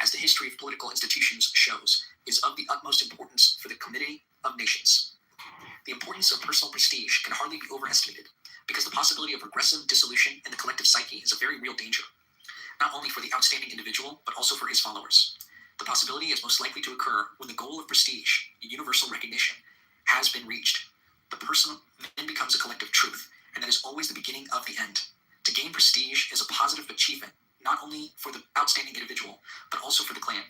as the history of political institutions shows, is of the utmost importance for the community of nations. The importance of personal prestige can hardly be overestimated, because the possibility of regressive dissolution in the collective psyche is a very real danger, not only for the outstanding individual, but also for his followers. The possibility is most likely to occur when the goal of prestige, universal recognition, has been reached. The person then becomes a collective truth, and that is always the beginning of the end. To gain prestige is a positive achievement, not only for the outstanding individual, but also for the clan.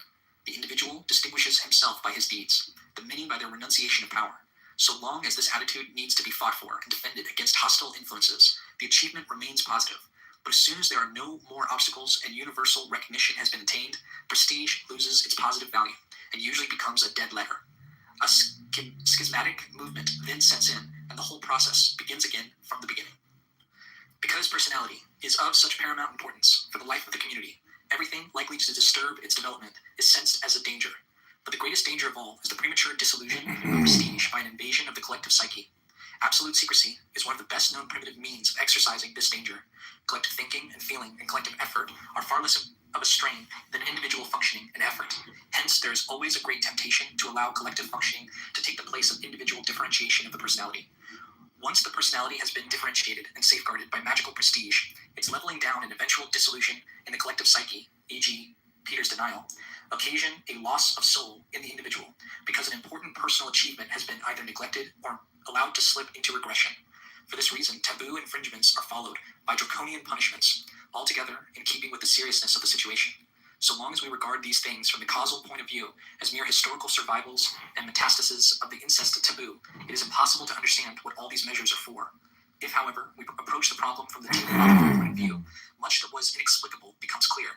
The individual distinguishes himself by his deeds, the many by their renunciation of power. So long as this attitude needs to be fought for and defended against hostile influences, the achievement remains positive. But as soon as there are no more obstacles and universal recognition has been attained, prestige loses its positive value and usually becomes a dead letter. A schismatic movement then sets in, and the whole process begins again from the beginning. Because personality is of such paramount importance for the life of the community, everything likely to disturb its development is sensed as a danger. But the greatest danger of all is the premature dissolution of prestige by an invasion of the collective psyche. Absolute secrecy is one of the best known primitive means of exercising this danger. Collective thinking and feeling and collective effort are far less of a strain than individual functioning and effort. Hence, there is always a great temptation to allow collective functioning to take the place of individual differentiation of the personality. Once the personality has been differentiated and safeguarded by magical prestige, its leveling down and eventual dissolution in the collective psyche, e.g., Peter's denial, occasion a loss of soul in the individual, because an important personal achievement has been either neglected or allowed to slip into regression. For this reason, taboo infringements are followed by draconian punishments, altogether in keeping with the seriousness of the situation. So long as we regard these things from the causal point of view as mere historical survivals and metastases of the incest taboo, it is impossible to understand what all these measures are for. If, however, we approach the problem from the teleological point of view, much that was inexplicable becomes clear.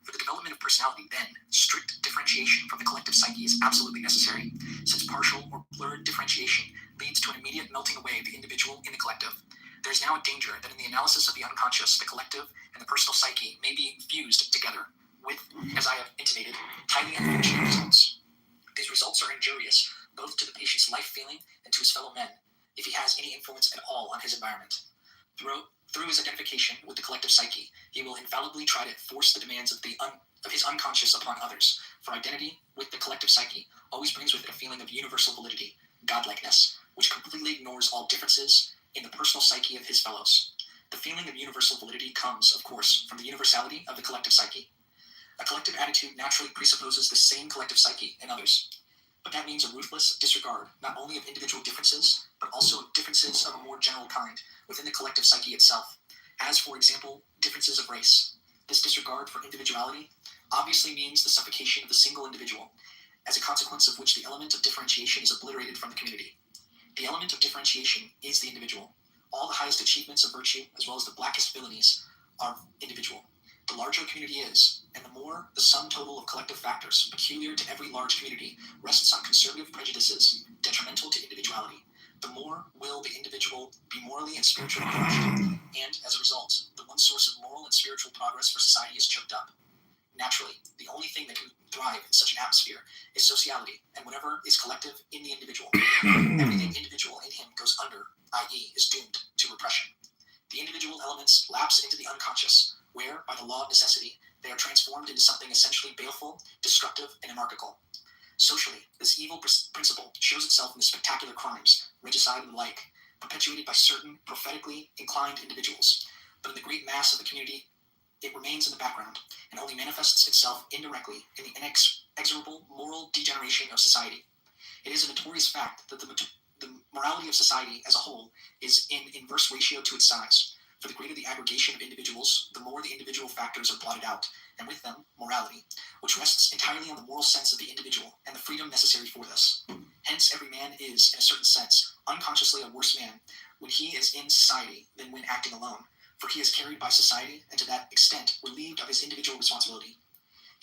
For the development of personality, then, strict differentiation from the collective psyche is absolutely necessary, since partial or blurred differentiation leads to an immediate melting away of the individual in the collective. There is now a danger that in the analysis of the unconscious, the collective and the personal psyche may be fused together, with, as I have intimated, highly unfortunate results. These results are injurious both to the patient's life feeling and to his fellow men, if he has any influence at all on his environment. Through his identification with the collective psyche, he will infallibly try to force the demands of his unconscious upon others, for identity with the collective psyche always brings with it a feeling of universal validity, godlikeness, which completely ignores all differences in the personal psyche of his fellows. The feeling of universal validity comes, of course, from the universality of the collective psyche. A collective attitude naturally presupposes the same collective psyche in others, but that means a ruthless disregard not only of individual differences, but also of differences of a more general kind within the collective psyche itself, as, for example, differences of race. This disregard for individuality obviously means the suffocation of the single individual, as a consequence of which the element of differentiation is obliterated from the community. The element of differentiation is the individual. All the highest achievements of virtue, as well as the blackest villainies, are individual. The larger a community is, and the more the sum total of collective factors peculiar to every large community rests on conservative prejudices detrimental to individuality, the more will the individual be morally and spiritually crushed, and, as a result, the one source of moral and spiritual progress for society is choked up. Naturally, the only thing that can thrive in such an atmosphere is sociality, and whatever is collective in the individual. Everything individual in him goes under, i.e., is doomed to repression. The individual elements lapse into the unconscious, where, by the law of necessity, they are transformed into something essentially baleful, destructive, and anarchical. Socially, this evil principle shows itself in the spectacular crimes, regicide and the like, perpetuated by certain prophetically inclined individuals, but in the great mass of the community, it remains in the background, and only manifests itself indirectly in the inexorable moral degeneration of society. It is a notorious fact that the morality of society as a whole is in inverse ratio to its size. For the greater the aggregation of individuals, the more the individual factors are blotted out, and with them, morality, which rests entirely on the moral sense of the individual and the freedom necessary for this. Hence, every man is, in a certain sense, unconsciously a worse man when he is in society than when acting alone, for he is carried by society and to that extent relieved of his individual responsibility.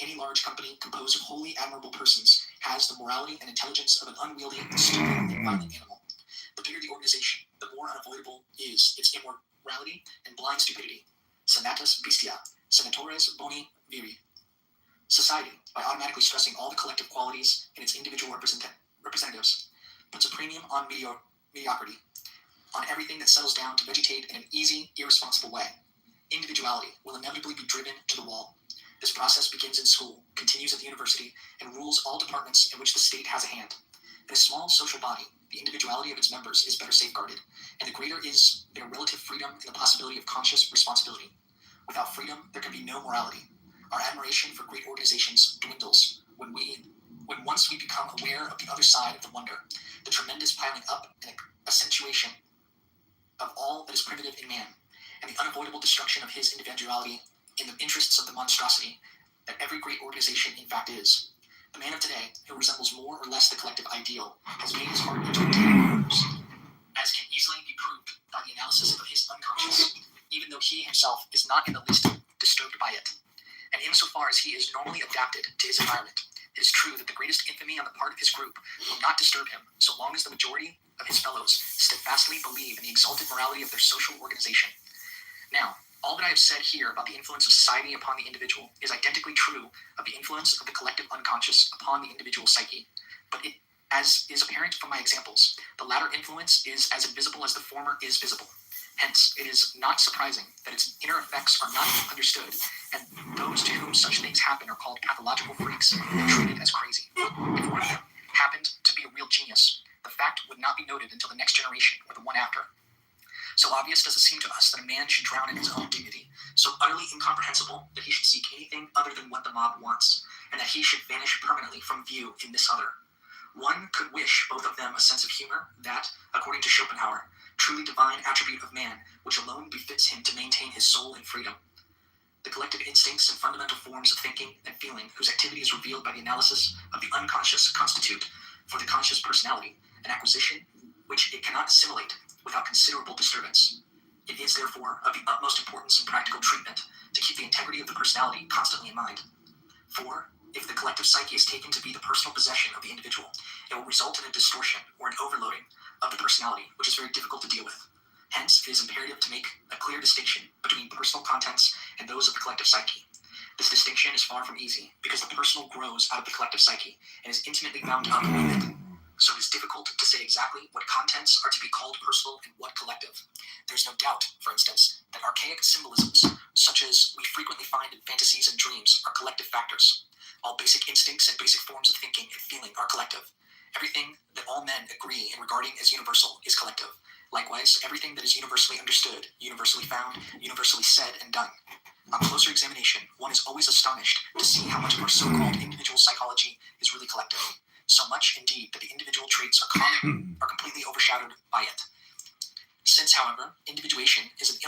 Any large company composed of wholly admirable persons has the morality and intelligence of an unwieldy, stupid, and violent animal. The bigger the organization, the more unavoidable is its immorality and blind stupidity. Senatus bestia, senatores boni viri. Society, by automatically stressing all the collective qualities in its individual representatives, puts a premium on mediocrity, on everything that settles down to vegetate in an easy, irresponsible way. Individuality will inevitably be driven to the wall. This process begins in school, continues at the university, and rules all departments in which the state has a hand. In a small social body, the individuality of its members is better safeguarded, and the greater is their relative freedom and the possibility of conscious responsibility. Without freedom, there can be no morality. Our admiration for great organizations dwindles when once we become aware of the other side of the wonder, the tremendous piling up and accentuation of all that is primitive in man, and the unavoidable destruction of his individuality in the interests of the monstrosity that every great organization in fact is. The man of today, who resembles more or less the collective ideal, has made his heart into a den of horrors, as can easily be proved by the analysis of his unconscious, even though he himself is not in the least disturbed by it. And insofar as he is normally adapted to his environment, it is true that the greatest infamy on the part of his group will not disturb him so long as the majority of his fellows steadfastly believe in the exalted morality of their social organization. Now, all that I have said here about the influence of society upon the individual is identically true of the influence of the collective unconscious upon the individual psyche, but it, as is apparent from my examples, the latter influence is as invisible as the former is visible. Hence, it is not surprising that its inner effects are not understood, and those to whom such things happen are called pathological freaks and treated as crazy. If one of them happened to be a real genius, the fact would not be noted until the next generation or the one after. So obvious does it seem to us that a man should drown in his own dignity, so utterly incomprehensible that he should seek anything other than what the mob wants, and that he should vanish permanently from view in this other. One could wish both of them a sense of humor, that, according to Schopenhauer, truly divine attribute of man, which alone befits him to maintain his soul in freedom. The collective instincts and fundamental forms of thinking and feeling, whose activity is revealed by the analysis of the unconscious, constitute, for the conscious personality, an acquisition which it cannot assimilate without considerable disturbance. It is, therefore, of the utmost importance in practical treatment to keep the integrity of the personality constantly in mind. For, if the collective psyche is taken to be the personal possession of the individual, it will result in a distortion or an overloading of the personality, which is very difficult to deal with. Hence, it is imperative to make a clear distinction between personal contents and those of the collective psyche. This distinction is far from easy, because the personal grows out of the collective psyche and is intimately bound up with it. So it is difficult to say exactly what contents are to be called personal and what collective. There is no doubt, for instance, that archaic symbolisms, such as we frequently find in fantasies and dreams, are collective factors. All basic instincts and basic forms of thinking and feeling are collective. Everything that all men agree in regarding as universal is collective. Likewise, everything that is universally understood, universally found, universally said and done. On closer examination, one is always astonished to see how much of our so-called individual psychology is really collective. So much, indeed, that the individual traits are completely overshadowed by it. Since, however, individuation is an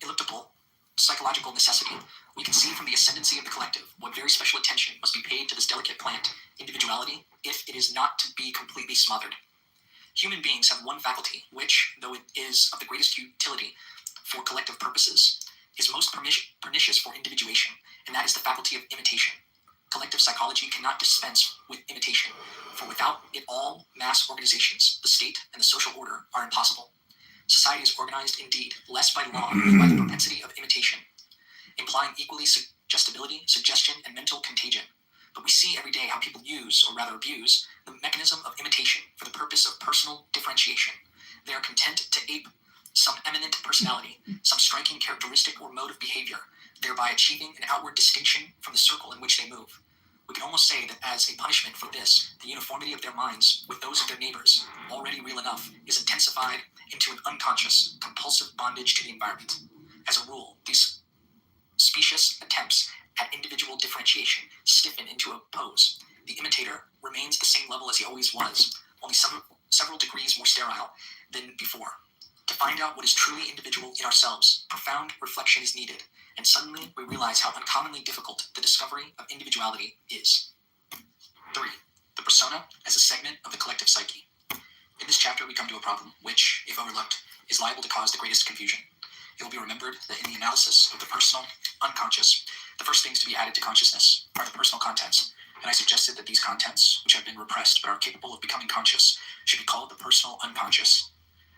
elliptical psychological necessity, we can see from the ascendancy of the collective what very special attention must be paid to this delicate plant, individuality, if it is not to be completely smothered. Human beings have one faculty which, though it is of the greatest utility for collective purposes, is most pernicious for individuation, and that is the faculty of imitation. Collective psychology cannot dispense with imitation, for without it all mass organizations, the state, and the social order are impossible. Society is organized, indeed, less by law than by the propensity of imitation, implying equally suggestibility, suggestion, and mental contagion. But we see every day how people use, or rather abuse, the mechanism of imitation for the purpose of personal differentiation. They are content to ape some eminent personality, some striking characteristic or mode of behavior, thereby achieving an outward distinction from the circle in which they move. We can almost say that as a punishment for this, the uniformity of their minds with those of their neighbors, already real enough, is intensified into an unconscious, compulsive bondage to the environment. As a rule, these specious attempts at individual differentiation stiffen into a pose. The imitator remains the same level as he always was, only several degrees more sterile than before. To find out what is truly individual in ourselves, profound reflection is needed, and suddenly we realize how uncommonly difficult the discovery of individuality is. 3. The persona as a segment of the collective psyche. In this chapter we come to a problem which, if overlooked, is liable to cause the greatest confusion. It will be remembered that in the analysis of the personal, unconscious, the first things to be added to consciousness are the personal contents, and I suggested that these contents, which have been repressed but are capable of becoming conscious, should be called the personal unconscious.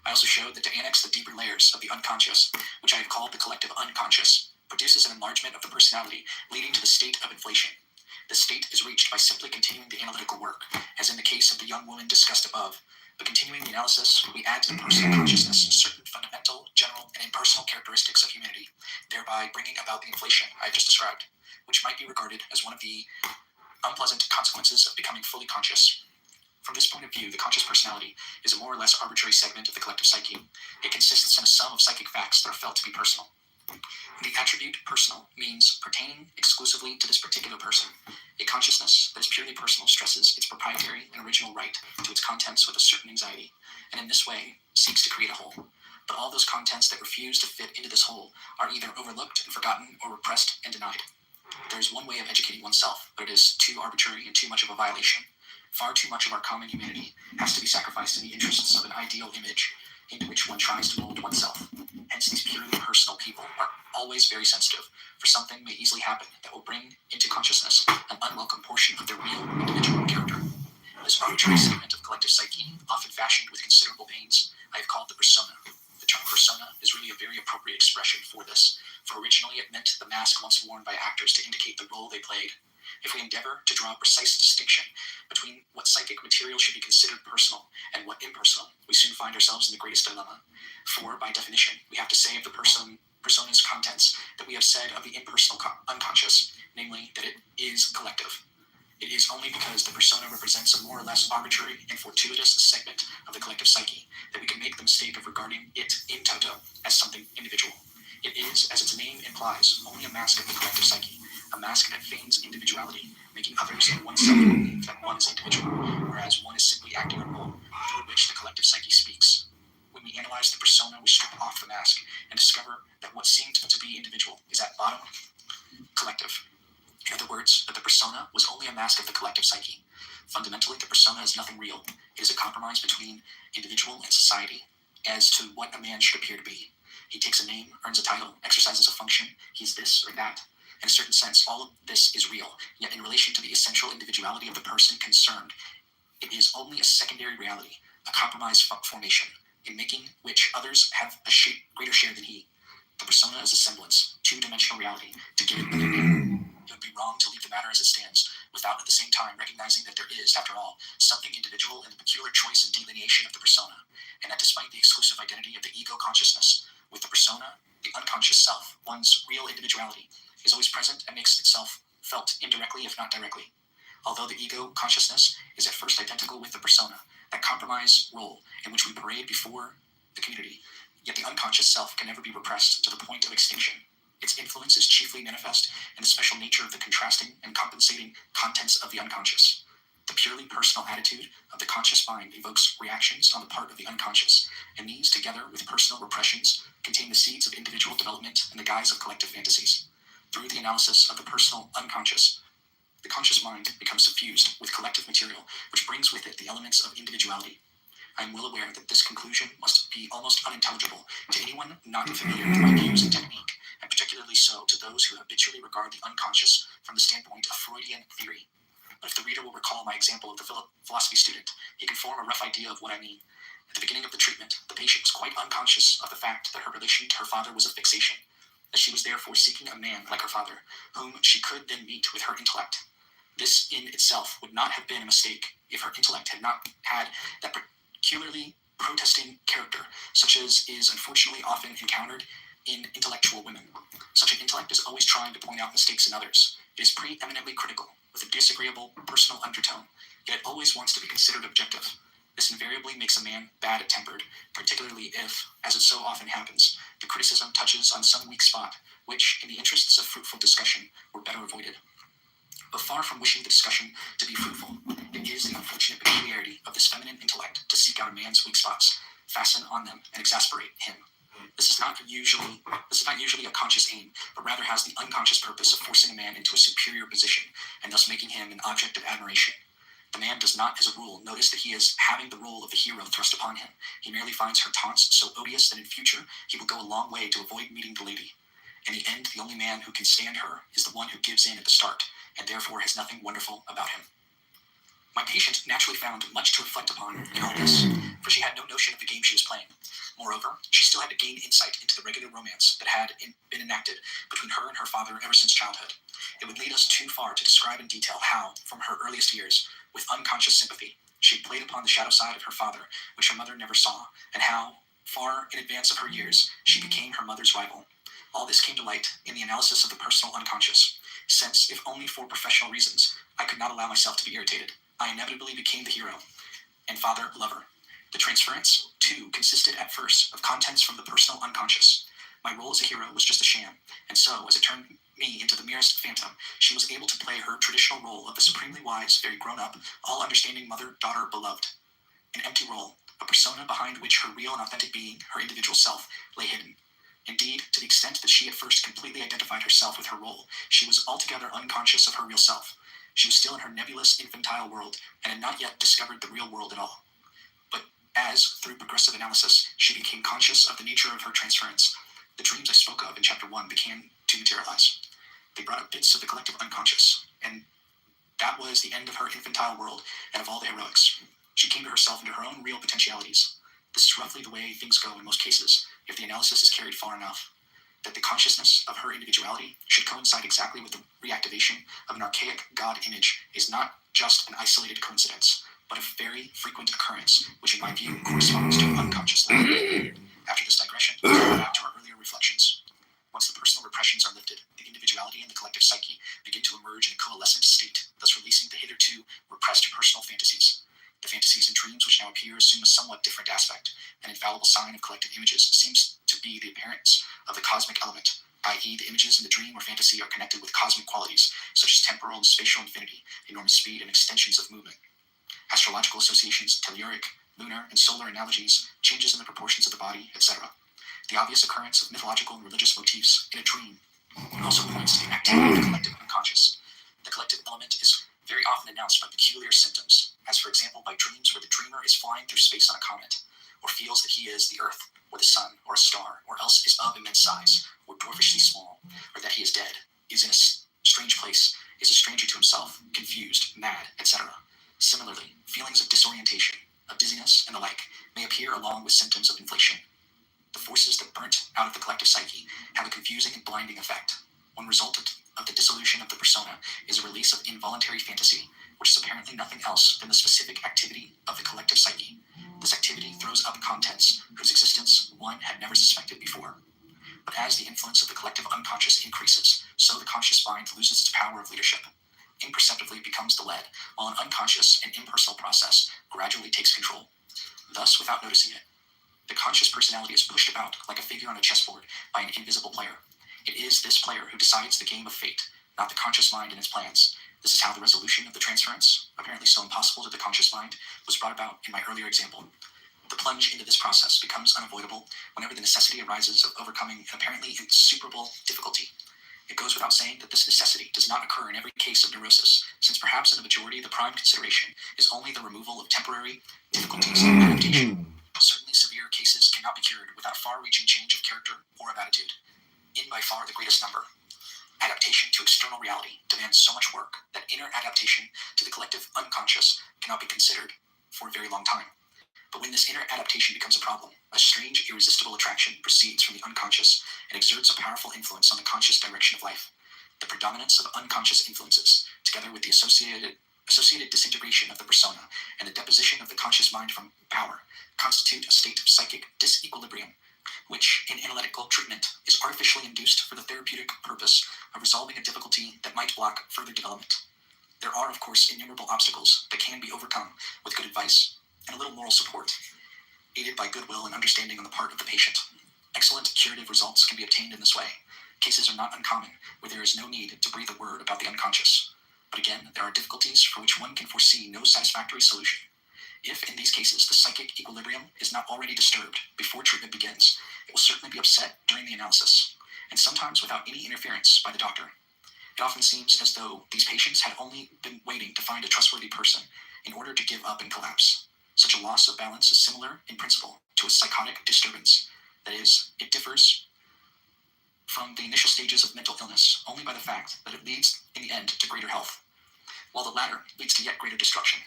I also showed that to annex the deeper layers of the unconscious, which I have called the collective unconscious, produces an enlargement of the personality leading to the state of inflation. This state is reached by simply continuing the analytical work, as in the case of the young woman discussed above, But continuing the analysis, we add to the personal consciousness certain fundamental, general, and impersonal characteristics of humanity, thereby bringing about the inflation I have just described, which might be regarded as one of the unpleasant consequences of becoming fully conscious. From this point of view, the conscious personality is a more or less arbitrary segment of the collective psyche. It consists in a sum of psychic facts that are felt to be personal. The attribute personal means pertaining exclusively to this particular person. A consciousness that is purely personal stresses its proprietary and original right to its contents with a certain anxiety, and in this way seeks to create a whole. But all those contents that refuse to fit into this whole are either overlooked and forgotten or repressed and denied. There is one way of educating oneself, but it is too arbitrary and too much of a violation. Far too much of our common humanity has to be sacrificed in the interests of an ideal image into which one tries to mold oneself. Hence, these purely personal people are always very sensitive, for something may easily happen that will bring into consciousness an unwelcome portion of their real individual character. This arbitrary segment of collective psyche, often fashioned with considerable pains, I have called the persona. The term persona is really a very appropriate expression for this, for originally it meant the mask once worn by actors to indicate the role they played. If we endeavor to draw a precise distinction between what psychic material should be considered personal and what impersonal, we soon find ourselves in the greatest dilemma. For, by definition, we have to say of the persona's contents that we have said of the impersonal unconscious, namely that it is collective. It is only because the persona represents a more or less arbitrary and fortuitous segment of the collective psyche that we can make the mistake of regarding it in toto as something individual. It is, as its name implies, only a mask of the collective psyche, a mask that feigns individuality, making others and oneself believe that one is individual, whereas one is simply acting a role through which the collective psyche speaks. When we analyze the persona, we strip off the mask and discover that what seemed to be individual is at bottom collective. In other words, that the persona was only a mask of the collective psyche. Fundamentally, the persona is nothing real. It is a compromise between individual and society as to what a man should appear to be. He takes a name, earns a title, exercises a function, he's this or that. In a certain sense, all of this is real, yet in relation to the essential individuality of the person concerned, it is only a secondary reality, a compromise formation, in making which others have a greater share than he. The persona is a semblance, two-dimensional reality, to give it another name. It would be wrong to leave the matter as it stands, without at the same time recognizing that there is, after all, something individual in the peculiar choice and delineation of the persona, and that despite the exclusive identity of the ego consciousness, with the persona, the unconscious self, one's real individuality, is always present and makes itself felt indirectly if not directly. Although the ego consciousness is at first identical with the persona, that compromise role in which we parade before the community, yet the unconscious self can never be repressed to the point of extinction. Its influence is chiefly manifest in the special nature of the contrasting and compensating contents of the unconscious. The purely personal attitude of the conscious mind evokes reactions on the part of the unconscious, and these, together with personal repressions, contain the seeds of individual development in the guise of collective fantasies. Through the analysis of the personal unconscious, the conscious mind becomes suffused with collective material, which brings with it the elements of individuality. I am well aware that this conclusion must be almost unintelligible to anyone not familiar with my views and technique, and particularly so to those who habitually regard the unconscious from the standpoint of Freudian theory. But if the reader will recall my example of the philosophy student, he can form a rough idea of what I mean. At the beginning of the treatment, the patient was quite unconscious of the fact that her relation to her father was a fixation, that she was therefore seeking a man like her father, whom she could then meet with her intellect. This in itself would not have been a mistake if her intellect had not had that peculiarly protesting character, such as is unfortunately often encountered in intellectual women. Such an intellect is always trying to point out mistakes in others. It is preeminently critical, with a disagreeable personal undertone, yet it always wants to be considered objective. This invariably makes a man bad-tempered, particularly if, as it so often happens, the criticism touches on some weak spot, which, in the interests of fruitful discussion, were better avoided. But far from wishing the discussion to be fruitful, it is the unfortunate peculiarity of this feminine intellect to seek out a man's weak spots, fasten on them, and exasperate him. This is not usually a conscious aim, but rather has the unconscious purpose of forcing a man into a superior position, and thus making him an object of admiration. The man does not, as a rule, notice that he is having the role of the hero thrust upon him. He merely finds her taunts so odious that in future he will go a long way to avoid meeting the lady. In the end, the only man who can stand her is the one who gives in at the start, and therefore has nothing wonderful about him. My patient naturally found much to reflect upon in all this, for she had no notion of the game she was playing. Moreover, she still had to gain insight into the regular romance that had been enacted between her and her father ever since childhood. It would lead us too far to describe in detail how, from her earliest years, with unconscious sympathy, She had played upon the shadow side of her father, which her mother never saw, and how, far in advance of her years, she became her mother's rival. All this came to light in the analysis of the personal unconscious, since, if only for professional reasons, I could not allow myself to be irritated. I inevitably became the hero and father-lover. The transference, too, consisted at first of contents from the personal unconscious. My role as a hero was just a sham, and so, as it turned me into the merest phantom, she was able to play her traditional role of the supremely wise, very grown-up, all-understanding mother, daughter, beloved. An empty role, a persona behind which her real and authentic being, her individual self, lay hidden. Indeed, to the extent that she at first completely identified herself with her role, she was altogether unconscious of her real self. She was still in her nebulous, infantile world, and had not yet discovered the real world at all. But as, through progressive analysis, she became conscious of the nature of her transference, the dreams I spoke of in Chapter 1 began to materialize. They brought up bits of the collective unconscious, and that was the end of her infantile world and of all the heroics. She came to herself into her own real potentialities. This is roughly the way things go in most cases, if the analysis is carried far enough. That the consciousness of her individuality should coincide exactly with the reactivation of an archaic God image is not just an isolated coincidence, but a very frequent occurrence, which in my view corresponds to an unconscious level. After this digression, let's go back to our earlier reflections. Once the personal repressions are lifted, the individuality and the collective psyche begin to emerge in a coalescent state, thus releasing the hitherto repressed personal fantasies. The fantasies and dreams which now appear assume a somewhat different aspect. An infallible sign of collective images seems to be the appearance of the cosmic element, i.e. the images in the dream or fantasy are connected with cosmic qualities, such as temporal and spatial infinity, enormous speed, and extensions of movement. Astrological associations, telluric, lunar, and solar analogies, changes in the proportions of the body, etc. The obvious occurrence of mythological and religious motifs in a dream also points to the activity of the collective unconscious. The collective element is very often announced by peculiar symptoms, as for example by dreams where the dreamer is flying through space on a comet, or feels that he is the earth, or the sun, or a star, or else is of immense size, or dwarfishly small, or that he is dead, is in a strange place, is a stranger to himself, confused, mad, etc. Similarly, feelings of disorientation, of dizziness, and the like may appear along with symptoms of inflation. The forces that burnt out of the collective psyche have a confusing and blinding effect. One result of the dissolution of the persona is a release of involuntary fantasy, which is apparently nothing else than the specific activity of the collective psyche. This activity throws up contents whose existence one had never suspected before. But as the influence of the collective unconscious increases, so the conscious mind loses its power of leadership. Imperceptibly becomes the lead, while an unconscious and impersonal process gradually takes control. Thus, without noticing it, the conscious personality is pushed about like a figure on a chessboard by an invisible player. It is this player who decides the game of fate, not the conscious mind and its plans. This is how the resolution of the transference, apparently so impossible to the conscious mind, was brought about in my earlier example. The plunge into this process becomes unavoidable whenever the necessity arises of overcoming an apparently insuperable difficulty. It goes without saying that this necessity does not occur in every case of neurosis, since perhaps in the majority the prime consideration is only the removal of temporary difficulties of adaptation. Certainly severe cases cannot be cured without a far-reaching change of character or of attitude. In by far the greatest number, adaptation to external reality demands so much work that inner adaptation to the collective unconscious cannot be considered for a very long time. But when this inner adaptation becomes a problem, a strange, irresistible attraction proceeds from the unconscious and exerts a powerful influence on the conscious direction of life. The predominance of unconscious influences, together with the associated disintegration of the persona and the deposition of the conscious mind from power, constitute a state of psychic disequilibrium, which, in analytical treatment, is artificially induced for the therapeutic purpose of resolving a difficulty that might block further development. There are, of course, innumerable obstacles that can be overcome with good advice and a little moral support, aided by goodwill and understanding on the part of the patient. Excellent curative results can be obtained in this way. Cases are not uncommon where there is no need to breathe a word about the unconscious. But again, there are difficulties for which one can foresee no satisfactory solution. If, in these cases, the psychic equilibrium is not already disturbed before treatment begins, it will certainly be upset during the analysis, and sometimes without any interference by the doctor. It often seems as though these patients had only been waiting to find a trustworthy person in order to give up and collapse. Such a loss of balance is similar, in principle, to a psychotic disturbance. That is, it differs from the initial stages of mental illness only by the fact that it leads, in the end, to greater health, while the latter leads to yet greater destruction.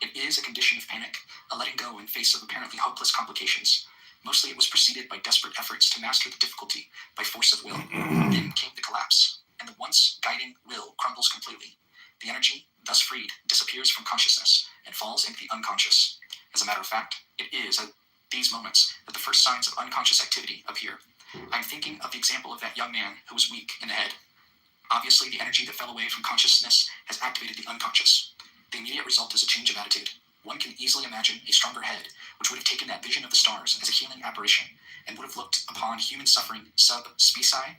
It is a condition of panic, a letting go in face of apparently hopeless complications. Mostly it was preceded by desperate efforts to master the difficulty by force of will. Then came the collapse, and the once guiding will crumbles completely. The energy, thus freed, disappears from consciousness and falls into the unconscious. As a matter of fact, it is at these moments that the first signs of unconscious activity appear. I'm thinking of the example of that young man who was weak in the head. Obviously, the energy that fell away from consciousness has activated the unconscious. The immediate result is a change of attitude. One can easily imagine a stronger head, which would have taken that vision of the stars as a healing apparition, and would have looked upon human suffering sub specie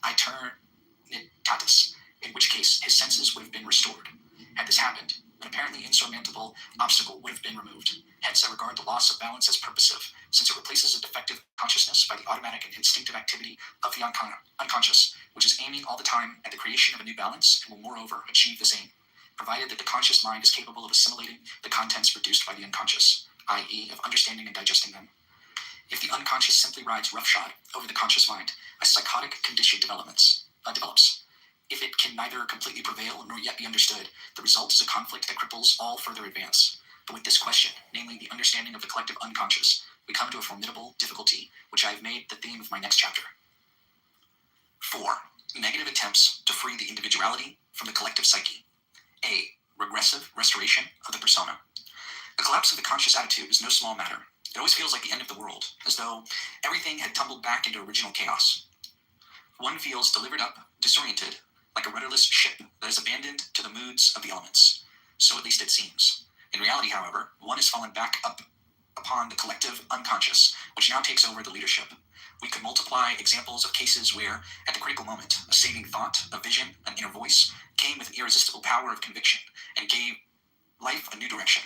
aeternitatis, in which case his senses would have been restored. Had this happened, an apparently insurmountable obstacle would have been removed. Hence, I regard the loss of balance as purposive, since it replaces a defective consciousness by the automatic and instinctive activity of the unconscious, which is aiming all the time at the creation of a new balance and will moreover achieve this aim, provided that the conscious mind is capable of assimilating the contents produced by the unconscious, i.e., of understanding and digesting them. If the unconscious simply rides roughshod over the conscious mind, a psychotic condition develops. If it can neither completely prevail nor yet be understood, the result is a conflict that cripples all further advance. But with this question, namely the understanding of the collective unconscious, we come to a formidable difficulty, which I have made the theme of my next chapter. 4. Negative attempts to free the individuality from the collective psyche. A. Regressive restoration of the persona. The collapse of the conscious attitude is no small matter. It always feels like the end of the world, as though everything had tumbled back into original chaos. One feels delivered up, disoriented, like a rudderless ship that is abandoned to the moods of the elements. So at least it seems. In reality, however, one has fallen back upon the collective unconscious, which now takes over the leadership. We could multiply examples of cases where, at the critical moment, a saving thought, a vision, an inner voice, came with an irresistible power of conviction and gave life a new direction.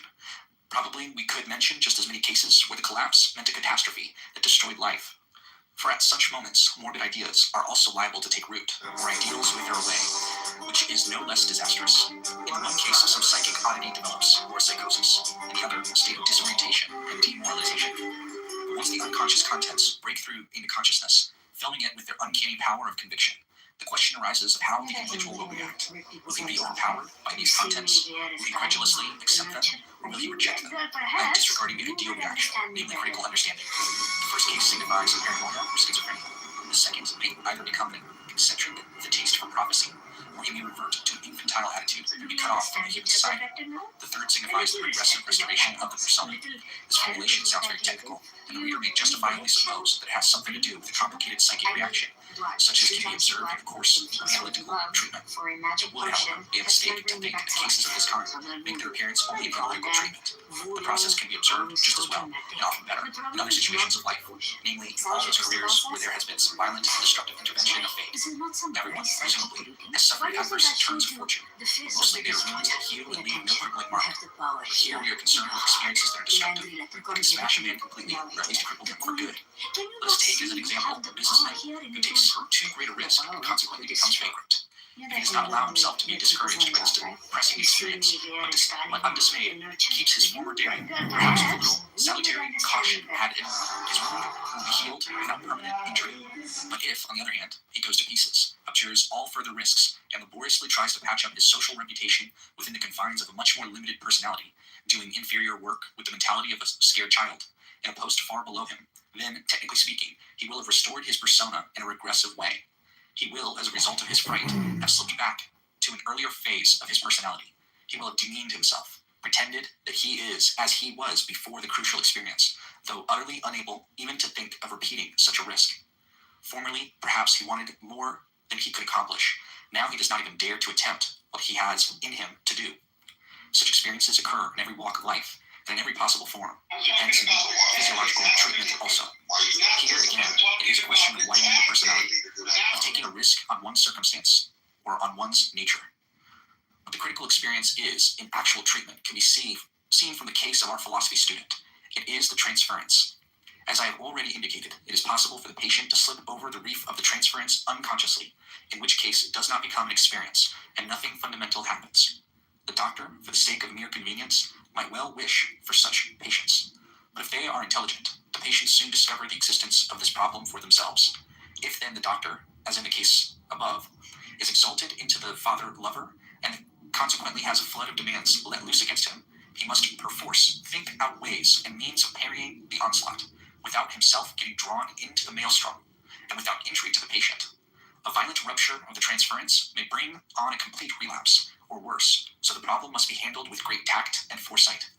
Probably we could mention just as many cases where the collapse meant a catastrophe that destroyed life. For at such moments, morbid ideas are also liable to take root, or ideals wither away, which is no less disastrous. In one case, some psychic oddity develops, or psychosis. In the other, a state of disorientation and demoralization. But once the unconscious contents break through into consciousness, filling it with their uncanny power of conviction, the question arises of how the individual will react. Will he be overpowered by these contents? Will he credulously accept them, or will he reject them, disregarding the ideal reaction, namely critical understanding? The first case signifies paranoia or schizophrenia. The second may either become an eccentric with a taste for prophecy, or he may revert to an infantile attitude and be cut off from the human society. The third signifies the regressive restoration of the persona. This formulation sounds very technical, and the reader may justifiably suppose that it has something to do with a complicated psychic reaction, such as can be observed in the course of analytical treatment. It would, however, be a mistake to think that cases of this kind make their appearance only in analytical treatment. The process can be observed just as well, and often better, in other situations of life, namely in all those careers where there has been some violent and destructive intervention of fate. Everyone, presumably, has suffered adverse turns of fortune, but mostly they are ones that heal and leave no crippling mark. But here we are concerned with experiences that are destructive, that can smash a man completely, or at least cripple him for good. Let us take as an example a businessman who takes too great a risk and consequently becomes bankrupt. If he does not allow himself to be discouraged by this depressing experience, but undismayed, keeps his former daring, perhaps with a little salutary caution added, his wound will be healed without permanent injury. But if, on the other hand, he goes to pieces, abjures all further risks, and laboriously tries to patch up his social reputation within the confines of a much more limited personality, doing inferior work with the mentality of a scared child, in a post far below him, then, technically speaking, he will have restored his persona in a regressive way. He will, as a result of his fright, have slipped back to an earlier phase of his personality. He will have demeaned himself, pretended that he is as he was before the crucial experience, though utterly unable even to think of repeating such a risk. Formerly, perhaps he wanted more than he could accomplish. Now he does not even dare to attempt what he has in him to do. Such experiences occur in every walk of life, and in every possible form, hence in physiological treatment also. Here again, it is a question of widening the personality, of taking a risk on one's circumstance, or on one's nature. What the critical experience is in actual treatment can be seen from the case of our philosophy student. It is the transference. As I have already indicated, it is possible for the patient to slip over the reef of the transference unconsciously, in which case it does not become an experience, and nothing fundamental happens. The doctor, for the sake of mere convenience, might well wish for such patients. But if they are intelligent, the patients soon discover the existence of this problem for themselves. If then the doctor, as in the case above, is exalted into the father-lover, and consequently has a flood of demands let loose against him, he must perforce think out ways and means of parrying the onslaught, without himself getting drawn into the maelstrom, and without injury to the patient. A violent rupture of the transference may bring on a complete relapse, or worse, so the problem must be handled with great tact and foresight.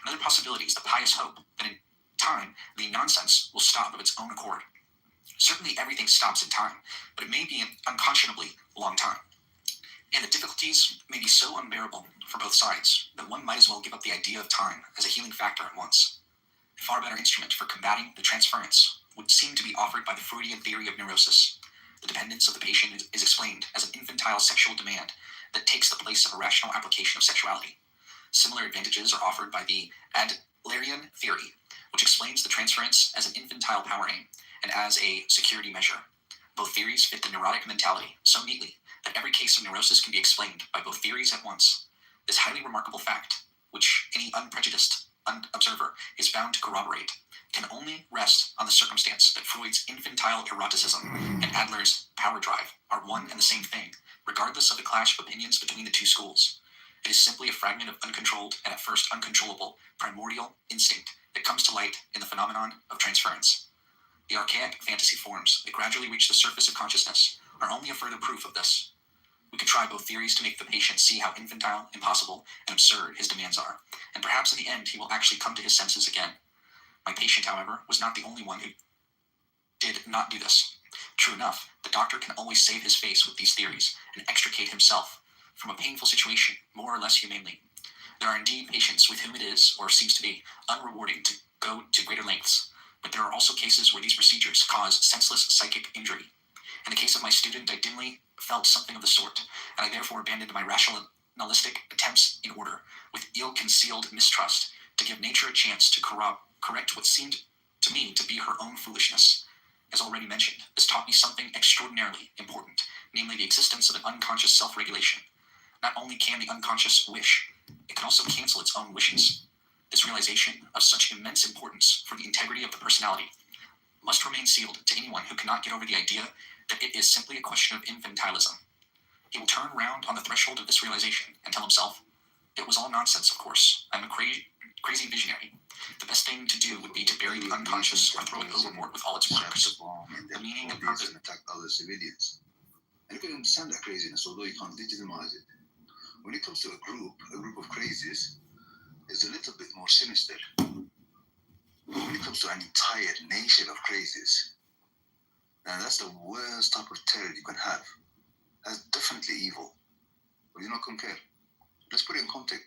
Another possibility is the pious hope that in time the nonsense will stop of its own accord. Certainly everything stops in time, but it may be an unconscionably long time. And the difficulties may be so unbearable for both sides that one might as well give up the idea of time as a healing factor at once. A far better instrument for combating the transference would seem to be offered by the Freudian theory of neurosis. The dependence of the patient is explained as an infantile sexual demand that takes the place of a rational application of sexuality. Similar advantages are offered by the Adlerian theory, which explains the transference as an infantile power aim and as a security measure. Both theories fit the neurotic mentality so neatly that every case of neurosis can be explained by both theories at once. This highly remarkable fact, which any unprejudiced observer is bound to corroborate, can only rest on the circumstance that Freud's infantile eroticism and Adler's power drive are one and the same thing, regardless of the clash of opinions between the two schools. It is simply a fragment of uncontrolled and at first uncontrollable primordial instinct that comes to light in the phenomenon of transference. The archaic fantasy forms that gradually reach the surface of consciousness are only a further proof of this. We could try both theories to make the patient see how infantile, impossible, and absurd his demands are, and perhaps in the end he will actually come to his senses again. My patient, however, was not the only one who did not do this. True enough, the doctor can always save his face with these theories and extricate himself from a painful situation more or less humanely. There are indeed patients with whom it is, or seems to be, unrewarding to go to greater lengths, but there are also cases where these procedures cause senseless psychic injury. In the case of my student, I dimly felt something of the sort, and I therefore abandoned my rationalistic attempts in order, with ill-concealed mistrust, to give nature a chance to correct what seemed to me to be her own foolishness. As already mentioned, this taught me something extraordinarily important, namely the existence of an unconscious self-regulation. Not only can the unconscious wish, it can also cancel its own wishes. This realization of such immense importance for the integrity of the personality must remain sealed to anyone who cannot get over the idea that it is simply a question of infantilism. He will turn round on the threshold of this realization and tell himself, it was all nonsense, of course. I'm a crazy visionary. The best thing to do would be to bury the unconscious or throw it overboard with all its works. The meaning and purpose attack other civilians. And you can understand that craziness, although you can't legitimize it. When it comes to a group of crazies, it's a little bit more sinister. When it comes to an entire nation of crazies, and that's the worst type of terror you can have. That's definitely evil. But you not compare. Let's put it in context.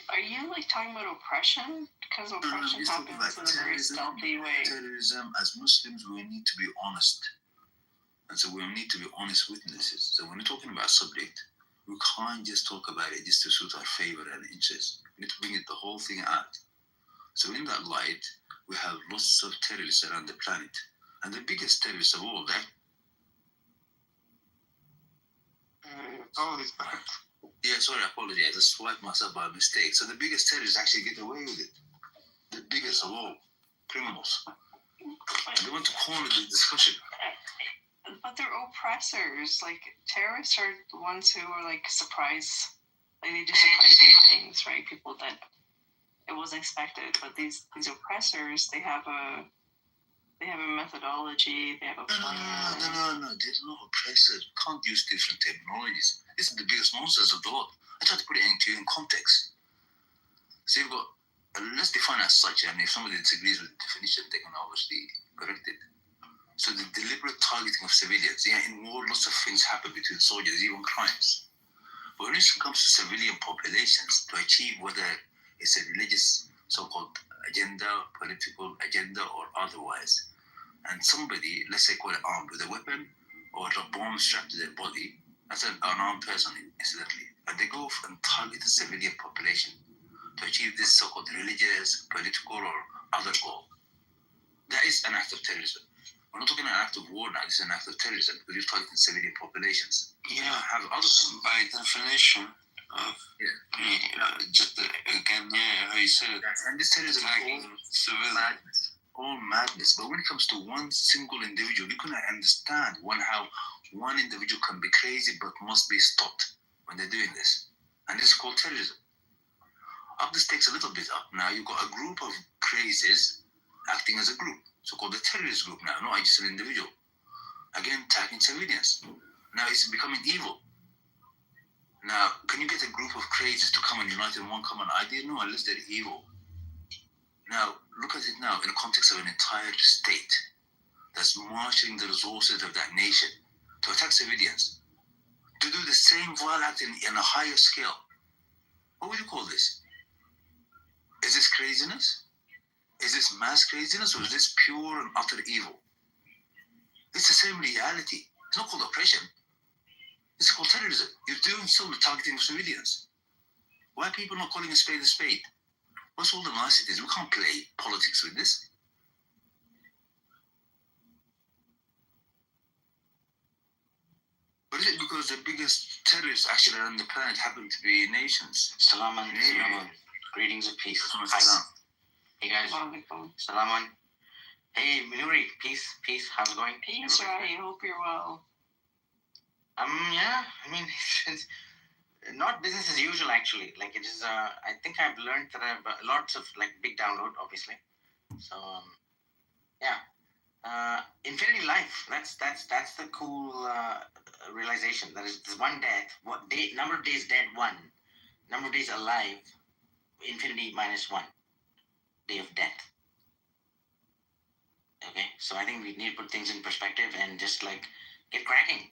Are you like talking about oppression? Because oppression happens in a very stealthy way. Terrorism, as Muslims, we need to be honest. And so we need to be honest witnesses. So when we're talking about a subject, we can't just talk about it just to suit our favor and interest. We need to bring the whole thing out. So in that light, we have lots of terrorists around the planet. And the biggest terrorist of all, that... Oh, he's back. Yeah, sorry, I apologize. I swiped myself by mistake. So the biggest terrorists actually get away with it. The biggest of all criminals. And they want to corner the discussion. But they're oppressors. Like, terrorists are the ones who are, like, surprise. Like, they do surprising things, right? People that it wasn't expected. But these oppressors, they have a methodology, they have a plan. No. There's no oppressors. You can't use different terminologies. This is the biggest nonsense of the lot. I try to put it in context. So you've got, let's define as such, and if somebody disagrees with the definition, they can obviously correct it. So the deliberate targeting of civilians, in war, lots of things happen between soldiers, even crimes. But when it comes to civilian populations, to achieve whether it's a religious so-called agenda, political agenda, or otherwise, and somebody, let's say, called armed with a weapon or a bomb strapped to their body, that's an unarmed person, incidentally, and they go and target the civilian population to achieve this so-called religious, political, or other goal. That is an act of terrorism. We're not talking an act of war now. This is an act of terrorism because you're targeting civilian populations. Yeah, have other by definition of just again, how you said it. And this terrorism is all madness. But when it comes to one single individual, you cannot understand how one individual can be crazy but must be stopped when they're doing this. And this is called terrorism. Up the stakes a little bit up now. You've got a group of crazies acting as a group, so-called a terrorist group now, not just an individual. Again, attacking civilians. Now it's becoming evil. Now, can you get a group of crazies to come and unite in one common idea? No, unless they're evil. Now, look at it now in the context of an entire state that's marshalling the resources of that nation to attack civilians, to do the same vile act in a higher scale. What would you call this? Is this craziness? Is this mass craziness, or is this pure and utter evil? It's the same reality. It's not called oppression. It's called terrorism. You're doing so with targeting civilians. Why are people not calling a spade a spade? What's all the niceties? We can't play politics with this. But is it because the biggest terrorists actually on the planet happen to be nations? Salaman, salaman. Greetings of peace. Hi. Hey guys. Salaman. Hey Minuri, peace. How's it going? Peace, Rai. Hope you're well. Yeah. I mean, it's not business as usual actually. Like it is. I think I've learned that I've lots of like big download, obviously. So yeah. Infinity life. That's the cool realization. That is there's one death. What day? Number of days dead 1. Number of days alive. Infinity -1. Day of death. Okay, so I think we need to put things in perspective and just like get cracking.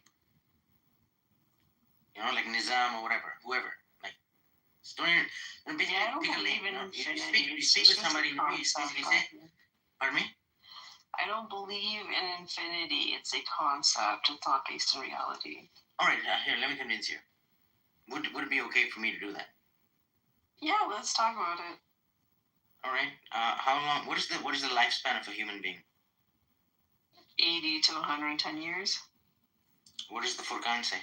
You know, like Nizam or whatever, whoever. Like, just don't even, I don't pick a believe lane. in You infinity. speak with somebody, you basically say, pardon me? I don't believe in infinity. It's a concept. It's not based in reality. All right, here, let me convince you. Would it be okay for me to do that? Yeah, let's talk about it. All right. How long? What is the lifespan of a human being? 80 to 110 years. What does the Furqan say?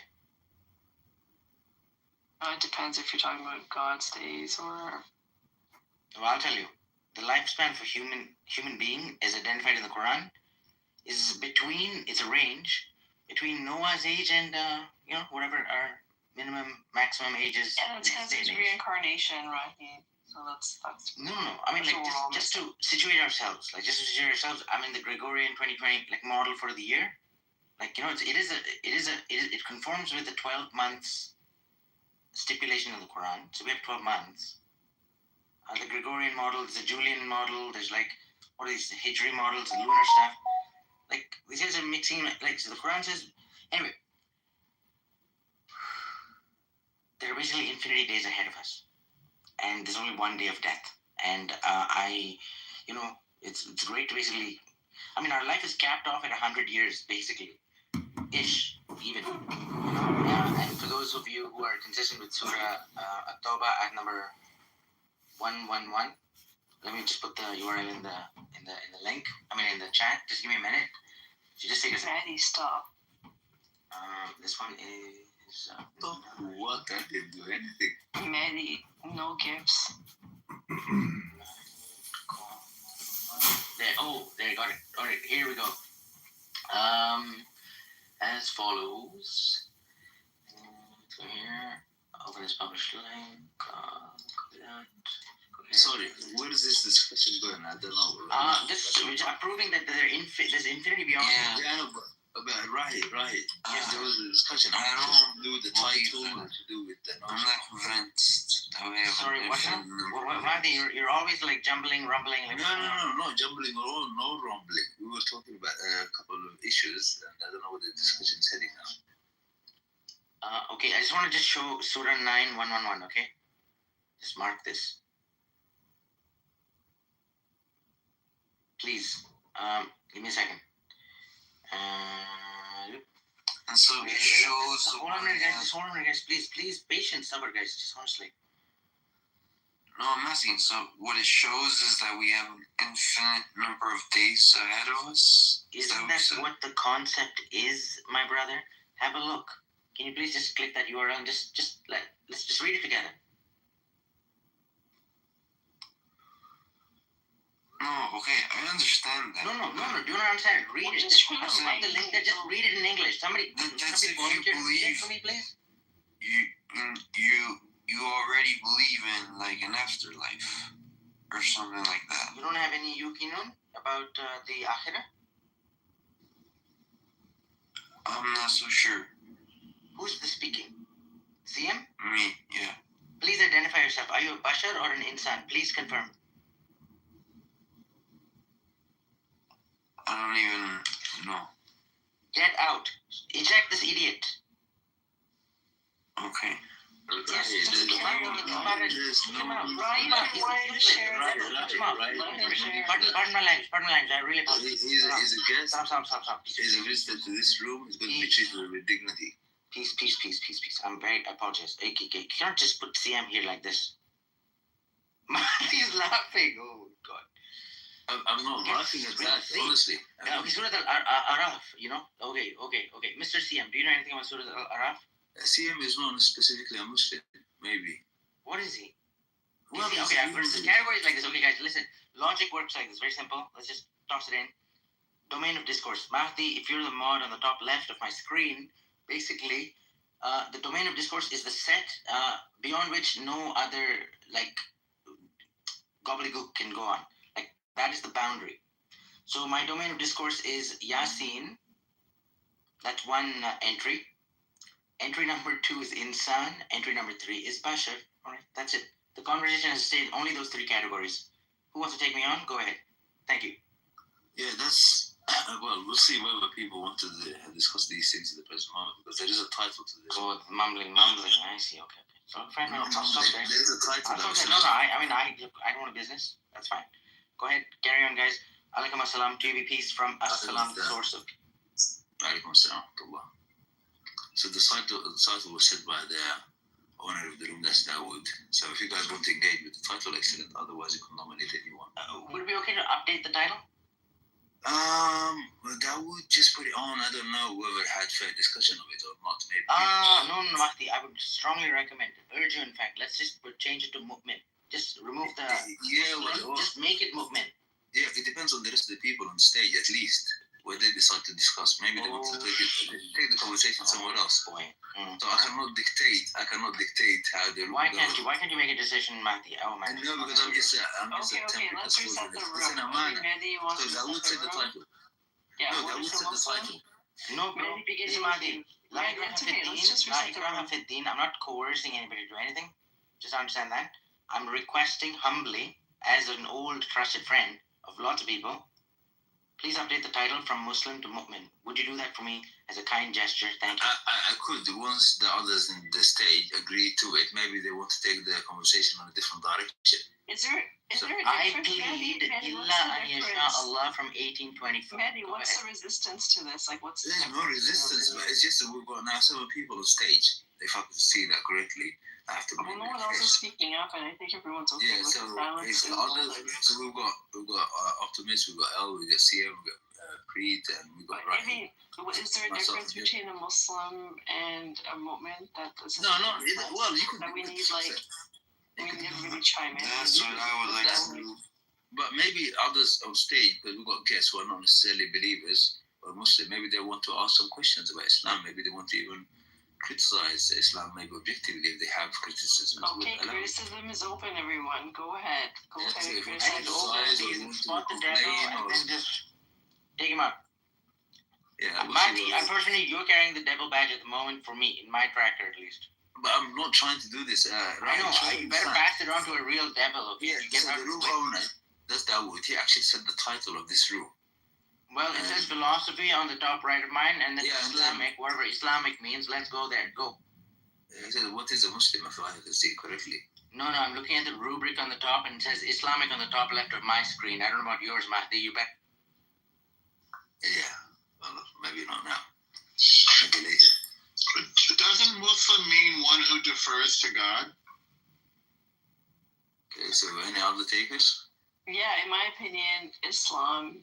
It depends if you're talking about God's days or. Well, I'll tell you. The lifespan for human being, as identified in the Quran, is it's a range between Noah's age and whatever our maximum ages. And it says it's reincarnation, right? So that's. No. I mean, like just to situate ourselves, I'm in the Gregorian 2020 like model for the year. Like it conforms with the 12 months stipulation in the Quran. So we have 12 months. The Gregorian model, the Julian model. There's like what are these Hijri models, the lunar stuff. Like these guys are mixing. Like so, the Quran says anyway. There are basically infinity days ahead of us, and there's only one day of death. And it's great to basically. I mean, our life is capped off at 100 years, basically, ish, even. And for those of you who are consistent with Surah At-Tawbah at number 111, let me just put the URL in the link. I mean, in the chat. Just give me a minute. So just take a second. Maddie, stop. This one is. What? I didn't do anything. Maddie, no gifts. There you got it. All right, here we go. As follows. Go here. Open this published link. Copy that. Go here. Sorry, where is this discussion going? I don't know. We're proving that there's infinity beyond. Yeah, I know, but right. Yes, there was a discussion. I don't know to do with the title or to do with the. I'm not convinced that we have. Sorry, what's that? Vadi, you're always like rumbling. Like, No, not jumbling at all. No rumbling. We were talking about a couple of issues, and I don't know where the discussion is heading now. Okay, I just want to just show Surah 9:111. Okay, just mark this, please. Give me a second. And so it shows. Hold on a minute, guys. Please, patience, stubborn, guys. Just honestly. No, I'm asking. So what it shows is that we have an infinite number of days ahead of us. Isn't that what the concept is, my brother? Have a look. Can you please just click that URL and let's just read it together. No, okay, I understand that. No. Do you not understand it? Read it. Just click the link there. Just read it in English. Somebody volunteer to read it for me, please. You already believe in like an afterlife or something like that. You don't have any yukinun about the Akhirah? I'm not so sure. Who's the speaking? CM? Me, yeah. Please identify yourself. Are you a bashar or an insan? Please confirm. I don't even know. Get out. Eject this idiot. Okay. Yes, just carry on. Ryan wanted to share that. Pardon my language. I really apologize. He's a guest. Stop. He's a visitor to this room. He's going to be treated with dignity. Peace. I apologize. Okay. You can't just put CM here like this. He's laughing. Oh, God. I'm not laughing at that, honestly. Okay, Surah Al-Araf, you know? Okay. Mr. CM, do you know anything about Surah Al-Araf? CM is not specifically a Muslim, maybe. What is he? Well, Okay, the category is like this. Okay, guys, listen. Logic works like this. Very simple. Let's just toss it in. Domain of discourse. Mahdi, if you're the mod on the top left of my screen, basically, the domain of discourse is the set beyond which no other, like, gobbledygook can go on. Like, that is the boundary. So my domain of discourse is Yasin. That's one entry. Entry number 2 is Insan. Entry number 3 is Bashar. All right, that's it. The conversation has stayed only those 3 categories. Who wants to take me on? Go ahead. Thank you. Yeah, that's... Well, we'll see whether people want to discuss these things at the present moment, because there is a title to this. Oh, mumbling. I see. Okay. So, fine. There is a title. I don't want a business. That's fine. Go ahead. Carry on, guys. Alaikum assalam. To be peace from Assalam, the source of... Alaikum assalam. So the title was said by the owner of the room, that's Dawood. So if you guys want to engage with the title, excellent. Otherwise, you can nominate anyone. Would it be okay to update the title? Well, Dawood just put it on. I don't know whether it had fair discussion of it or not. Maybe. No, Mahdi. I would strongly recommend it. Urge you, in fact. Let's just change it to Mu'min. Just remove the... just make it Mu'min. Yeah, it depends on the rest of the people on stage, at least. Where they decide to discuss. Maybe they want to take the conversation somewhere else. So I cannot dictate how they Why can't you make a decision, Mahdi? Oh man. No, because I'm just Okay, let's reset the room. Mehdi wants to I would say the title. Yeah, No, I would say the title. No, bro. Mehdi, Mahdi. let's just reset the room. I'm not coercing anybody to do anything. Just understand that. I'm requesting humbly, as an old trusted friend of lots of people, please update the title from Muslim to Mu'min. Would you do that for me as a kind gesture? Thank you. I could. Once the others in the stage agree to it, maybe they want to take the conversation in a different direction. Is there a difference? I plead Illa an yasha Allah from 1824. Mehdi, what's the resistance to this? Like, what's There's no resistance, but it's just that we've got now 7 people on stage. If I could see that correctly, I have to. Well, no one else is speaking up, and I think everyone's okay with so silence. it's the others. So we've got Optimist, we've got L, we've got CM, we've got Preet, and we've got Rahim. Is there a difference between a Muslim and a Mu'min? No. Well, you could. That we need everybody chime in. That's what I would like to do. But maybe others on stage, because we've got guests who are not necessarily believers or Muslim. Maybe they want to ask some questions about Islam. Maybe they want to even criticize Islam, maybe objectively, if they have criticism. Okay, criticism is open, everyone. Go ahead. So if you And spot the devil and then just take him out. Yeah, Mahdi, unfortunately, you're carrying the devil badge at the moment for me, in my tracker at least. But I'm not trying to do this. I know, you better pass it on to a real devil, okay? Yeah, so the room owner, that's Dawood, he actually said the title of this room. Well, it says philosophy on the top right of mine, and then Islamic, whatever Islamic means, let's go there, go. He said, what is a Muslim, if I can see it correctly? No, I'm looking at the rubric on the top, and it says Islamic on the top left of my screen. I don't know about yours, Mahdi, you bet. Yeah, well, maybe not now. Maybe later. Doesn't Muslim mean one who defers to God? Okay, so any other takers? Yeah, in my opinion, Islam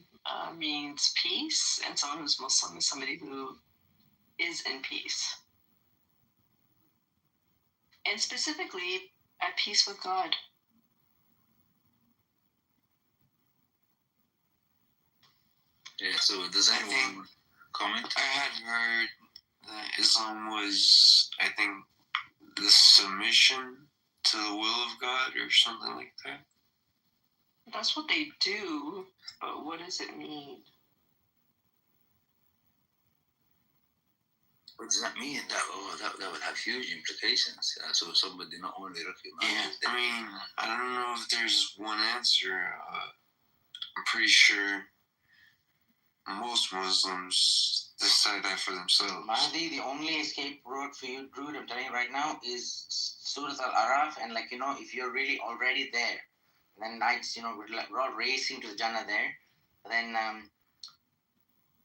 means peace, and someone who's Muslim is somebody who is in peace. And specifically, at peace with God. Yeah, so does anyone comment? I had heard that Islam was, I think, the submission to the will of God or something like that. that's what they do, but what does it mean? What does that mean? That would have huge implications. So somebody not only recognizes. Yeah, I mean, I don't know if there's one answer. I'm pretty sure most Muslims decide that for themselves. Mahdi, the only escape route for you, Druid, I'm telling you right now, is Surah Al-Araf. And like, if you're really already there, then nights, we're all racing to the Jannah there. Then,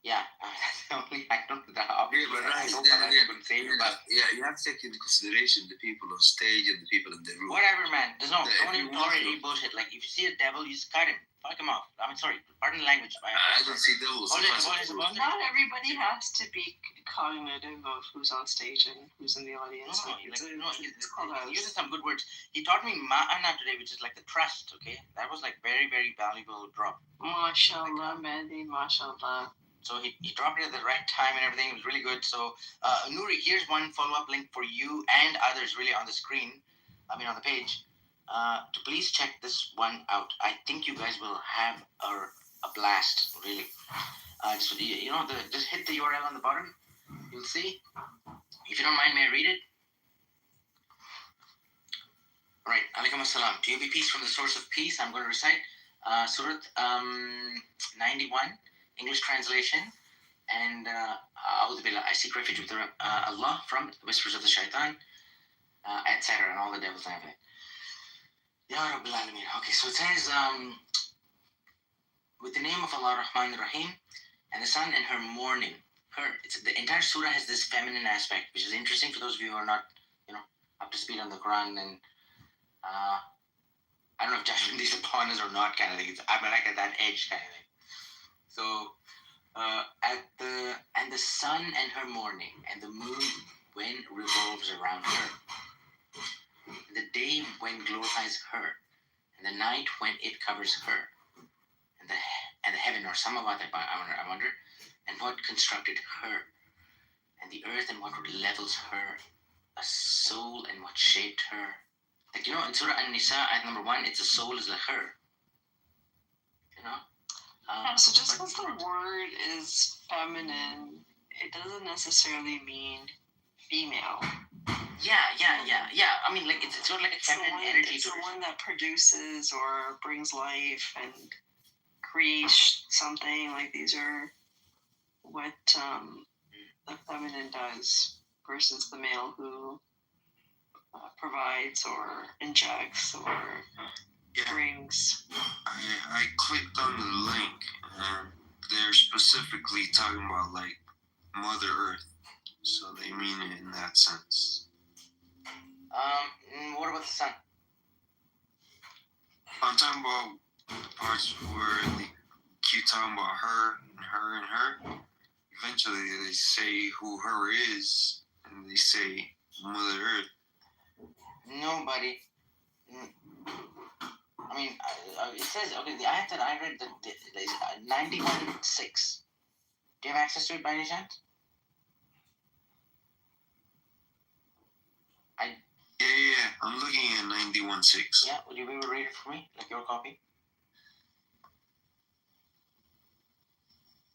yeah, that's the only, I don't know how. Yeah, but right, I don't then know again, what I could say, but you have to take into consideration the people on stage and the people in the room. whatever, man. Don't If you even want tolerate to- any bullshit. Like, if you see a devil, you just cut him. Fuck him off. I mean, sorry, pardon the language. I don't see devils. Not everybody has to be cognitive of who's on stage and who's in the audience. It's called he uses some good words. He taught me ma'ana today, which is like the trust, okay? That was like very, very valuable drop. Mashallah, Mandy, mashallah. So he dropped it at the right time and everything. It was really good. So, Nuri, here's one follow-up link for you and others really on the screen. I mean, on the page. To please check this one out. I think you guys will have a blast, really. Just hit the URL on the bottom. You'll see. If you don't mind, may I read it? All right. Alaikum assalam. To you be peace from the source of peace. I'm going to recite Surah 91, English translation. And A'udhu Billah, I seek refuge with Allah from the whispers of the shaitan, etc. and all the devils and everything. Ya Rabbil Alameen. Okay, so it says, with the name of Allah Rahman Rahim, and the sun and her morning. The entire surah has this feminine aspect, which is interesting for those of you who are not, up to speed on the Quran. And I don't know if judgment is upon us or not, kind of thing. I'm like at that edge, kind of thing. So, and the sun and her morning, and the moon when revolves around her, the day when glorifies her, and the night when it covers her, and the heaven or Samawat, I wonder, and what constructed her, and the earth and what levels her, a soul and what shaped her. Like, in Surah An-Nisa, ayat number 1, it's a soul is like her. So just because the word is feminine, it doesn't necessarily mean female. Yeah. I mean, like, it's sort of like a feminine energy. It's the one that produces or brings life and creates something. Like, these are what the feminine does versus the male who provides or injects or brings. I clicked on the link, and they're specifically talking about like Mother Earth, so they mean it in that sense. What about the sun? I'm talking about the parts where they keep talking about her and her and her. Eventually, they say who her is, and they say Mother Earth. Nobody. I mean, it says, okay, the ayat that I read, the 91:6. Do you have access to it by any chance? Yeah, I'm looking at 91:6. Yeah, would you be able to read it for me, like your copy?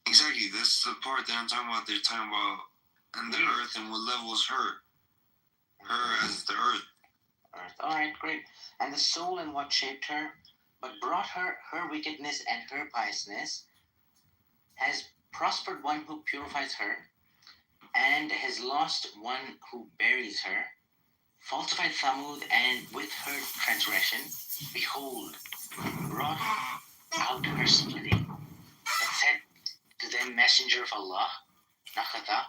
Exactly, that's the part that I'm talking about. They're talking about and the earth and what levels her. Her as the earth. All right, great. And the soul and what shaped her, but brought her wickedness and her piousness, has prospered one who purifies her, and has lost one who buries her, falsified Thamud, and with her transgression, behold, brought out her splitting, that said to them, messenger of Allah, Nakhata,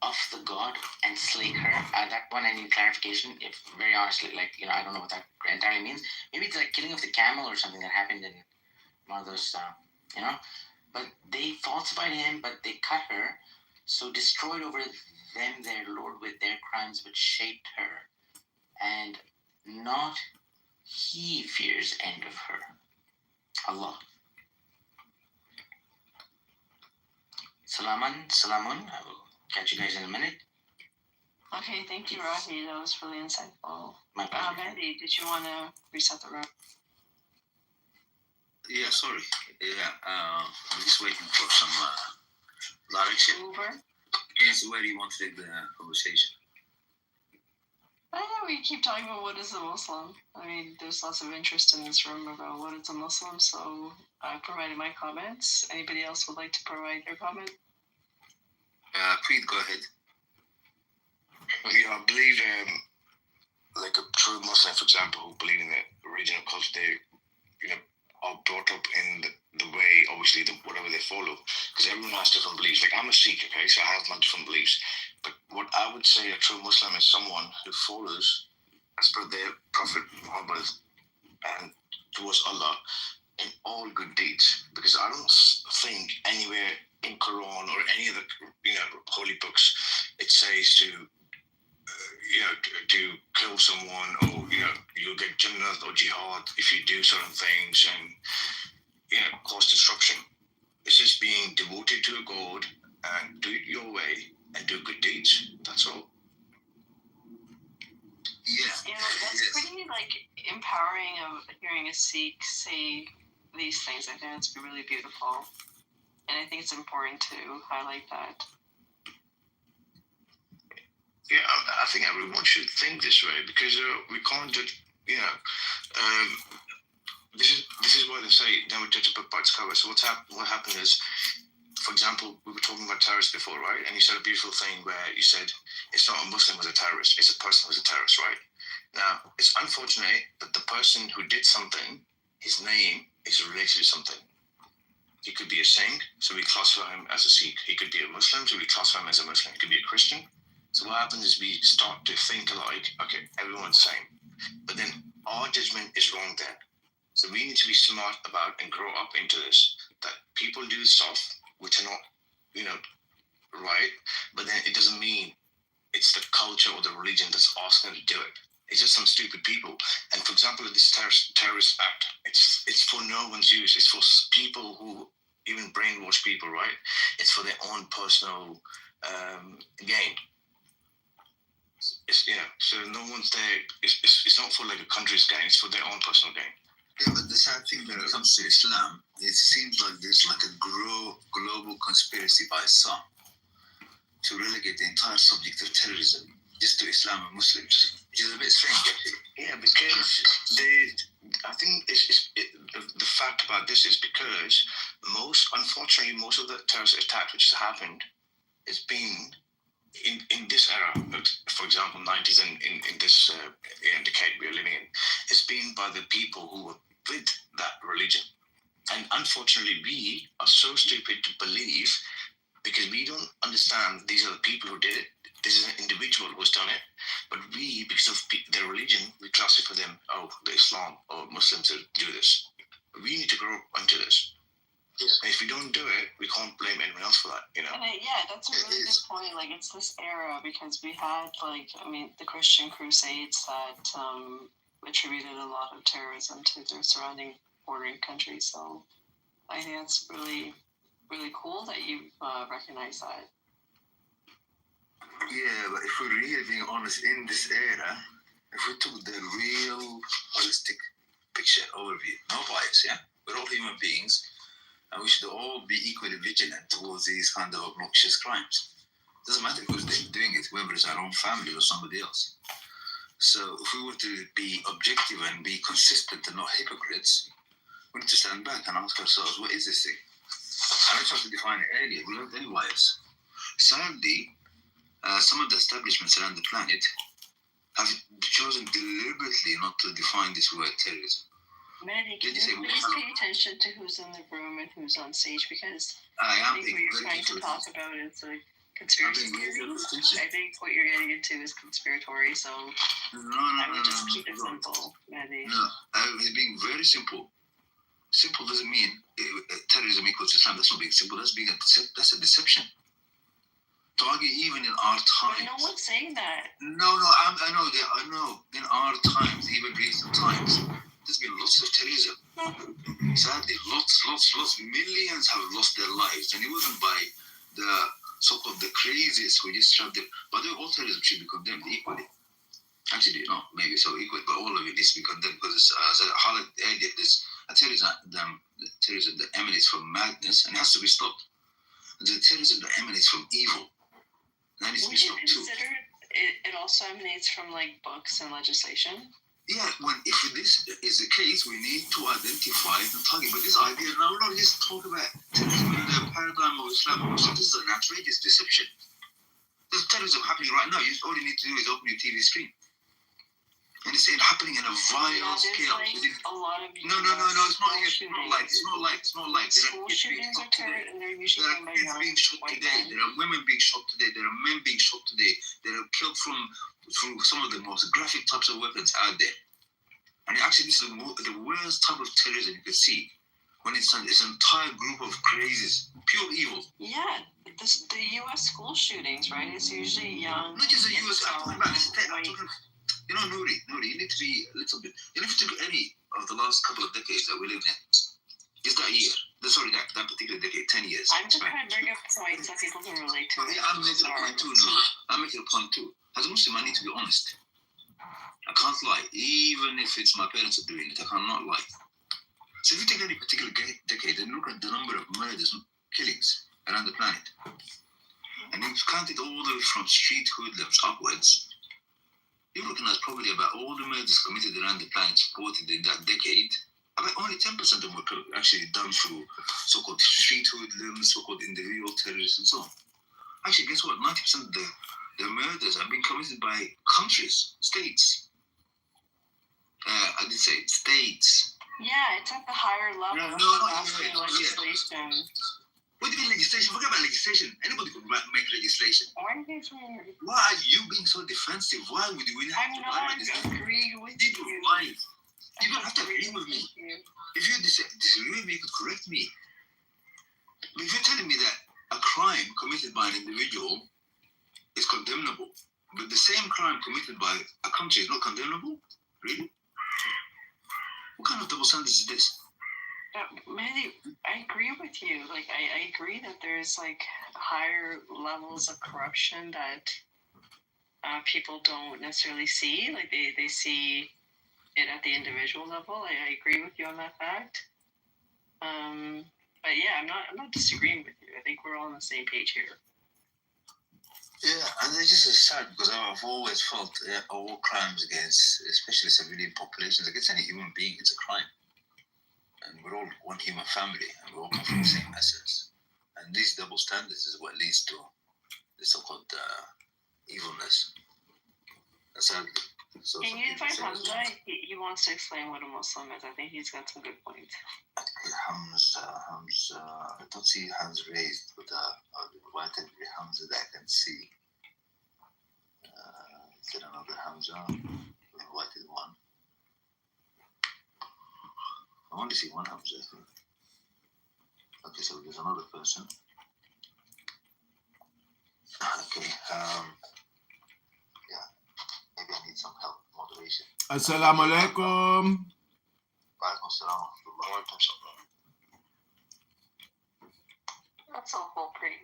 of the god, and slake her. That one I need clarification, if very honestly, I don't know what that entirely means. Maybe it's like killing of the camel or something that happened in one of those, But they falsified him, but they cut her, so destroyed over them their Lord with their crimes, which shaped her, and not he fears end of her. Allah. Salamun. I will catch you guys in a minute. Okay, thank you, Rahi. That was really insightful. My pleasure. Mandy, did you want to reset the room? Yeah, sorry. Yeah, I'm just waiting for some direction. Uber. Yes, where do you want to take the conversation? I know we keep talking about what is a Muslim. I mean, there's lots of interest in this room about what is a Muslim, so I provided my comments. Anybody else would like to provide their comment? Preet, go ahead. Yeah, I believe like a true Muslim, for example, who believe in the original culture, they are brought up in the way, obviously, whatever they follow, because everyone has different beliefs. Like I'm a Sikh, okay, so I have my different beliefs. But what I would say a true Muslim is someone who follows as per their Prophet Muhammad and towards Allah in all good deeds. Because I don't think anywhere in Quran or any of the holy books it says to to kill someone, or you'll get Jannah or jihad if you do certain things and cause destruction. It's just being devoted to a God and do it your way and do good deeds. That's all. Yeah. That's pretty empowering of hearing a Sikh say these things. I think it's really beautiful, and I think it's important to highlight that. Yeah, I think everyone should think this way, because we can't just, this is why they say never judge a book by its cover. So what happened is, for example, we were talking about terrorists before, right? And you said a beautiful thing where you said it's not a Muslim who's a terrorist, it's a person who's a terrorist, right? Now, it's unfortunate that the person who did something, his name is related to something. He could be a saint, so we classify him as a Sikh. He could be a Muslim, so we classify him as a Muslim. He could be a Christian. So what happens is we start to think like, okay, everyone's the same. But then our judgment is wrong then. So we need to be smart about and grow up into this, that people do stuff which are not, right, but then it doesn't mean it's the culture or the religion that's asking them to do it. It's just some stupid people. And for example, this terrorist act, it's for no one's use. It's for people who even brainwash people, right? It's for their own personal gain. So no one's there. It's not for like a country's gain. It's for their own personal gain. Yeah, but the sad thing when it comes to Islam, it seems like there's like a global conspiracy by some to relegate the entire subject of terrorism just to Islam and Muslims, which is a bit strange, actually. Yeah, because I think the fact about this is because unfortunately, most of the terrorist attacks which has happened has been in this era. For example, 90s and in this decade we are living in, it's been by the people who were with that religion. And unfortunately, we are so stupid to believe, because we don't understand these are the people who did it. This is an individual who's done it. But we, because of their religion, we classify them, the Islam or Muslims that do this. We need to grow up into this. Yeah. And if we don't do it, we can't blame anyone else for that, And that's a really good point. Like, it's this era, because we had, the Christian Crusades that attributed a lot of terrorism to their surrounding bordering countries. So I think that's really, really cool that you recognize that. Yeah, but if we're really being honest, in this era, if we took the real holistic picture overview, no bias, yeah? We're all human beings, and we should all be equally vigilant towards these kind of obnoxious crimes. It doesn't matter who's doing it, whether it's our own family or somebody else. So if we were to be objective and be consistent and not hypocrites, we need to stand back and ask ourselves, what is this thing? And I tried to define it earlier. We don't have any bias. Sadly, some of the establishments around the planet have chosen deliberately not to define this word terrorism. Mandy, can you please pay attention to who's in the room and who's on stage? Because I think what you're trying to talk about is a conspiracy theories. I think what you're getting into is conspiratory, so I would just keep it simple, Mandy. No, it's being very simple. Simple doesn't mean terrorism equals Islam. That's not being simple. That's a deception. To argue even in our times. But no one's saying that. No, I know. In our times, even recent times, there's been lots of terrorism. Sadly, lots. Millions have lost their lives, and it wasn't by the so-called the craziest who just trapped them. By the way, all terrorism should be condemned equally. Actually, no, maybe so equal, but all of it needs to be condemned, because as I highlighted earlier, there's the terrorism that emanates from madness and has to be stopped. The terrorism that emanates from evil, that needs to be Would you stopped too. consider it also emanates from like books and legislation? Yeah, if this is the case, we need to identify the target. But this idea, now we're not just talking about terrorism in the paradigm of Islam. So this is an outrageous deception. There's terrorism happening right now. All you need to do is open your TV screen. And it's happening in a vile scale. Like a lot of No, it's not here. It's not like. School shootings are terror, and they're usually There are kids being shot today. There are women being shot today. There are men being shot today. They are killed from some of the most graphic types of weapons out there. And actually, this is the worst type of terrorism you could see. When it's an entire group of crazies, pure evil. Yeah, the U.S. school shootings, right? It's usually young. Not just the U.S. I'm talking about the state. I'm talking. Nuri, you need to be a little bit. You need to look at any of the last couple of decades that we live in. Is that year? That particular decade, 10 years. I'm just trying to bring up points that people can relate to. Yeah, I'm making a point too, Nuri. I'm making a point too. As a Muslim, I need to be honest. I can't lie. Even if it's my parents are doing it, I cannot lie. So if you take any particular decade and look at the number of murders, killings around the planet, and you count it all the way from street hoodlums upwards, you're looking at probably about all the murders committed around the planet reported in that decade. About only 10% of them were actually done through so-called street hoodlums, so-called individual terrorists, and so on. Actually, guess what? 90% of the murders have been committed by countries, states. I did say states. Yeah, it's at the higher level. No, not even legislation. What do you mean legislation? Forget about legislation. Anybody could make legislation. Why are you so weird? Why are you being so defensive? Why would we have I'm to not agreeing with you? you. Why? You don't have to agree with me. If you disagree with me, you could correct me. But if you're telling me that a crime committed by an individual is condemnable, but the same crime committed by a country is not condemnable, really? What kind of double standards is this? Manny, I agree with you. Like, I agree that there's like higher levels of corruption that people don't necessarily see. Like they see it at the individual level. I agree with you on that fact. But yeah, I'm not disagreeing with you. I think we're all on the same page here. Yeah, and it's just sad because I've always felt all crimes against, especially civilian populations, against any human being, it's a crime. And we're all one human family, and we all come from the same essence. And these double standards is what leads to the so-called evilness. Sadly. So can you invite Hamza? He wants to explain what a Muslim is. I think he's got some good points. Hamza, I don't see hands raised, but I'll invite every Hamza that I can see. Is there another Hamza? We invited one. I only see one Hamza, I think. Okay, so there's another person. Okay, yeah, maybe I need some help, moderation. Assalamu alaikum. Walaikum salam wa rahmatullah. That's so cool, pretty.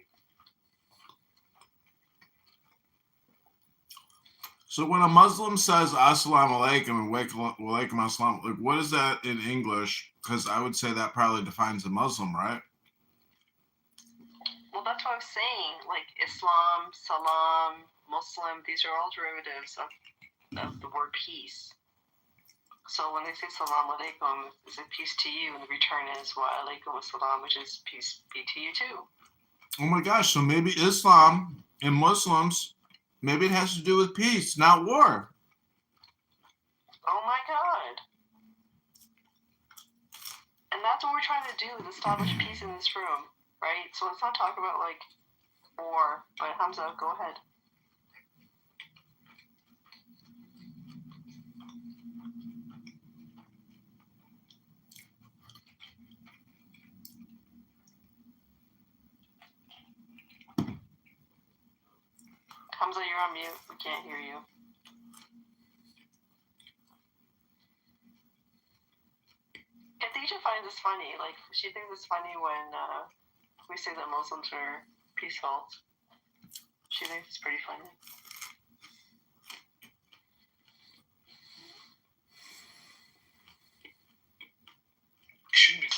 So when a Muslim says Assalamu alaikum and walaikum assalam, like what is that in English? Because I would say that probably defines a Muslim, right? Well, that's what I was saying. Like Islam, Salam, Muslim, these are all derivatives of the word peace. So when they say Salam alaikum, is it peace to you? And the return is wa alaikum assalam, which is peace be to you too. Oh my gosh, so maybe Islam and Muslims, maybe it has to do with peace, not war. Oh my God. And that's what we're trying to do, is establish peace in this room, right? So let's not talk about like war. But Hamza, go ahead. Hamza, you're on mute. We can't hear you. Khadija finds this funny. Like, she thinks it's funny when we say that Muslims are peaceful. She thinks it's pretty funny.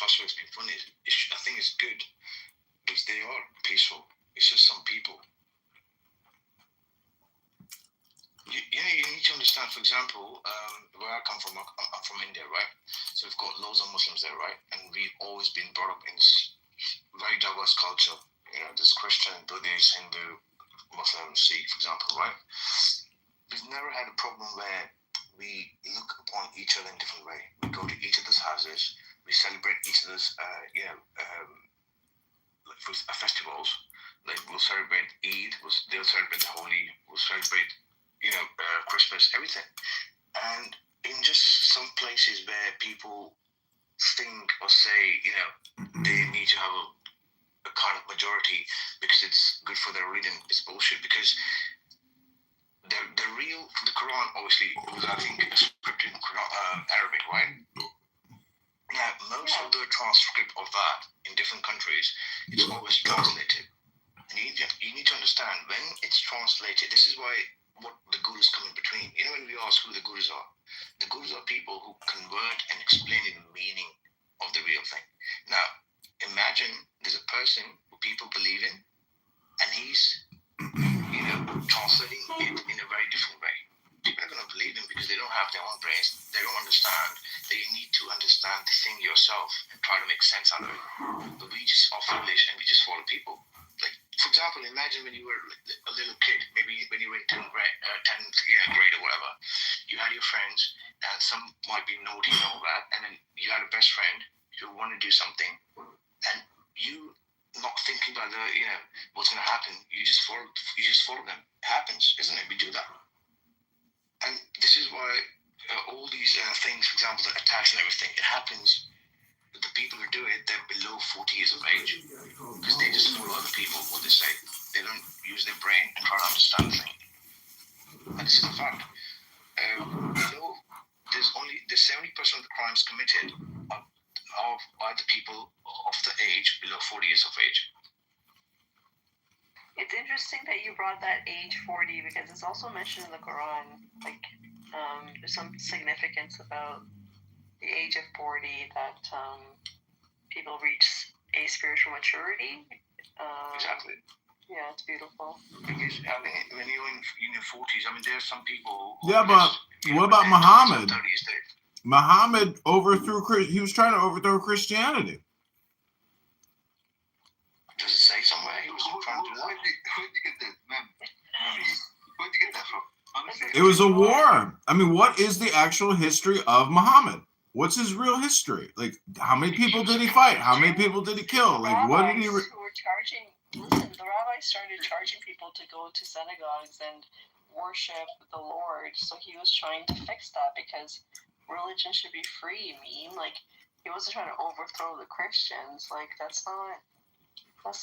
fast way it's been funny. I think it's good because they are peaceful. It's just some people. You need to understand, for example, where I come from, I'm from India, right? So we've got loads of Muslims there, right? And we've always been brought up in this very diverse culture. You know, there's Christian, Buddhist, Hindu, Muslim, Sikh, for example, right? We've never had a problem where we look upon each other in a different way. We go to each other's houses, we celebrate each other's, festivals. Like we'll celebrate Eid, they'll celebrate the Holi, we'll celebrate Christmas, everything. And in just some places where people think or say, they need to have a kind of majority because it's good for their religion, it's bullshit. Because the Quran, obviously, was, I think, scripted in Arabic, right? Now, most of the transcript of that in different countries, it's always translated. And you need to understand, when it's translated, this is why what the gurus come in between. When we ask who the gurus are people who convert and explain the meaning of the real thing. Now, imagine there's a person who people believe in, and he's, translating it in a very different way. People are going to believe him because they don't have their own brains. They don't understand that you need to understand the thing yourself and try to make sense out of it. But we just are foolish and we just follow people. Like, for example, imagine when you were a little kid, maybe when you were in 10th grade or whatever, you had your friends, and some might be naughty and all that, and then you had a best friend who wanted to do something, and you not thinking about what's going to happen, you just follow them. It happens, isn't it? We do that. And this is why all these things, for example, the attacks and everything, it happens. The people who do it, they're below 40 years of age because they just follow other people, what they say. They don't use their brain and try to understand the thing. And this is a fact. There's 70% of the crimes committed by the people of the age below 40 years of age. It's interesting that you brought that age 40 because it's also mentioned in the Quran. Like, there's some significance about the age of 40 that people reach a spiritual maturity. Exactly. Yeah, it's beautiful. Because when you're in your 40s, there are some people. Yeah, but what about Muhammad? 30s, Muhammad he was trying to overthrow Christianity. Does it say somewhere he was trying to do that? Where'd you get that, man? Where'd you get that from? Honestly, It was a war. What is the actual history of Muhammad? What's his real history? Like, how many people did he fight? How many people did he kill? Like, what did he? Who were charging? Listen, the rabbis started charging people to go to synagogues and worship the Lord. So he was trying to fix that because religion should be free. Like, he wasn't trying to overthrow the Christians. Like, that's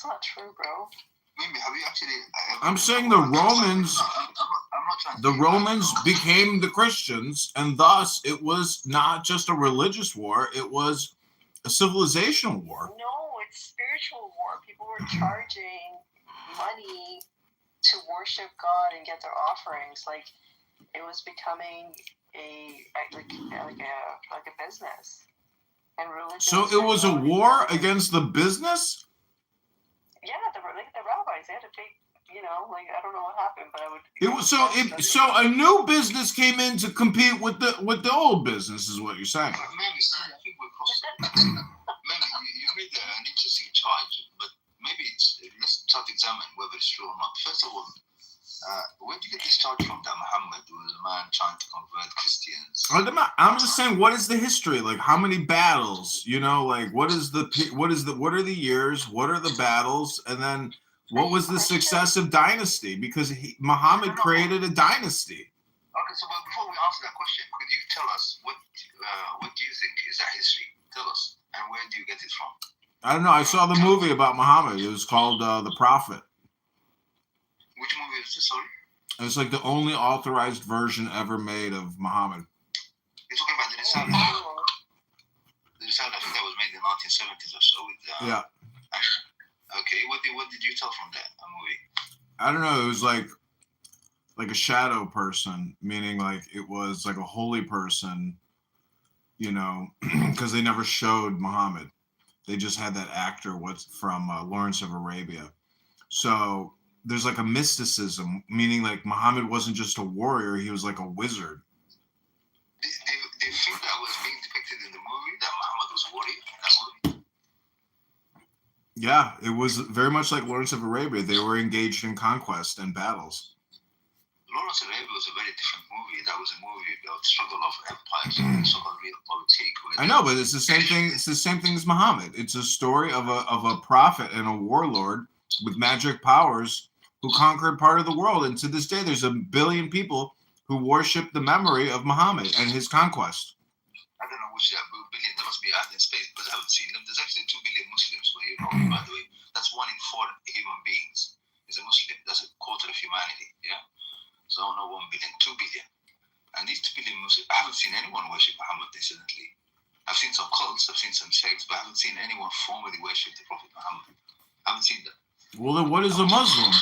not true, bro. Maybe have you actually? I'm saying the Romans. I'm not trying. The Romans became the Christians, and thus it was not just a religious war; it was a civilizational war. No, it's spiritual war. People were charging money to worship God and get their offerings. Like, it was becoming like a business. And religion. So it was a war against the business? Yeah, the rabbis, they had a big, I don't know what happened, but I would. It was so a new business came in to compete with the old business, is what you're saying. Maybe I think we're crossing. Maybe you made an interesting charge, but maybe let's try to examine whether it's true or not. First of all, where did you get this charge from that Muhammad was a man trying to convert Christians? I'm just saying, what is the history? Like, how many battles? Like, what are the years? What are the battles? And then what was the successive dynasty? Because Muhammad created a dynasty. Okay, so but before we answer that question, could you tell us what do you think is that history? Tell us, and where do you get it from? I don't know. I saw the movie about Muhammad. It was called The Prophet. Which movie is this? Sorry. It's like the only authorized version ever made of Muhammad. You're talking about the Risala. The Risala, I think that was made in the 1970s or so. Yeah. Okay, what did you tell from that movie? I don't know. It was like a shadow person, meaning like it was like a holy person, because they never showed Muhammad. They just had that actor from Lawrence of Arabia. So there's like a mysticism, meaning like Muhammad wasn't just a warrior; he was like a wizard. Do you think that was being depicted in the movie, that Muhammad was a warrior in that movie? Yeah, it was very much like Lawrence of Arabia. They were engaged in conquest and battles. Lawrence of Arabia was a very different movie. That was a movie about struggle of empires and so-called realpolitik. I know, but it's the same thing. It's the same thing as Muhammad. It's a story of a prophet and a warlord with magic powers who conquered part of the world. And to this day, there's 1 billion people who worship the memory of Muhammad and his conquest. I don't know which billion. There must be out in space, but I haven't seen them. There's actually 2 billion Muslims, where you know, by the way. That's 1 in 4 human beings is a Muslim. That's a quarter of humanity, yeah? So no 1 billion, 2 billion. And these 2 billion Muslims, I haven't seen anyone worship Muhammad, incidentally. I've seen some cults, I've seen some sects, but I haven't seen anyone formally worship the Prophet Muhammad. I haven't seen that. Well, then what is a Muslim?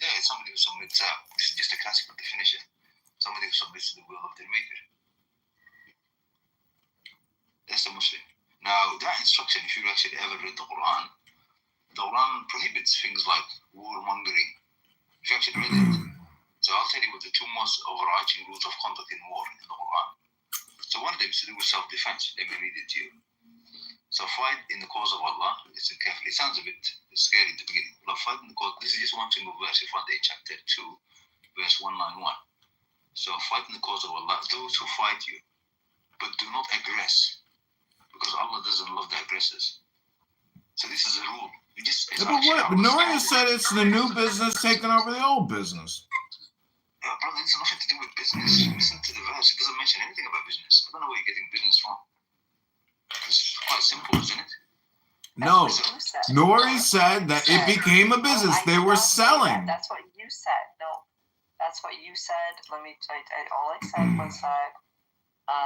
Yeah, it's somebody who submits out. This is just a classical definition. Somebody who submits to the will of their maker. That's a Muslim. Now, that instruction, if you've actually ever read the Quran prohibits things like warmongering. If you actually read it. So I'll tell you what the 2 most overarching rules of conduct in war in the Quran. So one of them is to do with self-defense. Let me read it to you. So fight in the cause of Allah. Listen carefully. It sounds a bit scary at the beginning. But fight in the cause. This is just one single verse. You find it in chapter 2, verse 191. So fight in the cause of Allah. Those who fight you, but do not aggress, because Allah doesn't love the aggressors. So this is a rule. But what? Noria said it's the new business taking over the old business. Yeah, brother, it's nothing to do with business. Listen to the verse. It doesn't mention anything about business. I don't know where you're getting business from. It's quite simple, isn't it? No, Nori said that it became a business. They were selling. That's what you said. No, that's what you said. Let me tell you. All I said was that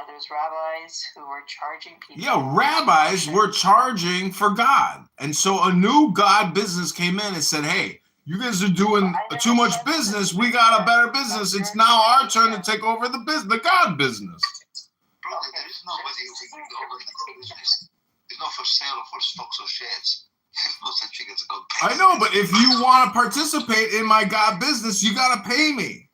there's rabbis who were charging people. Yeah, rabbis were charging for God. And so a new God business came in and said, hey, you guys are doing too much business. We got a better business. It's now our turn to take over the God business. Brother, there is nobody who can take over the God business. It's not for sale or for stocks or shares. There's no such thing as a God business. I know, but if you want to participate in my God business, you got to pay me.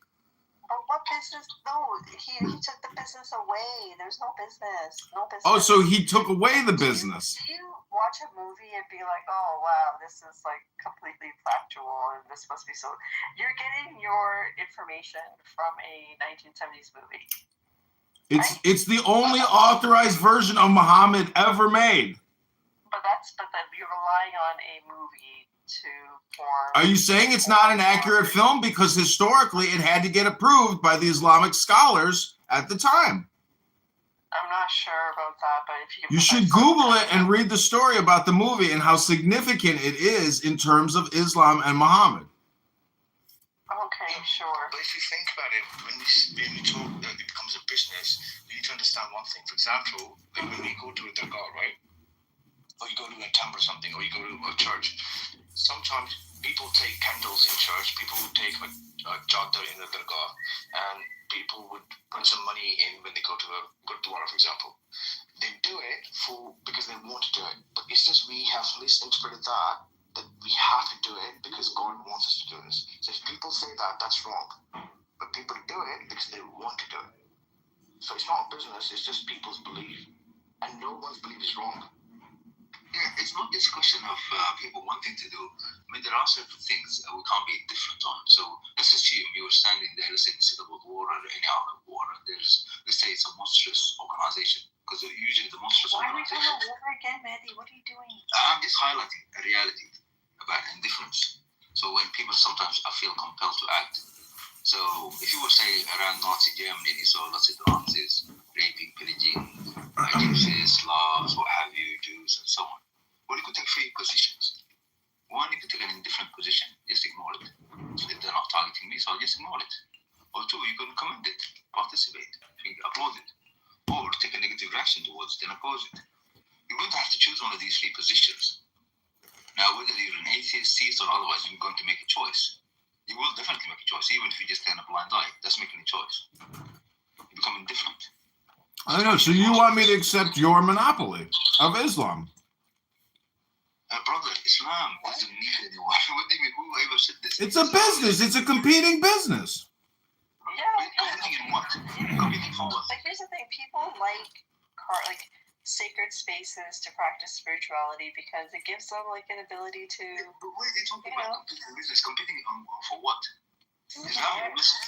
But what business? No, he took the business away. There's no business. No business. Oh, so he took away the business. Do you watch a movie and be like, oh, wow, this is like completely factual and this must be so... You're getting your information from a 1970s movie. It's the only authorized version of Muhammad ever made. But you're relying on a movie to form... Are you saying it's not an accurate film? Because historically it had to get approved by the Islamic scholars at the time. I'm not sure about that, but if you should Google it and read the story about the movie and how significant it is in terms of Islam and Muhammad. Okay, sure. But if you think about it, when we talk that it becomes a business, you need to understand one thing. For example, like when you go to a dargah, right? Or you go to a temple or something, or you go to a church. Sometimes people take candles in church, people would take a chadar in the dargah, and people would put some money in when they go to a gurdwara, for example. They do it because they want to do it. But it's just we have misinterpreted that we have to do it because God wants us to do this. So if people say that, that's wrong. But people do it because they want to do it. So it's not business, it's just people's belief. And no one's belief is wrong. Yeah, it's not this question of people wanting to do. I mean, there are certain things we can't be different on. So let's assume you were standing there, let's say, in the Civil War or any other war, and there's, let's say, it's a monstrous organization. Because usually the monstrous Why are we organization... going to war again, Mehdi? What are you doing? I'm just highlighting a reality about indifference. So when people sometimes feel compelled to act. So if you were, say, around Nazi Germany, you saw lots of Nazis raping, pillaging, Egyptians, Slavs, what have you, Jews, and so on. Well, you could take 3 positions. One, you could take an indifferent position, just ignore it. So if they're not targeting me, so I'll just ignore it. Or 2, you can commend it, participate, applaud it. Or take a negative reaction towards it and oppose it. You're going to have to choose one of these 3 positions. Now, whether you're an atheist, theist, or otherwise, you're going to make a choice. You will definitely make a choice, even if you just turn a blind eye. That's making a choice. You become indifferent. I know. So you want me to accept your monopoly of Islam? Brother, Islam doesn't need anyone. What do you mean? Whoever said this? It's a business. It's a competing business. Competing in what? Competing for what? Like, here's the thing: people like sacred spaces to practice spirituality because it gives them like an ability to. But why are they talking about competing in business? Competing for what?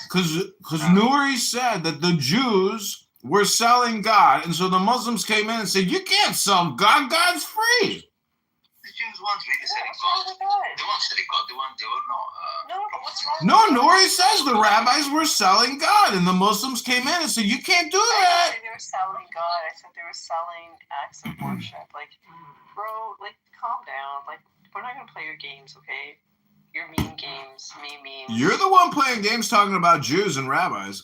Because Nouri said that the Jews were selling God, and so the Muslims came in and said, "You can't sell God. God's free." The Jews weren't really selling God. They weren't selling God. They were not. No, but what's wrong? No, Nouri says the rabbis were selling God, and the Muslims came in and said, "You can't do I didn't that." say they were selling God. I said they were selling acts of worship. Like, bro, like, calm down. Like, we're not gonna play your games, okay? Your mean games, memes. You're the one playing games talking about Jews and rabbis.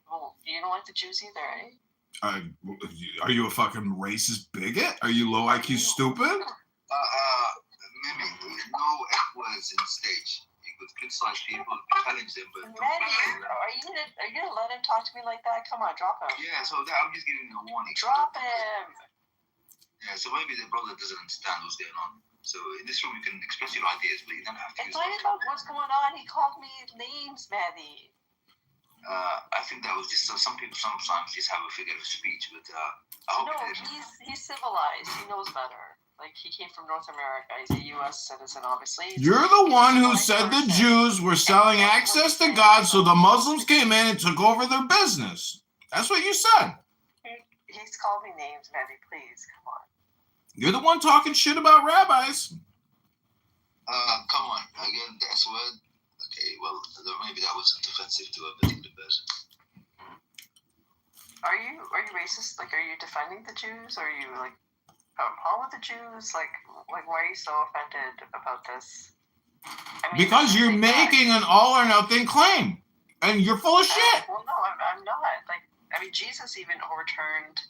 Well, you don't like the Jews either, eh? Are you a fucking racist bigot? Are you low IQ stupid? Maybe no F words in the stage. You could criticize people, challenge them, but Manny, are you gonna let him talk to me like that? Come on, drop him. yeah. So I'm just giving you a warning. Drop him. Yeah. So maybe the brother doesn't understand what's going on. So in this room, you can express your ideas, but you don't have to. It's not about what's going on. He called me names, Manny. I think that was just some people sometimes just have a figure of speech, but I hope No, it didn't. he's civilized. He knows better. Like, he came from North America. He's a U.S. citizen, obviously. You're the one who said the Jews were selling access to God, so the Muslims came in and took over their business. That's what you said. He's called me names, Manny. Please, come on. You're the one talking shit about rabbis. Come on, again, the S word. Okay, well, maybe that wasn't offensive to a particular person. Are you racist? Like, are you defending the Jews? Or are you like all with the Jews? Like why are you so offended about this? I mean, Because you're making an all or nothing claim, and you're full of shit. Well, no, I'm not. Like, I mean, Jesus even overturned,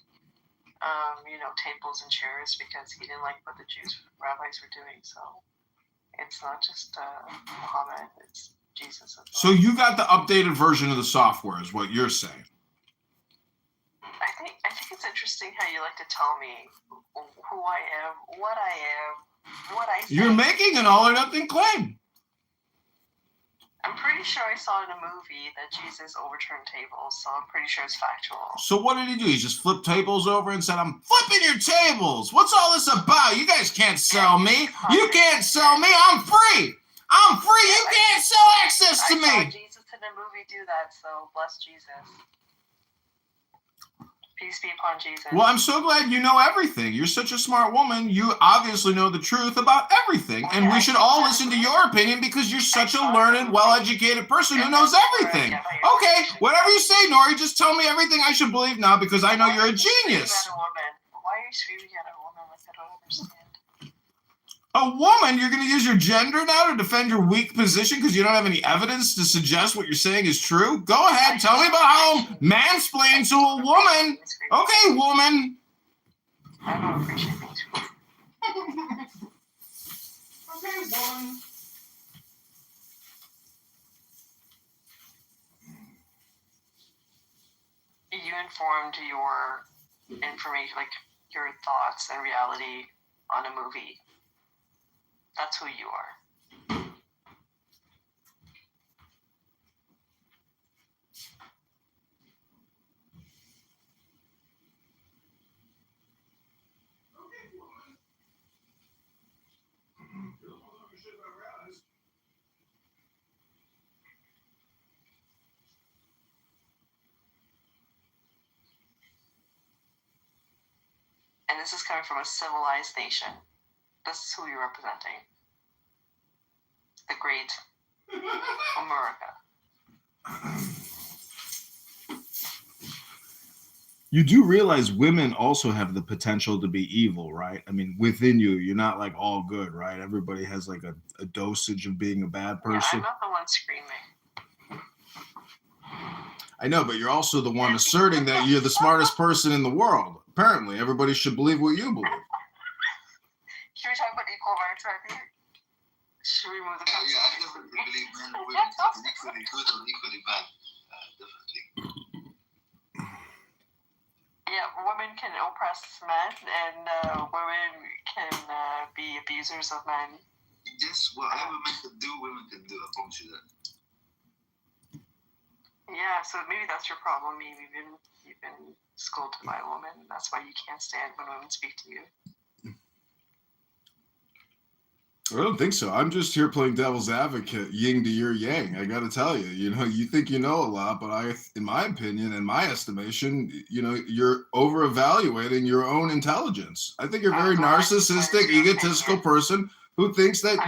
tables and chairs because he didn't like what the Jews rabbis were doing. So it's not just Muhammad; it's Jesus as well. So you got the updated version of the software, is what you're saying. I think it's interesting how you like to tell me who I am, what I think. You're making an all or nothing claim. I'm pretty sure I saw in a movie that Jesus overturned tables, so I'm pretty sure it's factual. So what did he do? He just flipped tables over and said, "I'm flipping your tables. What's all this about? You guys can't sell me. You can't sell me. I'm free. I'm free. You can't sell access to I saw me." Jesus in a movie do that, so bless Jesus. Peace be upon Jesus. Well, I'm so glad you know everything. You're such a smart woman. You obviously know the truth about everything. And we should all listen to your opinion because you're such a learned, well-educated person who knows everything. Okay, whatever you say, Nori, just tell me everything I should believe now because I know you're a genius. Why are you screaming at a woman like I don't understand? A woman? You're going to use your gender now to defend your weak position because you don't have any evidence to suggest what you're saying is true? Go ahead. Tell me about how mansplain to a woman. Okay, woman. I don't appreciate things. Okay, woman. You informed your information, like your thoughts and reality on a movie. That's who you are. And this is coming from a civilized nation. This is who you're representing. The great America. You do realize women also have the potential to be evil, right? I mean, within you, you're not like all good, right? Everybody has like a dosage of being a bad person. Yeah, I'm not the one screaming. I know, but you're also the one asserting that you're the smartest person in the world. Apparently, everybody should believe what you believe. Should we talk about equal rights right here? Should we move the Yeah, I definitely believe men and women are equally good or equally bad. Definitely. Yeah, women can oppress men, and women can be abusers of men. Just whatever men can do, women can do. I promise you that. Yeah, so maybe that's your problem. Maybe you've been scolded by a woman. And that's why you can't stand when women speak to you. I don't think so. I'm just here playing devil's advocate, yin to your yang. I got to tell you, you think you know a lot, but in my opinion, in my estimation, you're over evaluating your own intelligence. I think you're a very narcissistic, egotistical person who thinks that,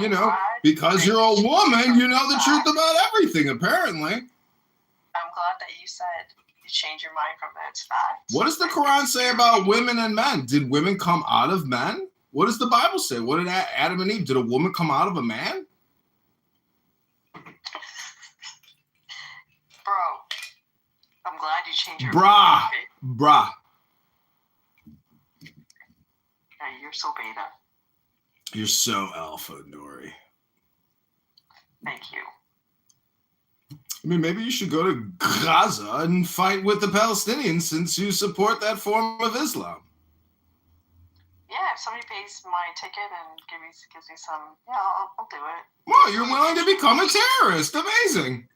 because you're a woman, you know the truth about everything, apparently. I'm glad that you said you changed your mind from that fact. What does the Quran say about women and men? Did women come out of men? What does the Bible say? What did Adam and Eve? Did a woman come out of a man? Bro, I'm glad you changed your mind. Brah. Yeah, you're so beta. You're so alpha, Nori. Thank you. I mean, maybe you should go to Gaza and fight with the Palestinians since you support that form of Islam. Yeah, if somebody pays my ticket and gives me some, I'll do it. Well, you're willing to become a terrorist. Amazing.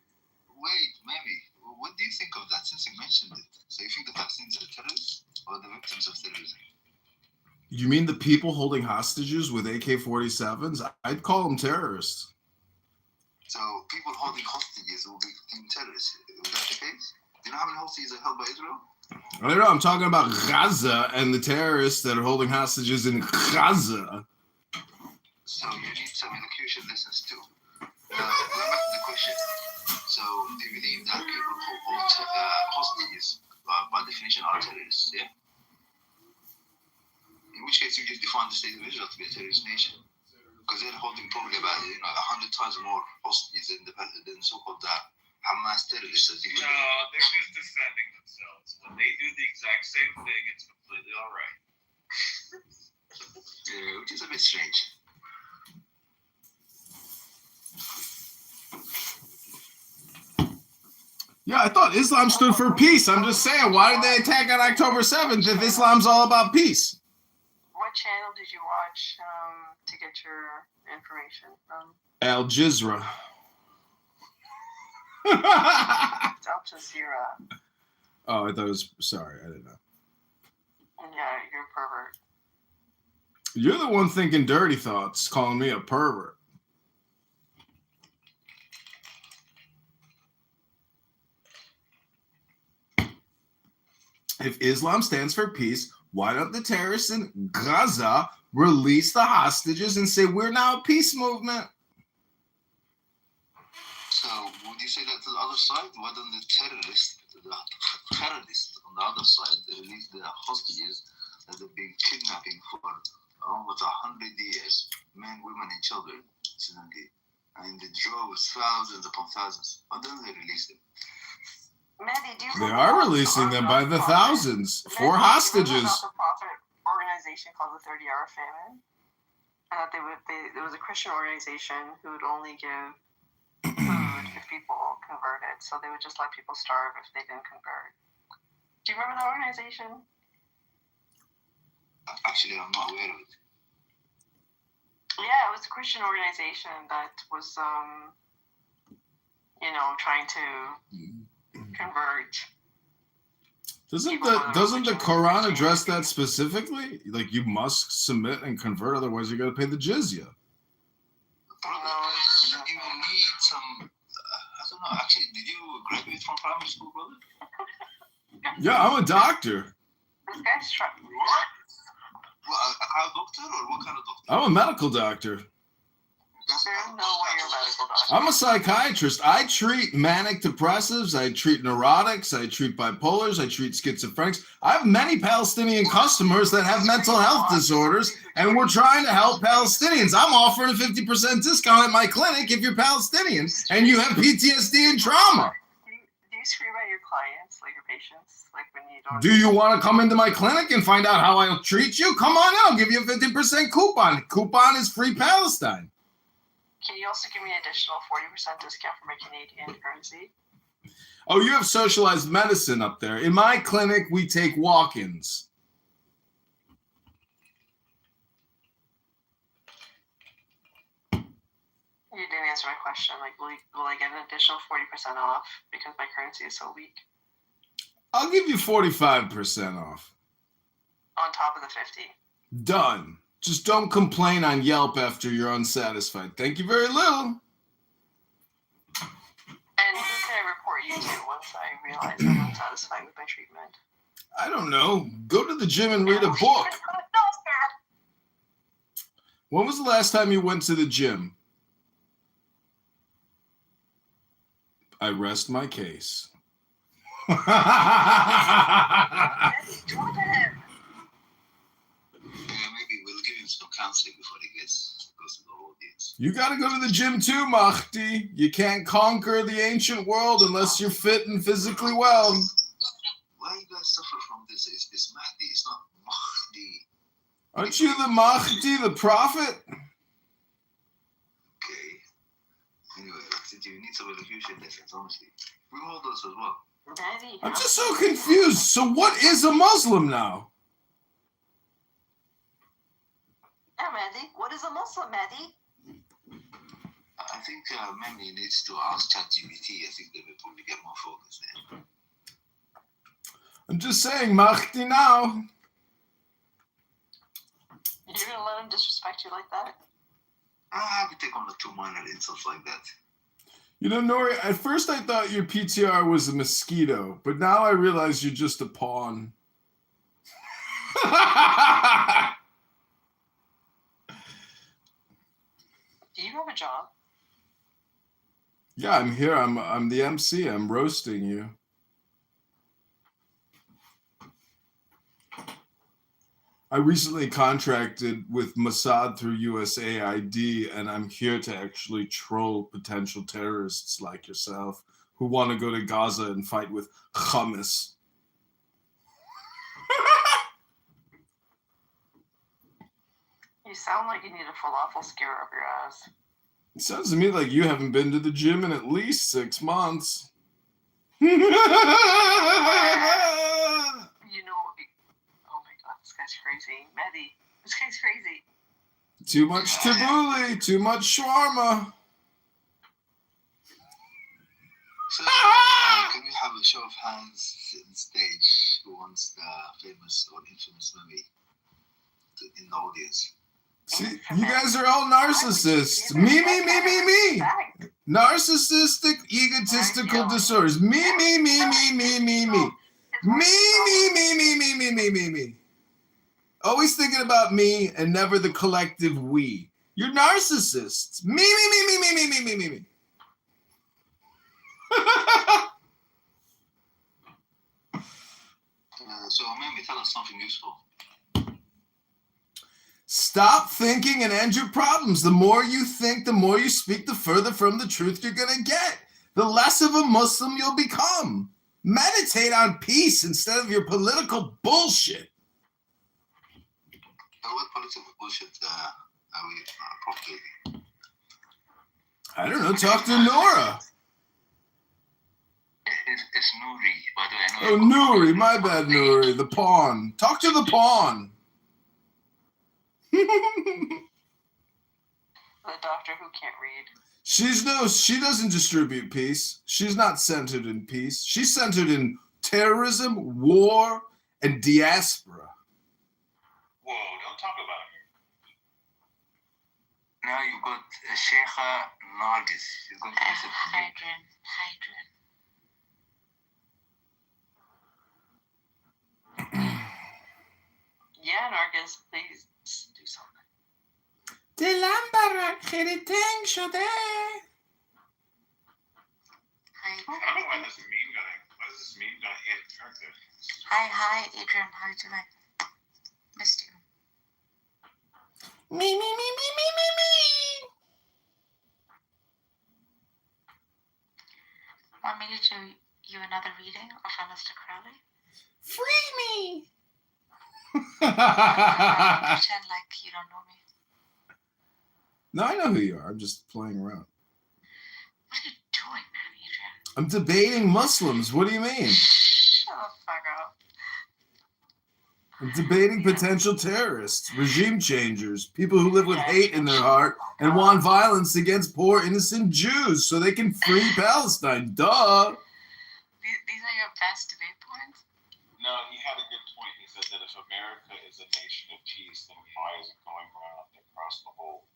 Wait, maybe. What do you think of that since you mentioned it? So you think the Palestinians are terrorists or the victims of terrorism? You mean the people holding hostages with AK-47s? I'd call them terrorists. So people holding hostages will be terrorists. Is that the case? Do you know how many hostages are held by Israel? I don't know. I'm talking about Gaza and the terrorists that are holding hostages in Gaza. So you need some elocution lessons too. Going back to the question. So do you believe that people who hold hostages by definition are terrorists? Yeah. In which case you just define the state of Israel to be a terrorist nation, because they're holding probably about 100 times more hostages than the so-called Hamas terrorists. No, they're just defending themselves. When they do the exact same thing, it's completely all right. Yeah, which is a bit strange. Yeah, I thought Islam stood for peace. I'm just saying, why did they attack on October 7th if Islam's all about peace? What channel did you watch to get your information from? Al Jazeera. It's Al Jazeera. Oh, I thought it was, sorry, I didn't know. Yeah, you're a pervert. You're the one thinking dirty thoughts, calling me a pervert. If Islam stands for peace, why don't the terrorists in Gaza release the hostages and say we're now a peace movement? So would you say that to the other side? Why don't the terrorists on the other side release the hostages that have been kidnapping for almost 100 years, men, women, and children, and the droves, thousands upon thousands? Why don't they release them? Maddie, They are releasing them by the thousands for hostages. A profit organization called the 30-Hour Famine. There was a Christian organization who would only give food if people converted, so they would just let people starve if they didn't convert. Do you remember that organization? Actually, I'm not aware of it. Yeah, it was a Christian organization that was, trying to convert. Doesn't the Quran address that specifically? Like, you must submit and convert, otherwise you got to pay the jizya. You need some. I don't know. Actually, did you graduate from primary school, brother? Yeah, I'm a doctor. This guy's trying. Well, a cow doctor or what kind of doctor? I'm a medical doctor. There's no way you're a medical doctor. I'm a psychiatrist. I treat manic depressives. I treat neurotics. I treat bipolars. I treat schizophrenics. I have many Palestinian customers that have mental health disorders, and we're trying to help Palestinians. I'm offering a 50% discount at my clinic if you're Palestinian and you have PTSD and trauma. Do you scream at your clients, like your patients, like when you don't? Do you want to come into my clinic and find out how I'll treat you? Come on in. I'll give you a 50% coupon. Coupon is free Palestine. Can you also give me an additional 40% discount for my Canadian currency? Oh, you have socialized medicine up there. In my clinic, we take walk-ins. You didn't answer my question. Like, will I get an additional 40% off because my currency is so weak? I'll give you 45% off. On top of the 50. Done. Just don't complain on Yelp after you're unsatisfied. Thank you very little. And who can I report you to once I realize I'm unsatisfied with my treatment? I don't know. Go to the gym and read a book. When was the last time you went to the gym? I rest my case. Yeah, maybe we'll give him some counseling before he goes to the audience. You got to go to the gym too, Mahdi. You can't conquer the ancient world unless you're fit and physically well. Why you guys suffer from this? It's Mahdi, it's not Mahdi. Aren't you the Mahdi, the prophet? Okay. Anyway, you need some elocution lessons, honestly. We all those as well. I'm just so confused. So what is a Muslim now? Yeah, Mehdi. What is a Muslim, Mehdi? I think Mehdi needs to ask ChatGPT. I think they will probably get more focus there. I'm just saying, Mahdi now. You're gonna let him disrespect you like that? I would take on the two minor insults like that. You know, Nori, at first I thought your PTR was a mosquito, but now I realize you're just a pawn. Do you have a job? Yeah, I'm here. I'm the MC. I'm roasting you. I recently contracted with Mossad through USAID, and I'm here to actually troll potential terrorists like yourself who want to go to Gaza and fight with hummus. You sound like you need a falafel skewer up your ass. It sounds to me like you haven't been to the gym in at least 6 months. You know, oh my god, this guy's crazy. Mehdi, this guy's crazy. Too much tabbouleh, too much shawarma. So, can we have a show of hands on stage who wants the famous or infamous movie in the audience? See, you guys are all narcissists. Me. Narcissistic, egotistical disorders. Me. Me. Always thinking about me and never the collective we. You're narcissists. Me. So maybe tell us something useful. Stop thinking and end your problems. The more you think, the more you speak, the further from the truth you're going to get. The less of a Muslim you'll become. Meditate on peace instead of your political bullshit. What political bullshit are we propagating? I don't know. Talk to Nora. It's Nuri, by the way. Oh, Nuri. My bad, Nuri. The pawn. Talk to the pawn. The doctor who can't read. She doesn't distribute peace. She's not centered in peace. She's centered in terrorism, war, and diaspora. Whoa, don't talk about it. Now you've got Sheikha Nargis. She's going to listen to me. Hydran. Yeah, Nargis, please do something. دلم برات خیلی تنگ شده. I don't know why this meme gonna hit Arthur. Hi, Adrian. How are you doing? Missed you. Me. Want me to do you another reading of Aleister Crowley? Free me. Pretend like you don't know me. No, I know who you are. I'm just playing around. What are you doing, man, Adrian? I'm debating Muslims. What do you mean? Shut the fuck up. I'm debating potential terrorists, regime changers, people who live with hate in their heart and want violence against poor innocent Jews so they can free Palestine. Duh. These are your best debate points? No, he had a good point. He said that if America is a nation of peace, then why is it going around across the whole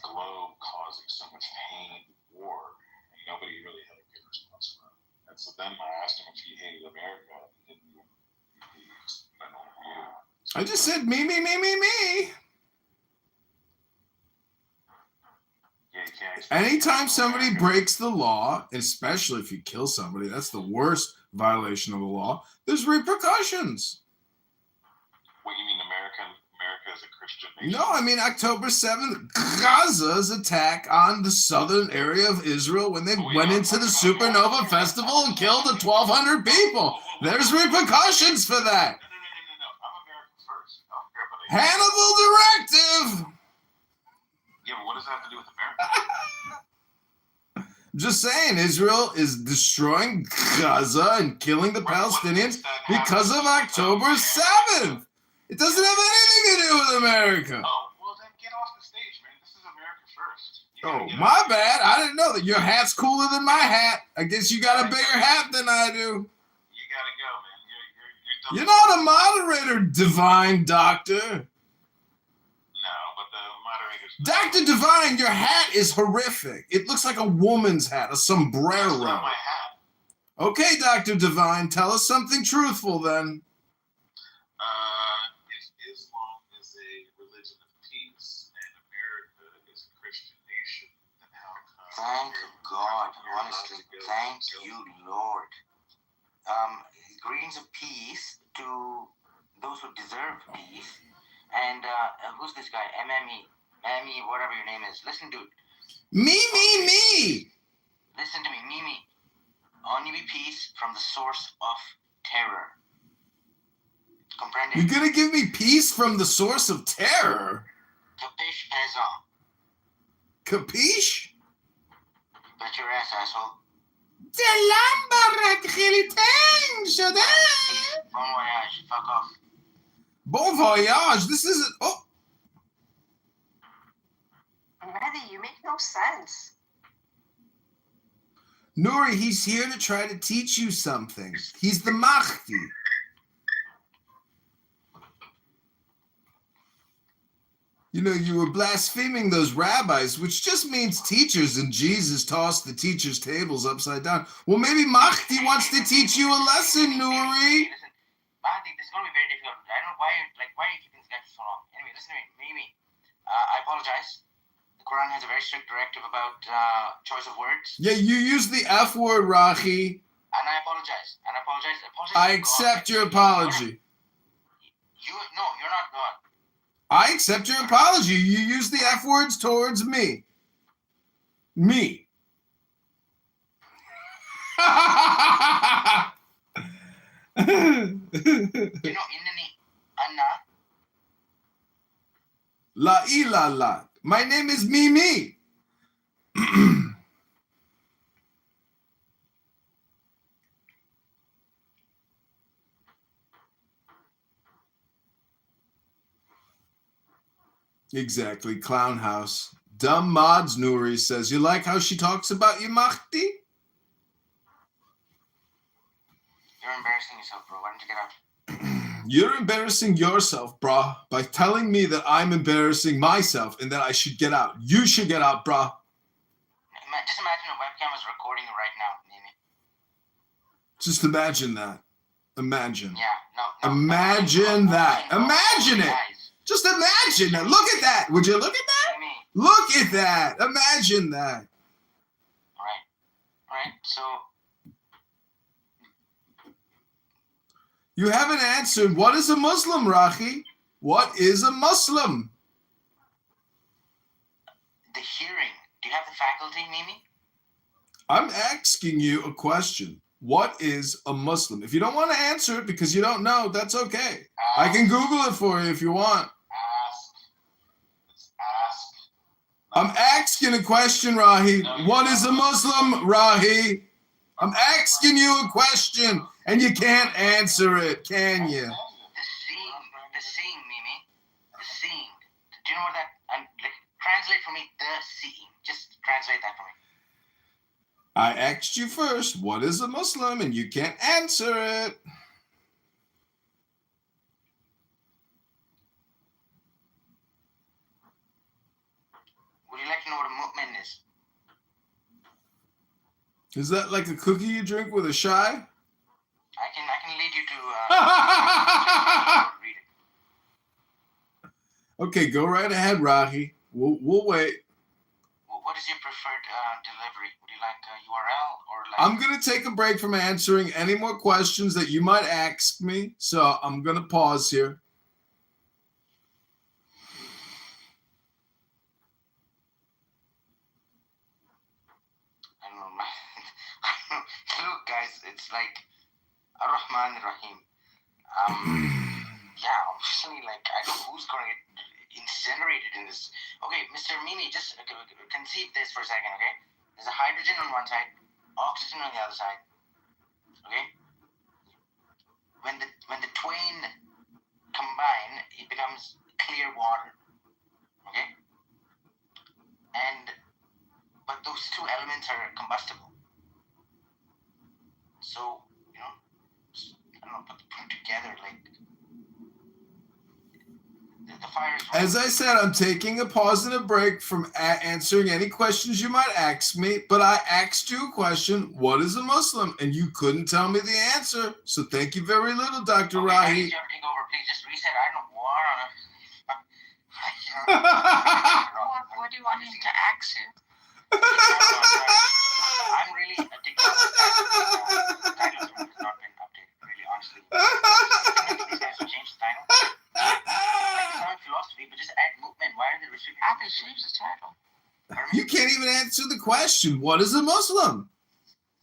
globe causing so much pain and war? And nobody really had a good response for it. And so then I asked him if he hated America. He didn't even. He just went on view. I just said me. Yeah, you can't. Anytime somebody breaks the law, especially if you kill somebody, that's the worst violation of the law. There's repercussions. What you mean, America is a Christian nation? No, I mean October 7th, Gaza's attack on the southern area of Israel when they went into the Supernova Festival and killed 1,200 people. There's repercussions for that. No. I'm America first. I don't care about Hannibal Directive. Yeah, but what does that have to do with America? Just saying, Israel is destroying Gaza and killing the Palestinians because of October 7th. It doesn't have anything to do with America. Oh, well then get off the stage, man. This is America first. You gotta Oh, get my off the bad. stage. I didn't know that your hat's cooler than my hat. I guess you got a bigger hat than I do. You gotta go, man. You're not a moderator, Divine Doctor. No, but the moderators. Dr. Divine, your hat is horrific. It looks like a woman's hat, a sombrero. That's not my hat. Okay, Dr. Divine, tell us something truthful then. If Islam is a religion of peace and America is a Christian nation, then how come? Thank God, honestly, thank you, Lord. Greetings of peace to those who deserve peace. And who's this guy? MME, whatever your name is. Listen, dude. Me. Listen to me, Mimi. Only be peace from the source of terror. Comprende? You're gonna give me peace from the source of terror? Capiche, peasant? Capiche? Bet your ass, asshole. Bon voyage. Fuck off. Bon voyage. This isn't. Oh, Mehdi, you make no sense. Nuri, he's here to try to teach you something. He's the Mahdi. You know, you were blaspheming those rabbis, which just means teachers, and Jesus tossed the teachers' tables upside down. Well, maybe Mahdi wants to teach you a lesson, Nuri. Listen, Mahdi, this is going to be very difficult. I don't know why are you keeping this guy for so long? Anyway, listen to me, Mimi. I apologize. The Quran has a very strict directive about choice of words. Yeah, you used the F word, Rahi. And I apologize. I accept your apology. No, you're not God. I accept your apology. You used the F words towards me. Me. Innani, Anna. La ilala. My name is Mimi. Exactly, clown house. Dumb mods, Nuri says. You like how she talks about you, Mahdi? You're embarrassing yourself, bro. Why don't you get out? You're embarrassing yourself, brah, by telling me that I'm embarrassing myself and that I should get out. You should get out, brah. Just imagine a webcam is recording you right now, Mimi. Just imagine that. Imagine. Yeah, no. Imagine that. Imagine it. Guys, Just imagine it. Look at that. Would you look at that? Mimi. Look at that. Imagine that. All right. So, You haven't answered. What is a Muslim, Rahi? What is a Muslim? the hearing. Do you have the faculty, Mimi? I'm asking you a question. What is a Muslim? If you don't want to answer it because you don't know, that's okay. I can Google it for you if you want. Ask. It's ask. I'm asking a question, Rahi. What is a Muslim, Rahi? I'm asking you a question, and you can't answer it, can you? The seeing, Mimi. The seeing. Do you know what that? Translate for me. The seeing. Just translate that for me. I asked you first, what is a Muslim, and you can't answer it. Would you like to know what a mu'min is? Is that like a cookie you drink with a shy? I can lead you to read it. Okay, go right ahead, Rahi. We'll wait. What is your preferred delivery? Would you like URL or like? I'm gonna take a break from answering any more questions that you might ask me, so I'm gonna pause here. I don't know. Look, guys, it's like Ar-Rahman Rahim. Yeah, obviously, like I don't know who's going to get incinerated in this. Okay, Mr. Mimi, just conceive this for a second, okay? There's a hydrogen on one side, oxygen on the other side. Okay? When the twain combine, it becomes clear water. Okay? But those two elements are combustible. So, I don't know, put them together, like the fire is. As I said, I'm taking a pause and a break from answering any questions you might ask me, but I asked you a question, what is a Muslim? And you couldn't tell me the answer. So thank you very little, Dr. Okay, Rahi. take over, please. Just reset. I don't know What do you want him to ask you? I'm really addicted to the title has not been updated, really, honestly. These guys should change the title. Like Islamic philosophy, but just add movement. Why are they restricting? I think change the title. You can't even answer the question. What is a Muslim?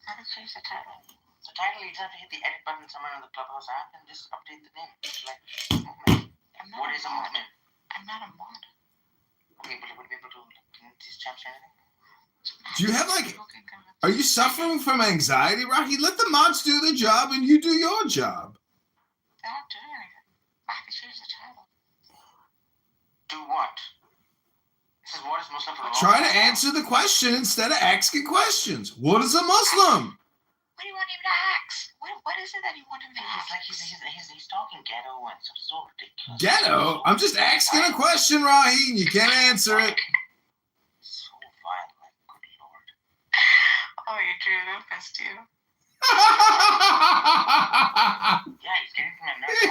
I think change the title. The title, you just have to hit the edit button somewhere on the Clubhouse app and just update the name. It's like movement. What is a movement? I'm not a mod. Okay, but would be able to, can these chaps say anything? Do you have are you suffering from anxiety, Rocky? Let the mods do their job and you do your job. They're not doing anything. I can change the title. Do what? This is what is Muslim for? Try to answer the question instead of asking questions. What is a Muslim? What do you want him to ask? What is it that you want him to ask? He's talking ghetto and so ridiculous. Ghetto? I'm just asking a question, Rahi, and you can't answer it. So violent, good lord. Oh, you're true. That pissed you. Yeah, he's getting to my nerves.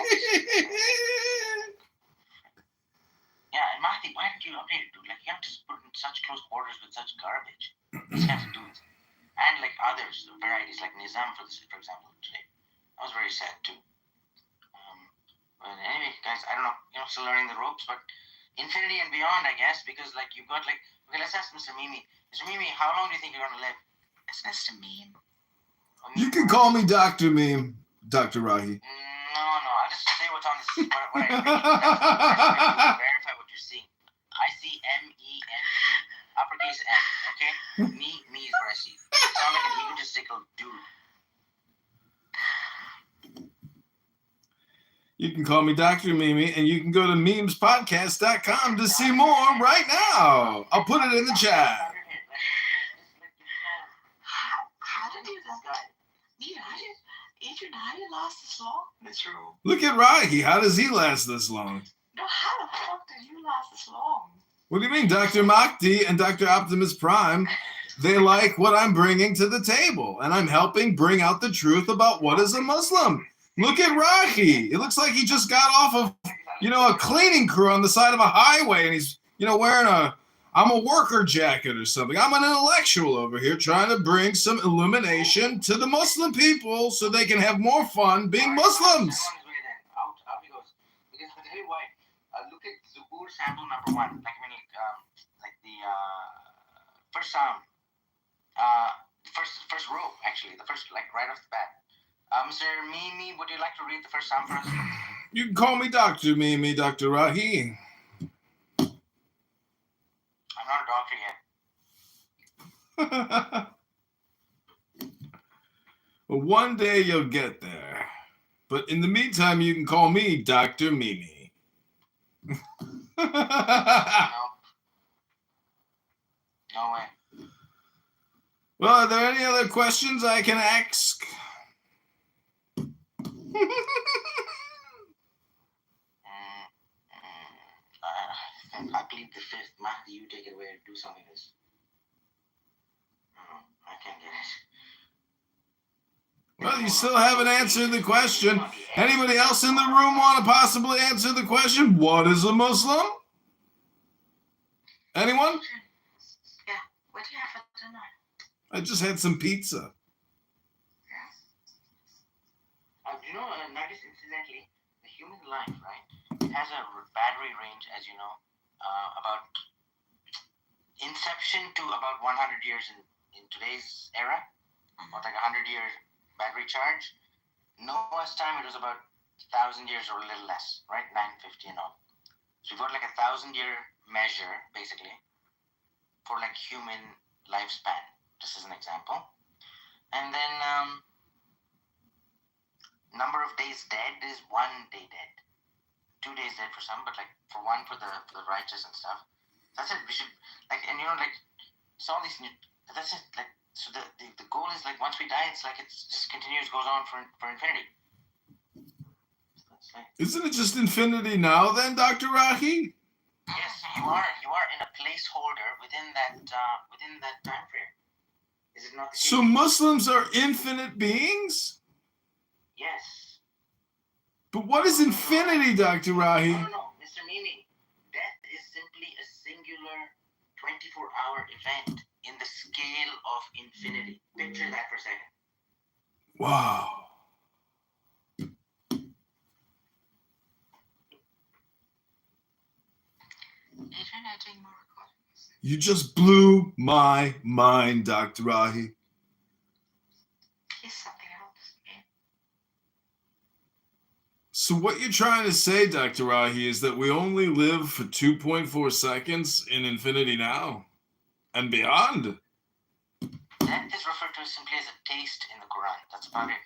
Yeah, and Mahdi, why didn't you update it, dude? Like, you have to put in such close quarters with such garbage. These kinds of dudes. And like others, varieties like Nizam, for example, today. I was very sad too. But anyway, guys, I don't know, still learning the ropes, but infinity and beyond, I guess, because like you've got like, okay, let's ask Mr. Mimi. Mr. Mimi, how long do you think you're gonna live? It's Mr. Meme. You can call me Dr. Meme, Dr. Rahi. No, I'll just say what's on this. What I read. Verify what you're seeing. I see MEME, uppercase M, okay? Me is what I see. You sound like an egotistical dude. You can call me Dr. Mimi, and you can go to memespodcast.com to see more right now. I'll put it in the chat. How did you Adrian, how did you last this long? That's true. Look at Rahi. How does he last this long? No, how the fuck did you last this long? What do you mean? Dr. Mahdi and Dr. Optimus Prime, they like what I'm bringing to the table, and I'm helping bring out the truth about what is a Muslim. Look at Rahi. It looks like he just got off of, a cleaning crew on the side of a highway, and he's, wearing I'm a worker jacket or something. I'm an intellectual over here trying to bring some illumination to the Muslim people so they can have more fun being Muslims. Out he goes. Because I'll tell you why. Look at Zabur sample number 1. Like the first psalm. First row, actually. The first, right off the bat. Mr. Mimi, would you like to read the first psalm for us? You can call me Dr. Mimi, Dr. Rahi. I'm not a doctor yet. Well, one day you'll get there. But in the meantime, you can call me Dr. Mimi. No. No way. Well, are there any other questions I can ask? I plead the fifth. Mahdi, you take it away and do something this. I can't get it. Well, you still haven't answered the question. Anybody else in the room want to possibly answer the question? What is a Muslim? Anyone? Yeah. What do you have for dinner? I just had some pizza. You know, notice incidentally, the human life, right, has a battery range, as you know, about inception to about 100 years in today's era, about like 100-year battery charge. Noah's time, it was about 1,000 years or a little less, right? 950 and all. So we've got like 1,000-year measure, basically, for like human lifespan, just as an example. And then number of days dead is 1 day dead. 2 days dead for some, but like for one for the righteous and stuff. That's it. We should like, and you know, like it's all these new. That's it. Like, so the goal is like once we die, it's like it's just continues, goes on for infinity. So that's like, Isn't it just infinity now then, Dr. Rahi? yes, you are in a placeholder within that time frame. Is it not the case? So Muslims are infinite beings? Yes. But what is infinity, Dr. Rahi? No, Mr. Mimi. Death is simply a singular 24-hour event in the scale of infinity. Picture that for a second. Wow. Adrian, are doing more recordings. You just blew my mind, Dr. Rahi. Here's something else. So what you're trying to say, Dr. Rahi, is that we only live for 2.4 seconds in infinity now and beyond. Death is referred to simply as a taste in the Quran. That's about it.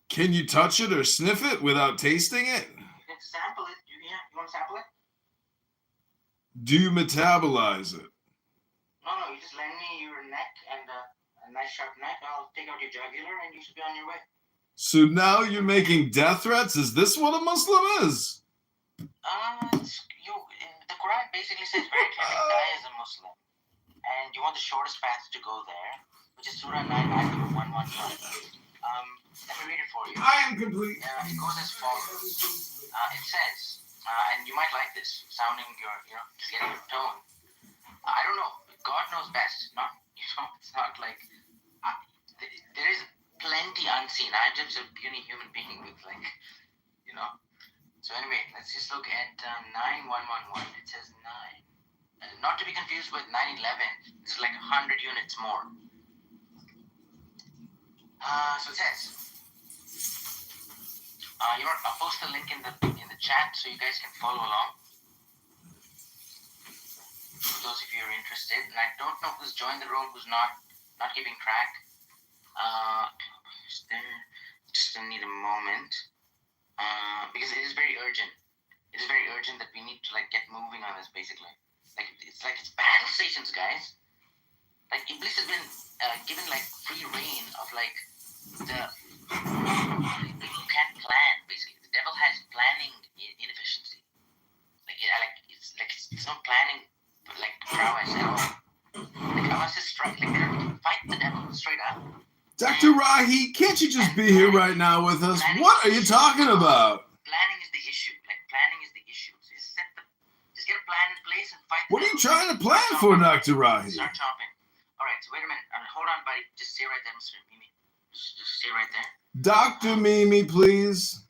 Can you touch it or sniff it without tasting it? You can sample it. You want to sample it? Do you metabolize it? No, you just lend me your neck and a nice sharp knife. I'll take out your jugular and you should be on your way. So now you're making death threats? Is this what a Muslim is? The Quran basically says very clearly, die as a Muslim. And you want the shortest path to go there, which is Surah 9, ayah number 111. Let me read it for you. I am complete. It goes as follows. It says, and you might like this, sounding just getting your tone. I don't know. God knows best. It's not like there is plenty unseen. I'm just a puny human being with So anyway, let's just look at 9111. It says 9. Not to be confused with 911. It's like 100 units more. So it says, I'll post the link in the chat so you guys can follow along. For those of you who are interested, and I don't know who's joined the room, who's not keeping track. Just need a moment, because it is very urgent. It is very urgent that we need to get moving on this. Basically, it's battle stations, guys. Iblis has been given free reign of the people who can't plan. Basically, the devil has planning inefficiency. It's not planning prowess at all. Prowess is straight. Fight the devil straight up. Dr. Rahi, can't you just be here right now with us? What are you talking about? Planning is the issue. Planning is the issue. So just get a plan in place and fight. What are you trying to plan for, Dr. Rahi? Start chopping. All right. So wait a minute. Hold on, buddy. Just stay right there, Mr. Mimi. Just stay right there. Dr. Mimi, please.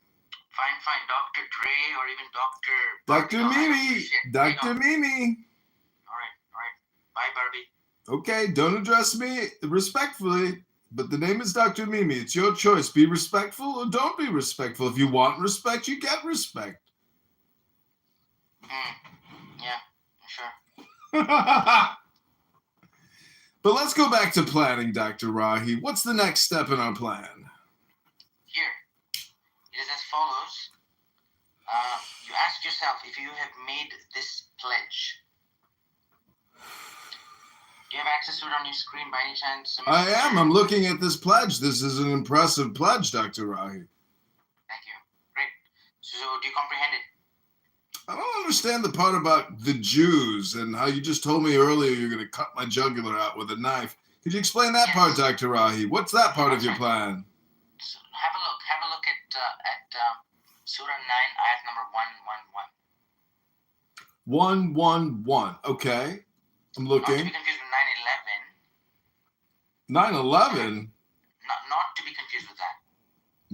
Fine. Dr. Dre or even Dr. Dr. Mimi. Dr. Mimi. All right. Bye, Barbie. Okay, don't address me respectfully, but the name is Dr. Mimi. It's your choice. Be respectful or don't be respectful. If you want respect, you get respect. Yeah, sure. But let's go back to planning, Dr. Rahi. What's the next step in our plan? Here, it is as follows. You ask yourself if you have made this pledge. Do you have access to it on your screen by any chance? I am. I'm looking at this pledge. This is an impressive pledge, Dr. Rahi. Thank you. Great. So, do you comprehend it? I don't understand the part about the Jews and how you just told me earlier you're going to cut my jugular out with a knife. Could you explain that part, Dr. Rahi? What's that part of your plan? So have a look. Have a look at Surah 9, ayat number 111. 111. Okay. I'm Not to looking. be confused with 9/11. 9/11? Not to be confused with that.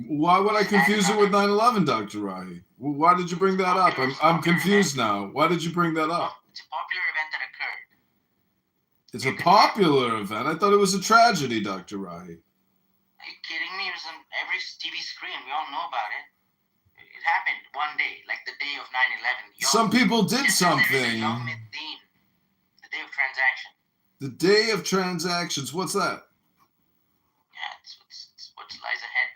Why would I confuse it with 9/11, Dr. Rahi? Why did you bring that up? I'm confused now. Why did you bring that up? It's a popular event that occurred. It's a popular event. I thought it was a tragedy, Dr. Rahi. Are you kidding me? It was on every TV screen. We all know about it. It happened one day, like the day of 9/11. Some people did Just as there is a something. Yawm ad-Din, the day of transaction. The day of transactions. What's that? Yeah, it's what lies ahead.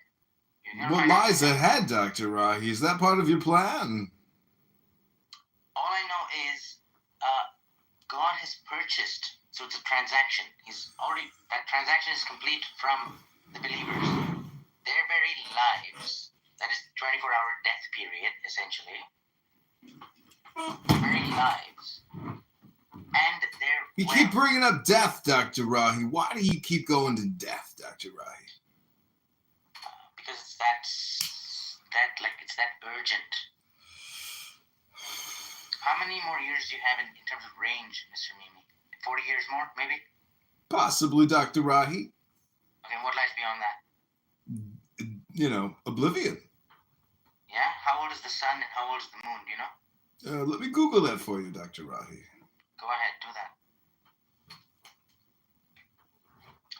You're gonna What find out. lies ahead, Dr. Rahi? Is that part of your plan? All I know is God has purchased, so it's a transaction. That transaction is complete from the believers. Their very lives, that is 24-hour death period, essentially. Very lives. And their You keep bringing up death, Dr. Rahi. Why do you keep going to death, Dr. Rahi? because it's that urgent. How many more years do you have in terms of range, Mr. Mimi? 40 years more, maybe? Possibly, Dr. Rahi. Okay, what lies beyond that? Oblivion. Yeah? How old is the sun and how old is the moon, do you know? Let me Google that for you, Dr. Rahi. Go ahead, do that.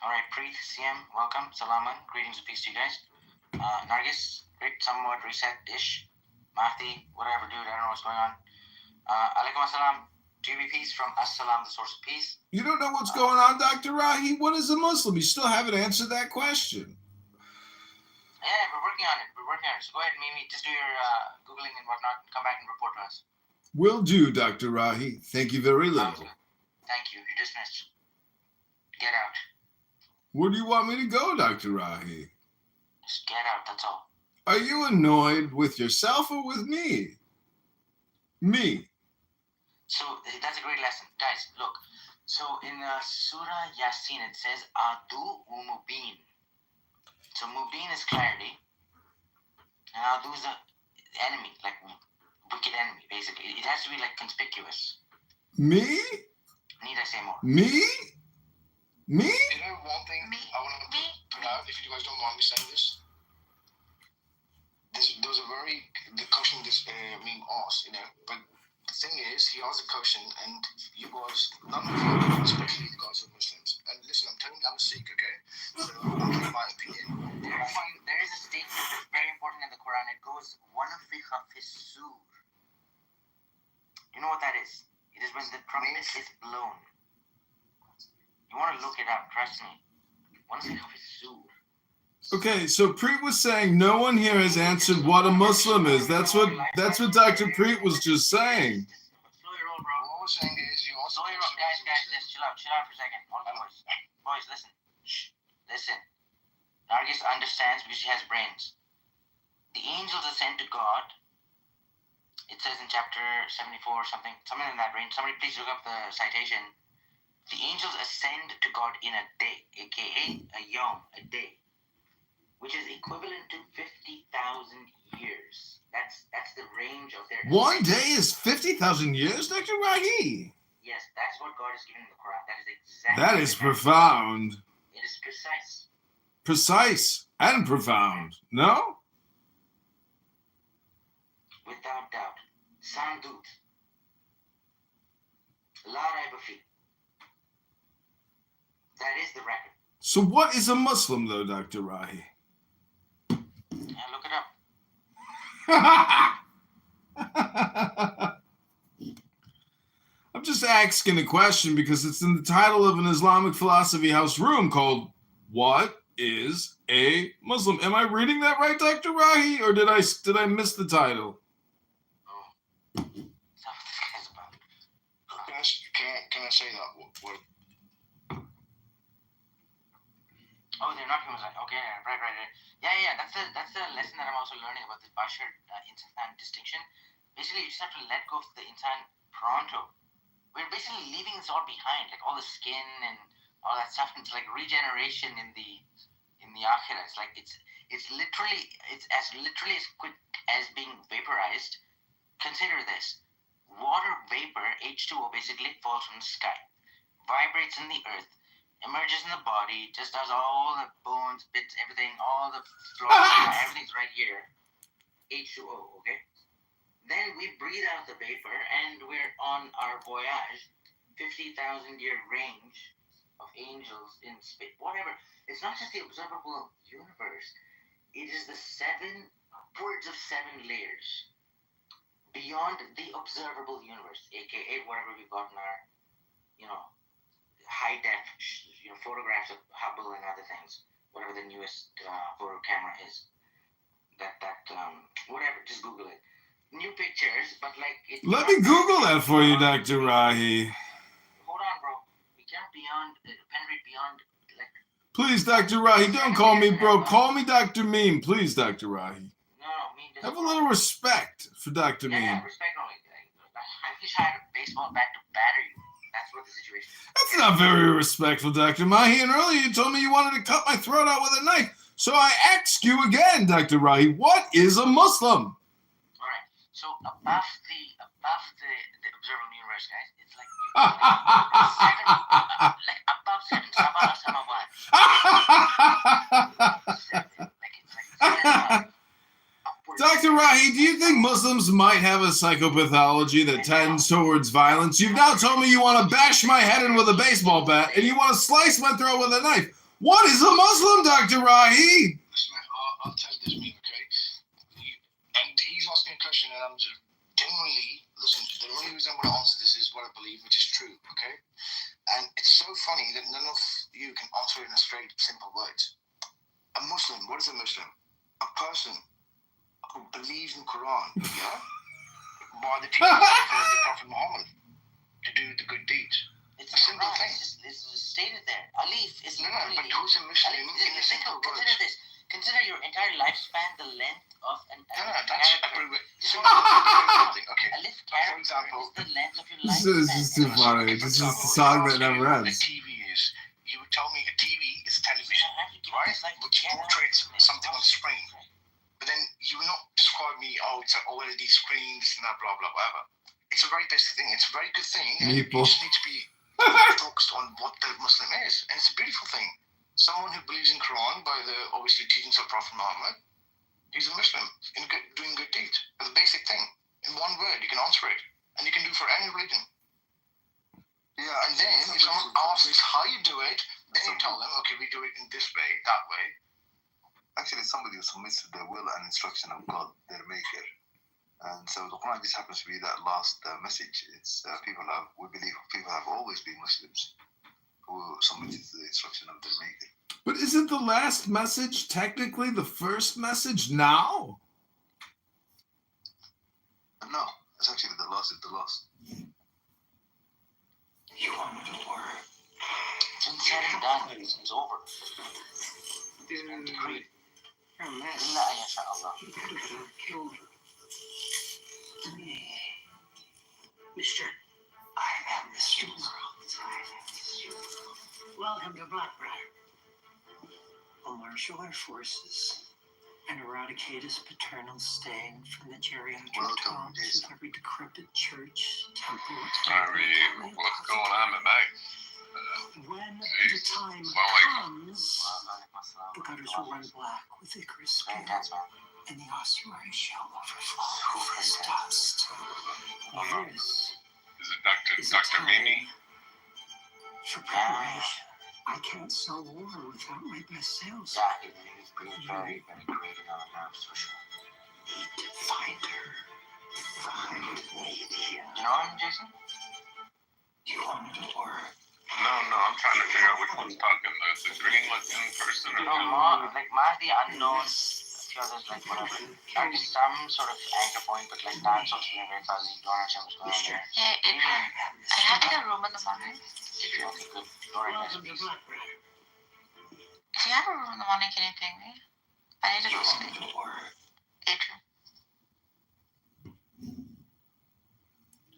Alright, Preet, CM, welcome. Salaman, greetings and peace to you guys. Nargis, great, somewhat reset-ish. Mahdi, whatever, dude, I don't know what's going on. Alaikum assalam. GB peace from Assalam, the source of peace. You don't know what's going on, Dr. Rahi? What is a Muslim? You still haven't answered that question. Yeah, we're working on it. So go ahead, Mimi, just do your Googling and whatnot and come back and report to us. Will do, Dr. Rahi. Thank you very Sounds little. good. Thank you. You're dismissed. Get out. Where do you want me to go, Dr. Rahi? Just get out, that's all. Are you annoyed with yourself or with me? Me. So that's a great lesson. Guys, look. So in Surah Yasin, it says Adu Mubin. So Mubin is clarity. And Adu is an enemy, like wicked enemy, basically. It has to be like conspicuous. Me? Need I say more? Me? Me? You know one thing I want to put out, if you guys don't mind me saying this? There was the question being asked, but the thing is, he asked a question, and you guys, none of you, especially the guys who are Muslims, and listen, I'm telling you, I'm a Sikh, okay? So I'm giving my opinion. There is a statement that's very important in the Quran. It goes, وَنَفِخَ فِي السُّورِ. You know what that is? It is when the trumpet is blown. You want to look it up, trust me. وَنَفِخَ فِي السُّورِ. Okay, so Preet was saying no one here has answered what a Muslim is. That's what Dr. Preet was just saying. Slow your roll, bro. What I was saying is, you also... Slow your roll. Guys, just chill out for a second. All the boys. Boys, listen. Shh. Listen. Nargis understands because she has brains. The angels ascend to God. It says in chapter 74 something in that range. Somebody please look up the citation. The angels ascend to God in a day, aka a yom, a day, which is equivalent to 50,000 years. That's the range of their... One day is 50,000 years, Dr. Rahi? Yes, that's what God is giving in the Quran. That is exactly... That is profound. It is precise. Precise and profound, no? Without doubt. Sandut. La raiba fi. That is the record. So what is a Muslim, though, Dr. Rahi? Look it up. just asking a question because it's in the title of an Islamic philosophy house room called "What is a Muslim?" Am I reading that right, Dr. Rahi, or did I miss the title? So this guy's about. Can I say that? What? Oh, they're not Muslim. Okay, right. Yeah. That's the lesson that I'm also learning about the Bashar insan distinction. Basically, you just have to let go of the insan pronto. We're basically leaving this all behind, like all the skin and all that stuff. It's like regeneration in the akhirah. It's like it's as literally as quick as being vaporized. Consider this: water vapor, H2O, basically falls from the sky, vibrates in the earth, emerges in the body, just does all the bones, bits, everything, all the flora, everything's right here. H2O, okay? Then we breathe out the vapor and we're on our voyage, 50,000 year range of angels in space, whatever. It's not just the observable universe, it is the upwards of 7 layers beyond the observable universe, aka whatever we've got in our, high def, photographs of Hubble and other things, whatever the newest photo camera is. Whatever, just Google it. New pictures, but like it. Let me Google that for you, Dr. Rahi. Hold on, bro. We can't penetrate beyond, like. Please, Dr. Rahi, don't call me bro. Call me Dr. Meme, please, Dr. Rahi. No, Meme doesn't. Have a little respect for Dr. Meme. Yeah, respect only. I wish I had a baseball bat to batter you. That's what the situation is. That's not very respectful, Dr. Mahi. And earlier you told me you wanted to cut my throat out with a knife. So I ask you again, Dr. Rahi, what is a Muslim? All right. So above the observable universe, guys, it's like like above 7 Sabah Samawat. Like it's like Dr. Rahi, do you think Muslims might have a psychopathology that tends towards violence? You've now told me you want to bash my head in with a baseball bat and you want to slice my throat with a knife. What is a Muslim, Dr. Rahi? Listen, I'll tell you this, Meme, okay? And he's asking a question, and I'm just genuinely, listen, the only reason I'm going to answer this is what I believe, which is true, okay? And it's so funny that none of you can answer it in a straight, simple words. A Muslim, what is a Muslim? A person who believes in Quran, yeah? By the teachings of the Prophet Muhammad to do the good deeds. It's a simple thing. It's stated there. Alif is No, literally. but who's a Muslim in a simple words? Consider this. Consider your entire lifespan the length of an that's character. so okay. Alif For example, is the length of your This lifespan. is too funny. This is a song that never A ends. TV is, you would tell me a TV is a television, right? Which portrays something on the screen. But then you will not describe me, it's an OLED screen, this and that, blah, blah, whatever. It's a very basic thing. It's a very good thing. And you just need to be focused on what the Muslim is. And it's a beautiful thing. Someone who believes in Quran by the, obviously, teachings of Prophet Muhammad, he's a Muslim doing good deeds. It's a basic thing. In one word, you can answer it. And you can do it for any religion. Yeah, and then if someone asks how you do it, then you tell them, okay, we do it in this way, that way. Actually, somebody who submits to the will and instruction of God, their maker. And so the Quran just happens to be that last message. It's we believe people have always been Muslims who submitted to the instruction of their maker. But isn't the last message technically the first message now? No, it's actually the last is the last. You want me to work? It's said and done. It's over. It's decreed. You're a mess. La yasha Allah. You could have been killed. Mister, I am Mr. World. Welcome to Blackbriar. We'll marshal our forces and eradicate his paternal stain from the geriatric tombs of every decrepit church, temple, What's going on tonight? when the time comes, the gutters will run black with Icarus spin, and the ossuary shall overflow with his dust. This Is it is a Dr. time Mimi? for preparation. I can't sell war without my best sales. Yeah, he's pretty very creative on the nerves for sure. Need to find her. Find Nadia. You know him, Jason? You want me to work? No, I'm trying to figure out which one's talking. The green looking person or No, like the unknown, a few others, like whatever. Just some sort of anchor point, but like dance also being very fuzzy. Don't understand what's going on there. Hey, Adrian, I have a room in the morning. Okay, good. Go right next, please. If you have a room in the morning, can you ping me? I need to go sleep. Adrian.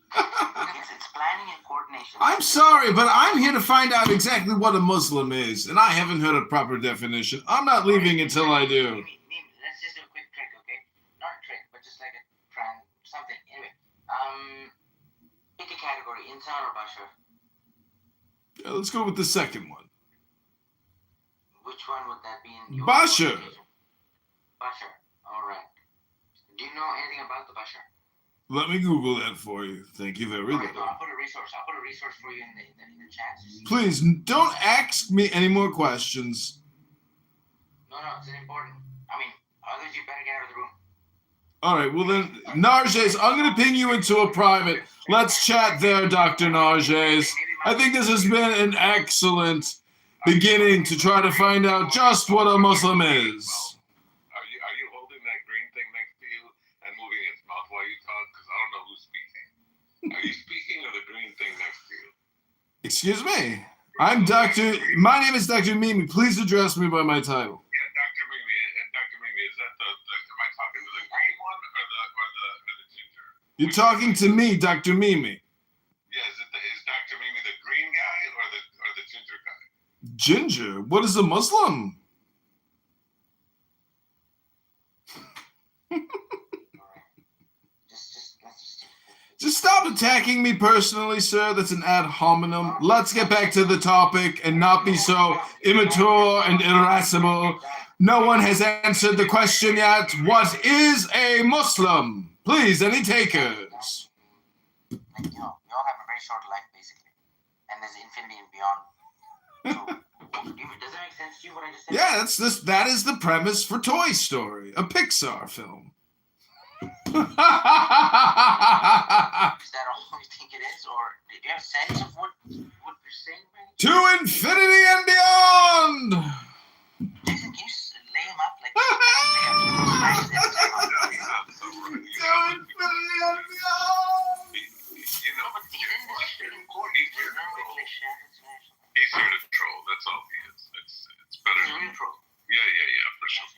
It's planning and coordination. I'm sorry, but I'm here to find out exactly what a Muslim is, and I haven't heard a proper definition. I'm not leaving until I do. Let's just do a quick trick, okay? Not a trick, but just like a something. Anyway, pick a category, insan or bashar. Yeah, let's go with the second one. Which one would that be in your Bashar. Bashar. All right. Do you know anything about the bashar? Let me Google that for you. Thank you very All right, much. no, I'll put a resource for you in the chat. Please don't ask me any more questions. No, it's important. I mean, otherwise you better get out of the room. All right, well then, Narges, I'm going to ping you into a private. Let's chat there, Dr. Narges. I think this has been an excellent beginning to try to find out just what a Muslim is. Are you holding that green thing next to you and moving its mouth while you talk? Because I don't know who's speaking. Are you speaking or the green thing next to you? Excuse me. My name is Dr. Mimi. Please address me by my title. Yeah, Dr. Mimi. And Dr. Mimi, is that am I talking to the green one or the ginger? You're talking to me, Dr. Mimi. Yeah, is Dr. Mimi the green guy or the ginger guy? Ginger? What is a Muslim? Just stop attacking me personally, sir. That's an ad hominem. Let's get back to the topic and not be so immature and irascible. No one has answered the question yet. What is a Muslim? Please, any takers? Like, we all have a very short life, basically. And there's infinity and beyond. So, does that make sense to you, what I just said? Yeah, that is the premise for Toy Story, a Pixar film. Is that all you think it is? Or do you have a sense of what you're saying? To infinity and beyond! Jason, can you lay him up like To infinity and beyond! You know, but he didn't in court. He's here to troll. That's all he is. It's better He's a than real troll. Yeah, for sure.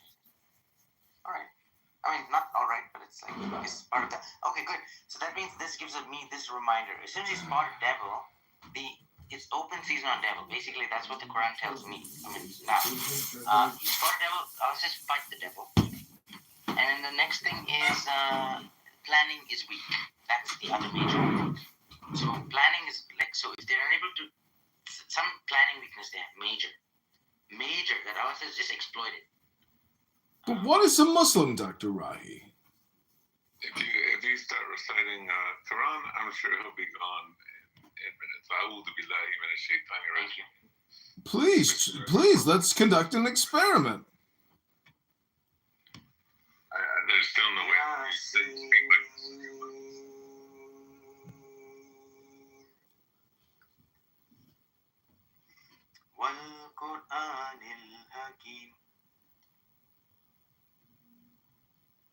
All right. I mean, not all right, but it's like it's part of that. Okay, good. So that means this gives me this reminder. As soon as you spot a devil, it's open season on devil. Basically, that's what the Quran tells me. I mean, now you spot a devil, I'll just fight the devil. And then the next thing is planning is weak. That's the other major one. So planning is like, so if they're unable to, some planning weakness they have, major that Allah says just exploited. But what is a Muslim, Dr. Rahi? If you start reciting Quran, I'm sure he'll be gone in minutes. A'udhu billahi minash shaitani rajim. Please, let's conduct an experiment. There's still no way to speak like this. وَالْقُرْآنِ الْحَكِيمِ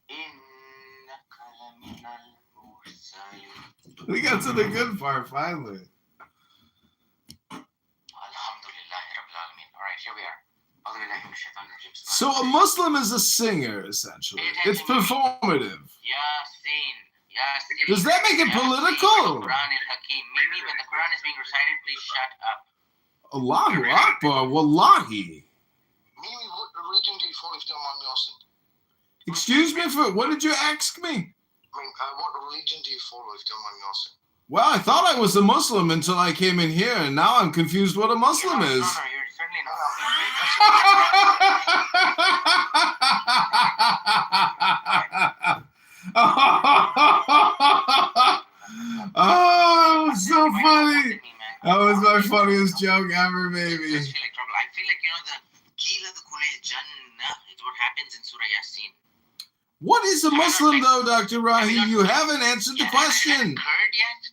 إِنَّكَ لَمِنَ الْمُرْسَلِينَ. We got to the good part finally. Alhamdulillahi Rabbil Alameen. All right, here we are. So a Muslim is a singer, essentially. It's performative. Yasin. Does that make it political? Quran al-Hakim. Mimi, when the Quran is being recited, please shut up. Allahu Akbar, wallahi. Mimi, what religion do you follow, if you don't mind me asking? Excuse me, what did you ask me? I mean, what religion do you follow, if you don't mind me asking? Well, I thought I was a Muslim until I came in here, and now I'm confused what a Muslim is. No, you're certainly not. Oh, so funny. That was my funniest joke ever, baby. I feel like, the Kila the Kule Jannah is what happens in Surah Yasin. What is a Muslim, though, Dr. Rahi? You haven't answered the question. Heard yet?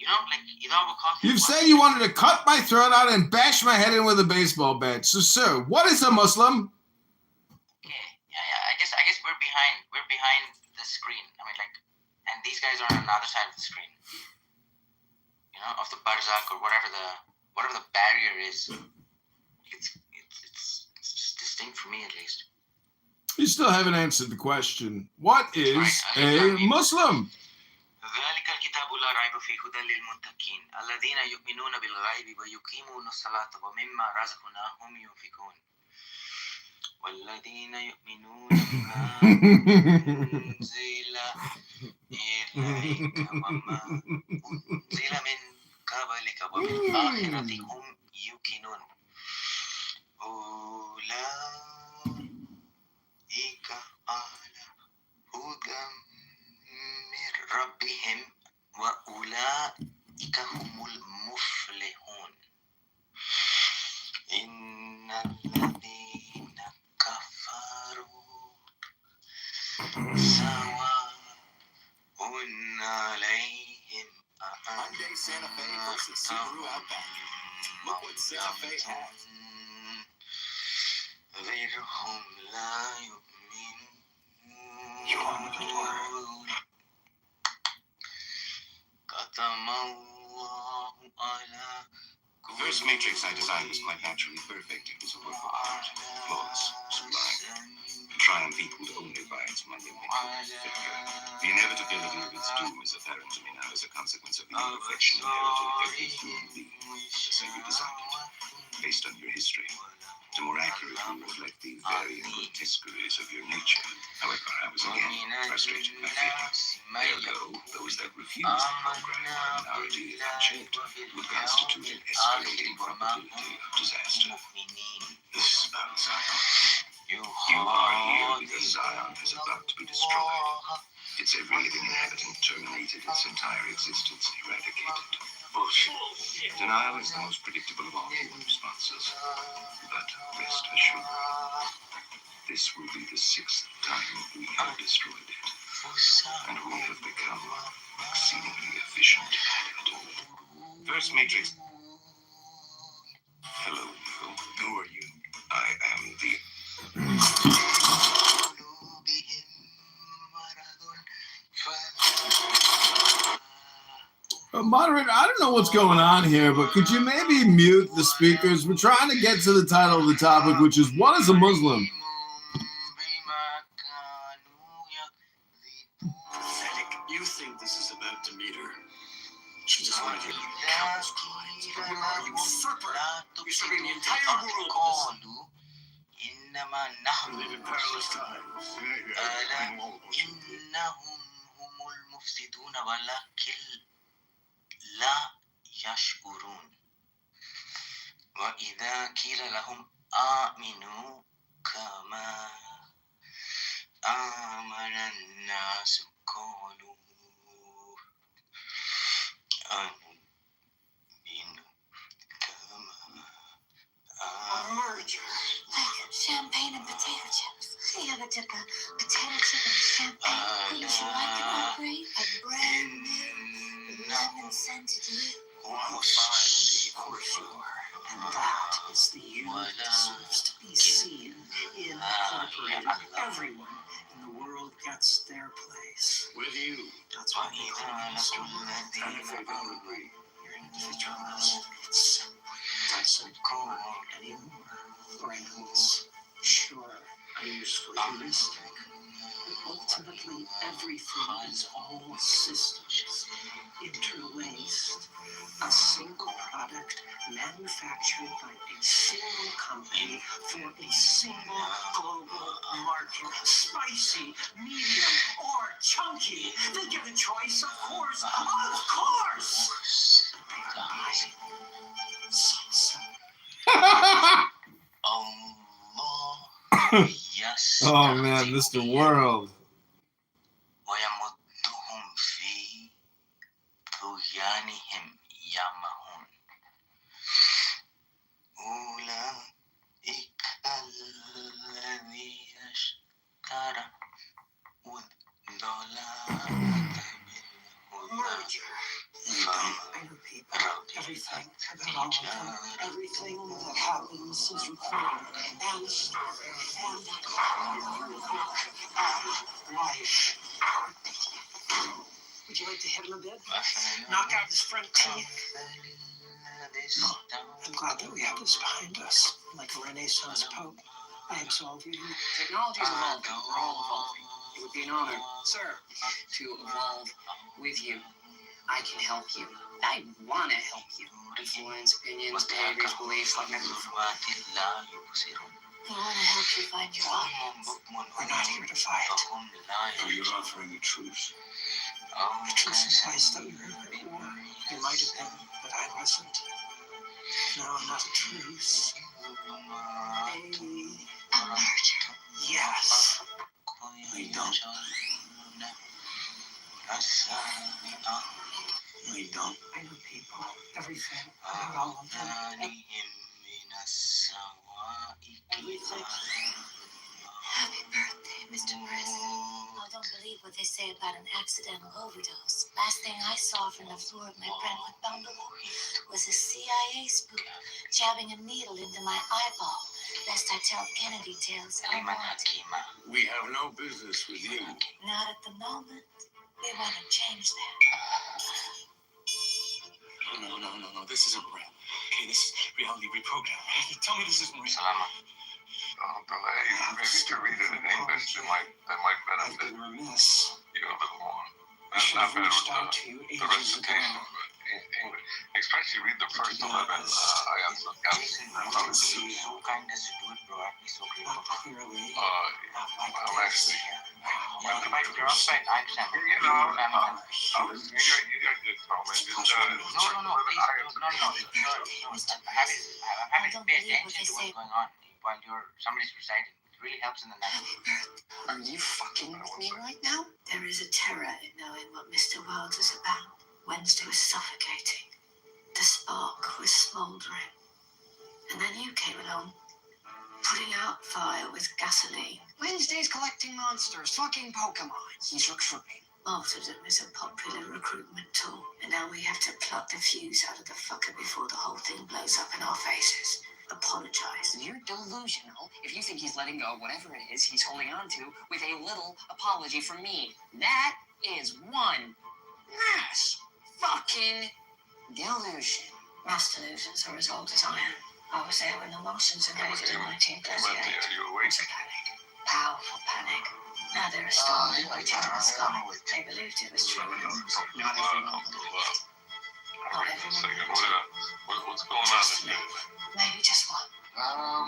like إذا وقعت You've said you wanted to cut my throat out and bash my head in with a baseball bat. So, sir, what is a Muslim? Okay, yeah. I guess we're behind the screen. I mean, like, and these guys are on the other side of the screen. Of the barzak or whatever the barrier is. It's just distinct for me at least. You still haven't answered the question. What is a Muslim? ذلك الكتاب لا ريب فيه هدى للمتقين الذين يؤمنون بالغيب ويقيمون الصلاة ومما رزقناهم ينفقون والذين يؤمنون بما أنزل إليك وما أنزل من قبلك وبالآخرة هم يوقنون أولئك على هدى من ربهم وأولئك هم المفلحون إن الذين كفروا سواء عليهم Hyundai Santa Fe versus Subaru Outback. Look what Santa Fe has. غيرهم لا يؤمنون You want me to order? ختم الله على The first matrix I designed was quite naturally perfect. It was a work of art, flawless, sublime. A triumph equaled only by its monumental figure. The inevitability of its doom is apparent to me now as a consequence of the imperfection inherited in every human being. So you designed it, based on your history, to more accurately reflect the varying grotesqueries of your nature. However, I was again frustrated by fate. Ergo, those that refuse the program are a minority if unchecked, would constitute an escalating probability of disaster. This is about Zion. You are here because Zion is about to be destroyed. Its every living inhabitant terminated, its entire existence eradicated. Bullshit. Denial is the most predictable of all human responses. But rest assured, this will be the 6th time we have destroyed it. And we have become exceedingly efficient at it. First Matrix. Hello, Phil. Who are you? I am the... Moderator, I don't know what's going on here, but could you maybe mute the speakers? We're trying to get to the title of the topic, which is, what is a Muslim? Pathetic. You think this is about Demeter? She just wanted you to do countless crimes. But where are you, usurper? You're serving the entire world with this. We live in perilous times. I know all about you. إنهم هم المفسدون ولكن لا يشعرون وإذا قيل لهم آمنوا كما آمن الناس قالوا آمنوا كما Merger. Like champagne and potato chips. You ever took a potato chip and champagne? Wouldn't you like an upgrade? A brand new lemon scented liquid? For sure. And that is the you that deserves to be seen, incorporated. Everyone in the world gets their place. With you. That's why we call it a And if they don't agree, You're an individualist. It's doesn't go anymore. Friends, sure, are useful heuristic. But ultimately, everything is all systems, interlaced. A single product manufactured by a single company for a single global market. Spicy, medium, or chunky. They give the choice, of course. Of course! Oh man, Mr. World. ويمدهم في طغيانهم يعمهون أولئك الذين اشتروا الضلالة بالهدى About all of them. Everything that happens is recorded. And the story. And that life. Would you like to hit him a bit? Knock out his front teeth? No. I'm glad that we have this behind us. Like a Renaissance Pope, I absolve you. Technology is evolving. We're all evolving. It would be an honor, sir, to evolve with you. I can help you. I want to help you. Influence, opinions, behaviors, beliefs, like I do. I want to help you find your audience. We're not here to fight. Oh, you're offering a truce. The truth implies that we were at war. You might have been, but I wasn't. No, not a truce. A merger. Yes. I don't. I don't. I know people. Everything. About all of them. Everything. Happy birthday, Mr. President. I don't believe what they say about an accidental overdose. Last thing I saw from the floor of my Brentwood bungalow was a CIA spook jabbing a needle into my eyeball, lest I tell Kennedy tales I want. We have no business with you. Not at the moment. We want to change that. No. This isn't real. Okay, this is reality reprogramming. Tell me this isn't real. Maybe to read it in English, that might I've benefit been remiss. you a little more. I should have Not bad reached out with to you the ages ago. recitation, but in English. Especially read the first 11. I got some So kind as to do it, bro. I'd be so grateful. Not clearly. Not like I'm this. actually, You're upset. I understand. you know, you got good comment. No, please, no. I'm happy to pay attention to what's going on while somebody's reciting. It really helps in the night. Are you fucking with me right now? There is a terror in knowing what Mr. World is about. Wednesday was suffocating. The spark was smouldering. And then you came along, putting out fire with gasoline. Wednesday's collecting monsters, fucking Pokemon. He's recruiting. Martyrdom is a popular recruitment tool, and now we have to pluck the fuse out of the fucker before the whole thing blows up in our faces. Apologize. You're delusional if you think he's letting go of whatever it is he's holding on to with a little apology from me. That is one mass fucking delusion. Mass delusions are as old as I am. I was there when the Martians invaded in 1938. Are you awake? It was a panic. Powerful panic. Now they're a storm waiting in the sky. They believed it was true. Not everyone believed it. Not everyone believed it. What's going on in here? Maybe just one.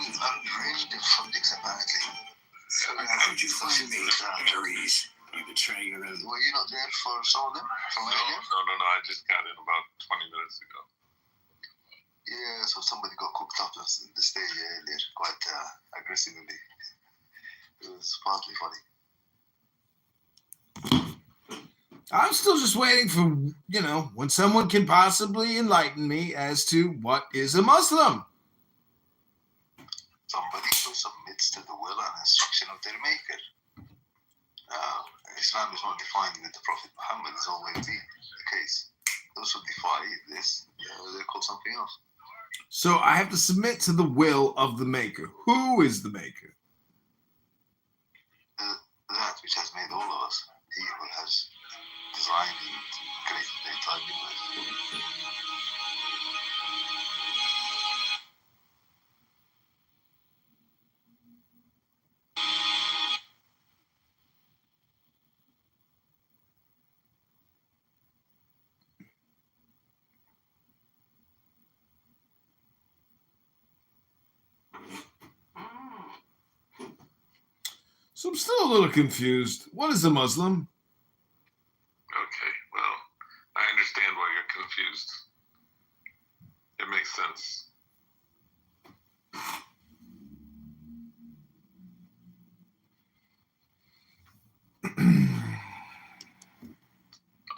Range of subjects apparently. How did you find me, Aries? You betray your own. Were you not there for some of them? From earlier? No. I just got in about 20 minutes ago. Yeah, so somebody got cooked up in the stage earlier, quite aggressively. It was partly funny. I'm still just waiting for, when someone can possibly enlighten me as to what is a Muslim. Somebody who submits to the will and instruction of their maker. Islam is not defined with the Prophet Muhammad. It's always been the case. Those who defy this, they're called something else. So I have to submit to the will of the maker. Who is the maker? That which has made all of us. He who has designed and created the entire universe. So I'm still a little confused. What is a Muslim? Okay, well, I understand why you're confused. It makes sense.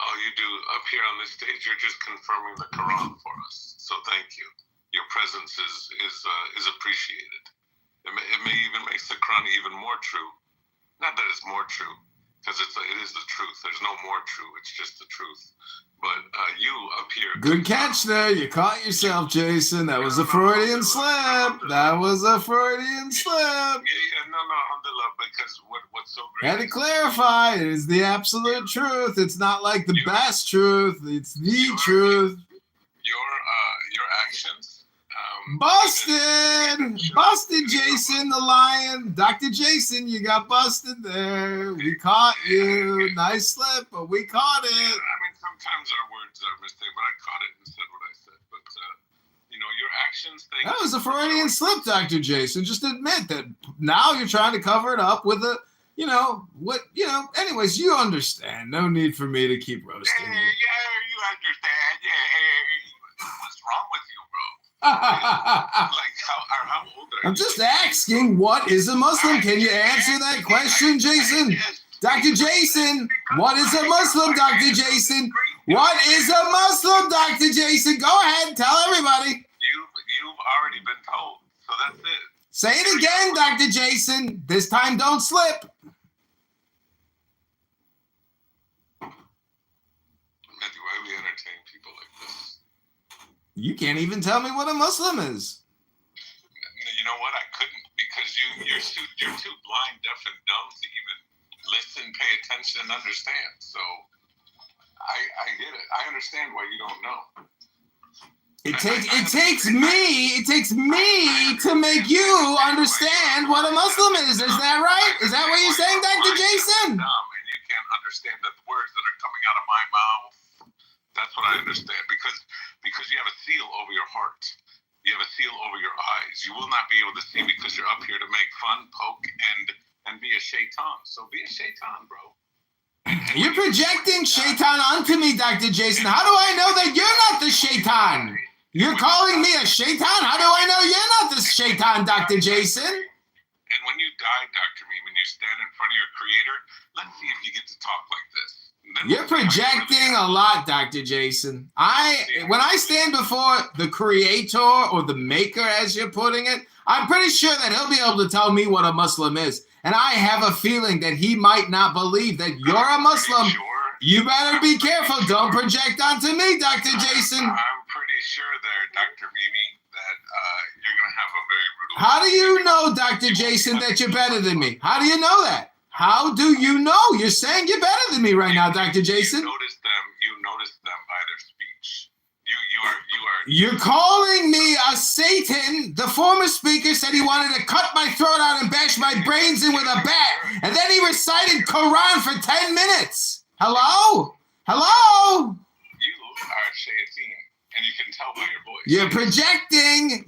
All you do up here on this stage, you're just confirming the Quran for us. So thank you. Your presence is appreciated. It may even makes the Quran even more true. Not that it's more true. because it is the truth. There's no more true. It's just the truth. But you up here. Good catch there. You caught yourself, Jason. That was a Freudian slip. That was a Freudian slip. Yeah, no, alhamdulillah, because what's so great. Had to clarify. It is the absolute truth. It's not like the best truth. It's the truth. Your actions. Busted! Busted, Jason the Lion. Dr. Jason, you got busted there. We caught you. Nice slip, but we caught it. I mean, sometimes our words are mistaken, but I caught it and said what I said. But, your actions. That was a Freudian slip, Dr. Jason. Just admit that now you're trying to cover it up with a, anyways, you understand. No need for me to keep roasting you. Yeah, you understand. Yeah. What's wrong with you, bro? How old are you? I'm just asking, what is a Muslim? Can you answer that question, Jason? Dr. Jason, what is a Muslim, Dr. Jason? What is a Muslim, Dr. Jason? Go ahead, tell everybody. You've already been told, so that's it. Say it again, Dr. Jason. This time don't slip. Matthew, why we entertain people like this? You can't even tell me what a Muslim is. You know what? I couldn't, because you're too blind, deaf, and dumb to even listen, pay attention, and understand. So I get it. I understand why you don't know. It takes me to make you understand what a Muslim is. Is that right? Is that what you're saying, Dr. Jason? Dumb, and you can't understand the words that are coming out of my mouth. That's what I understand, because you have a seal over your heart. You have a seal over your eyes. You will not be able to see because you're up here to make fun, poke, and be a shaitan. So be a shaitan, bro. You're projecting shaitan onto me, Dr. Jason. How do I know that you're not the shaitan? You're calling me a shaitan? How do I know you're not the shaitan, Dr. Jason? And when you die, Dr. Me, when you stand in front of your creator, let's see if you get to talk like this. You're projecting a lot, Dr. Jason. When I stand before the creator or the maker, as you're putting it, I'm pretty sure that he'll be able to tell me what a Muslim is. And I have a feeling that he might not believe that you're a Muslim. You better be careful. Don't project onto me, Dr. Jason. I'm pretty sure there, Dr. Mimi, that you're going to have a very brutal... How do you know, Dr. Jason, that you're better than me? How do you know that? How do you know? You're saying you're better than me right now, Dr. Jason. You notice them by their speech. You are. You're calling me a Satan. The former speaker said he wanted to cut my throat out and bash my brains in with a bat. And then he recited Quran for 10 minutes. Hello? You are Shayateen, and you can tell by your voice. You're projecting.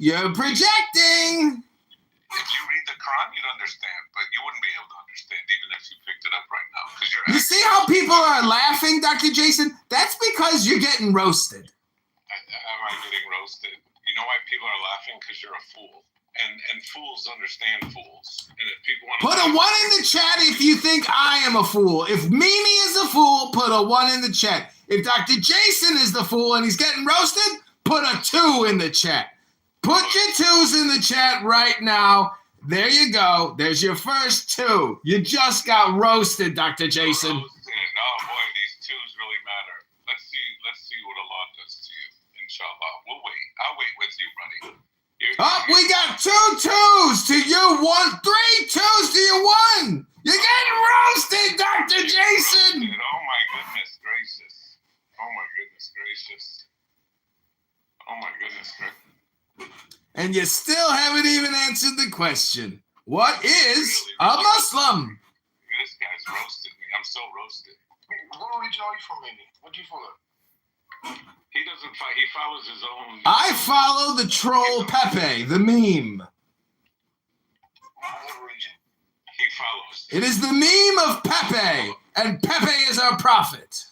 If you read the Quran, you'd understand, but you wouldn't be able to understand even if you picked it up right now. You see how people are laughing, Dr. Jason? That's because you're getting roasted. Am I getting roasted? You know why people are laughing? Because you're a fool. And fools understand fools. And if people want to put a 1 in the chat if you think I am a fool. If Mimi is a fool, put a 1 in the chat. If Dr. Jason is the fool and he's getting roasted, put a 2 in the chat. Put your 2s in the chat right now. There you go. There's your first 2. You just got roasted, Dr. Jason. Roasted. Oh boy, these 2s really matter. Let's see what Allah does to you. Inshallah. We'll wait. I'll wait with you, buddy. We got 2 2s to you, 1, 3 2s to you, 1. You're getting roasted, Dr. Jason. Oh my goodness gracious. And you still haven't even answered the question. What is a Muslim? This guy's roasted me. I'm so roasted. What religion are you from, Mimi? What do you follow? He doesn't fight. He follows his own. I follow the troll Pepe, the meme. What religion? He follows. It is the meme of Pepe, and Pepe is our prophet.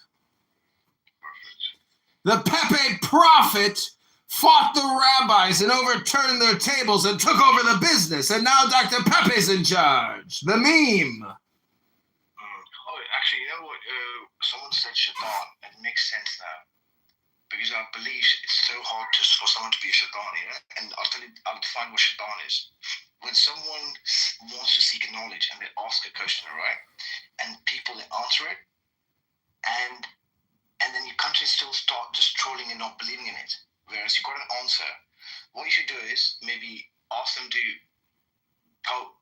The Pepe prophet fought the rabbis and overturned their tables and took over the business, and now Dr. Pepe's in charge. The meme. Oh, actually, you know what? Someone said shaitan, and it makes sense now. Because I believe it's so hard for someone to be a shaitan, you know? And I'll define what shaitan is. When someone wants to seek knowledge and they ask a question, right? and people answer it, and then you continuously still start just trolling and not believing in it. Whereas you got an answer. What you should do is maybe ask them to tell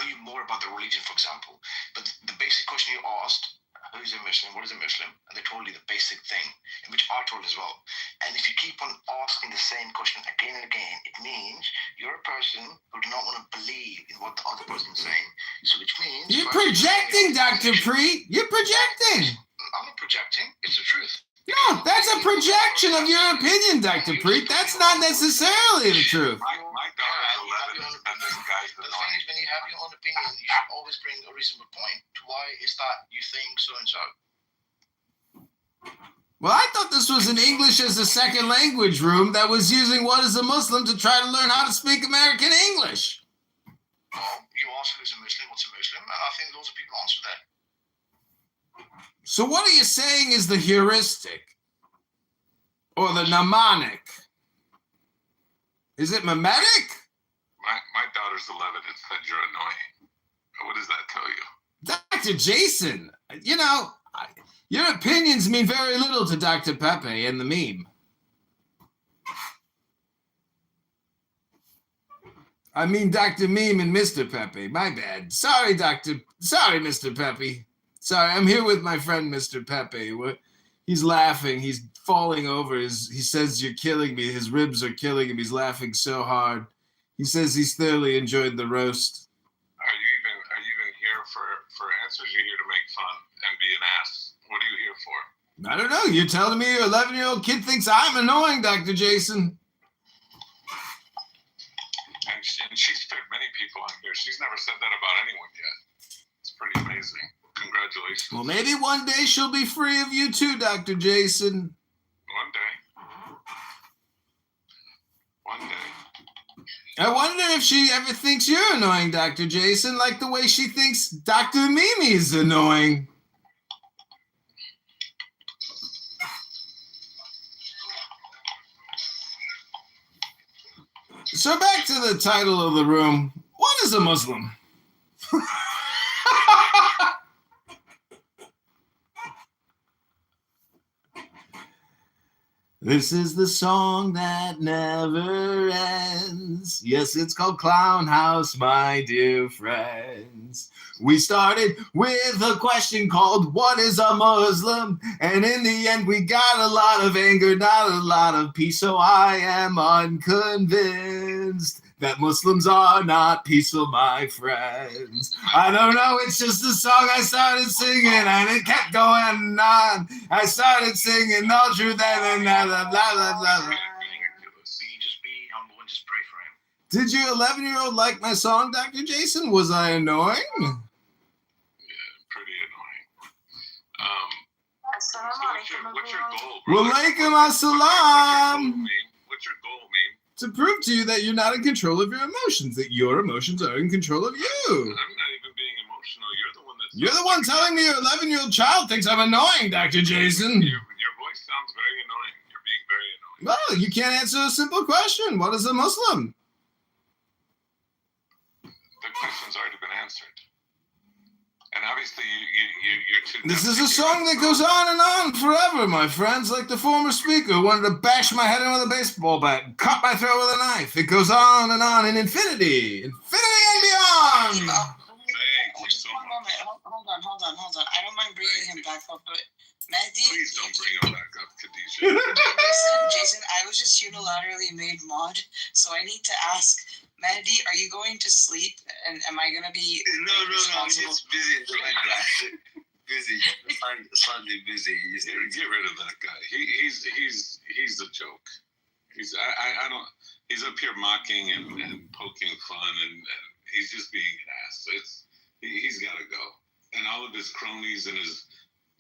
you more about the religion, for example. But the basic question you asked, who's a Muslim, what is a Muslim? And they told you the basic thing, which I told as well. And if you keep on asking the same question again and again, it means you're a person who do not want to believe in what the other person is saying. So which means... You're projecting, Dr. Preet. You're projecting. I'm not projecting. It's the truth. No, that's a projection of your opinion, Dr. Preet. That's not necessarily the truth. My daughter's 11 and this guy's The thing is, when you have your own opinion, you should always bring a reasonable point to why is that you think so and so. Well, I thought this was an English as a second language room that was using what is a Muslim to try to learn how to speak American English. Well, you ask who's a Muslim, what's a Muslim, and I think lots of people answer that. So what are you saying is the heuristic? Or the mnemonic? Is it mimetic? My daughter's 11 and said you're annoying. What does that tell you? Dr. Jason, you know, your opinions mean very little to Dr. Pepe and the meme. I mean Dr. Meme and Mr. Pepe. My bad. Sorry, Mr. Pepe. Sorry, I'm here with my friend, Mr. Pepe. He's laughing. He's falling over. He says, "You're killing me." His ribs are killing him. He's laughing so hard. He says he's thoroughly enjoyed the roast. Are you even here for answers? You're here to make fun and be an ass. What are you here for? I don't know. You're telling me your 11-year-old kid thinks I'm annoying, Dr. Jason. And she's picked many people on here. She's never said that about anyone yet. It's pretty amazing. Congratulations. Well, maybe one day she'll be free of you too, Dr. Jason. One day. One day. I wonder if she ever thinks you're annoying, Dr. Jason, like the way she thinks Dr. Mimi's annoying. So back to the title of the room. What is a Muslim? This is the song that never ends. Yes, it's called Clown House, my dear friends. We started with a question called, what is a Muslim? And in the end, we got a lot of anger, not a lot of peace. So I am unconvinced that Muslims are not peaceful, my friends. I don't know, it's just a song I started singing and it kept going on. I started singing all through that and blah, blah, blah, blah. Just be humble and just pray for him. Did your 11-year-old like my song, Dr. Jason? Was I annoying? Yeah, pretty annoying. So what's your goal, bro? Walaikum assalam. What's your goal, man? To prove to you that you're not in control of your emotions, that your emotions are in control of you. I'm not even being emotional. You're the one that's... You're the one telling me your 11-year-old child thinks I'm annoying, Dr. Jason. Your voice sounds very annoying. You're being very annoying. Well, you can't answer a simple question. What is a Muslim? The question's already been answered. And obviously, you're too... This is a song that goes on forever, my friends, like the former speaker who wanted to bash my head in with a baseball bat and cut my throat with a knife. It goes on in infinity. Infinity and beyond! Thank you so much. Hold on. I don't mind bringing him back up, but Mehdi... Please don't bring him back up, Khadijah. Jason, I was just unilaterally made mod, so I need to ask... Mehdi, are you going to sleep? And am I going to be No, I'm just busy in the background. Busy. Slightly busy. Get rid of that guy. He's a joke. I don't... He's up here mocking and poking fun, and he's just being an ass. He's got to go. And all of his cronies and his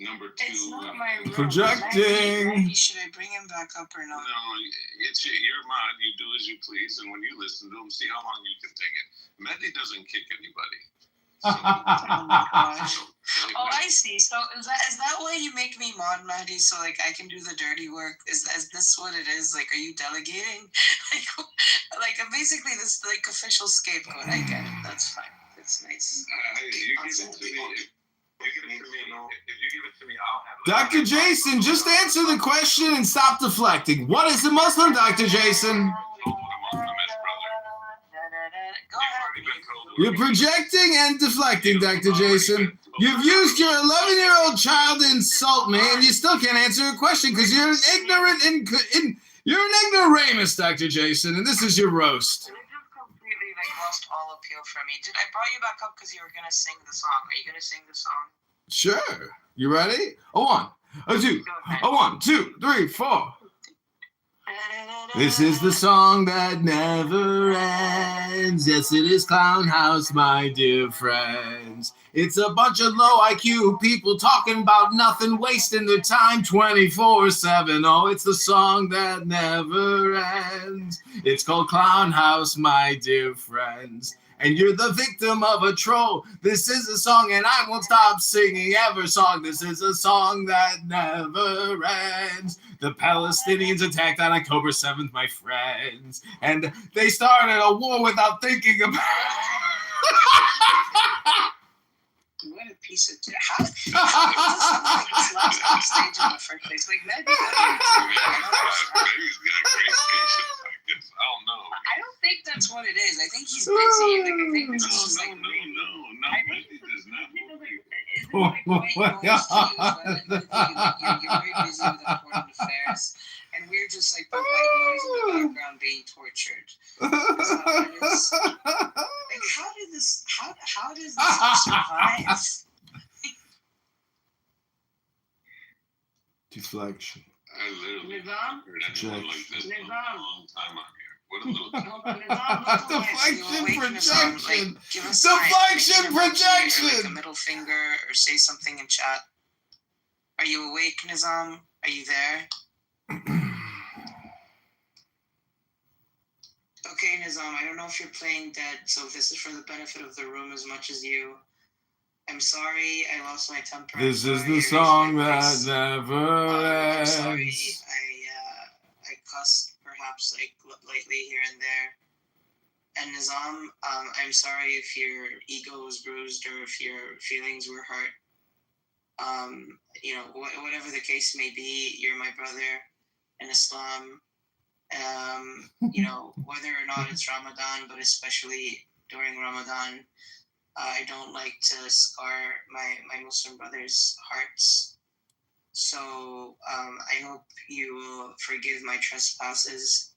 number two... It's not my room. Projecting. Should I bring him back up or not? No, it's your mod. You do as you please, and when you listen to him, see how long you can take it. Mehdi doesn't kick anybody. Oh, I see. So is that why you make me mod, Mehdi? So like I can do the dirty work? Is this what it is? Like, are you delegating? like basically this like official scapegoat. I get it. That's fine. That's nice. You give it to me. Dr. Jason, just answer the question and stop deflecting. What is a Muslim, Dr. Jason? You're projecting and deflecting, Dr. Jason. You've used your 11-year-old child to insult me, and you still can't answer a question because you're an ignorant you're an ignoramus, Dr. Jason, and this is your roast. You just completely lost all appeal for me. I brought you back up because you were gonna sing the song. Are you gonna sing the song? Sure. You ready? A 1, a 2, a 1, 2, 3, 4. This is the song that never ends. Yes, it is Clown House, my dear friends. It's a bunch of low IQ people talking about nothing, wasting their time 24/7. Oh, it's the song that never ends. It's called Clown House, my dear friends. And you're the victim of a troll. This is a song, and I won't stop singing ever song. This is a song that never ends. The Palestinians attacked on October 7th, my friends. And they started a war without thinking about What a piece of how did this last on stage in the first place? Maybe I don't think that's what it is. I think he's busy. I think this is just No. You're very busy with important affairs, and we're just the white noise in the background being tortured. How does this survive? deflection. I literally Nizam? heard anyone like this for a Nizam. long time out here. What a little Deflection, projection. Give us Deflection, Or projection. a middle finger, or say something in chat. Are you awake, Nizam? Are you there? Okay, Nizam, I don't know if you're playing dead, so this is for the benefit of the room as much as you. I'm sorry, I lost my temper. This is the song that never I'm sorry, ends. I cussed perhaps lightly here and there. And Nizam, I'm sorry if your ego was bruised or if your feelings were hurt. Whatever the case may be, you're my brother in Islam. Whether or not it's Ramadan, but especially during Ramadan, I don't like to scar my Muslim brothers' hearts. So I hope you will forgive my trespasses.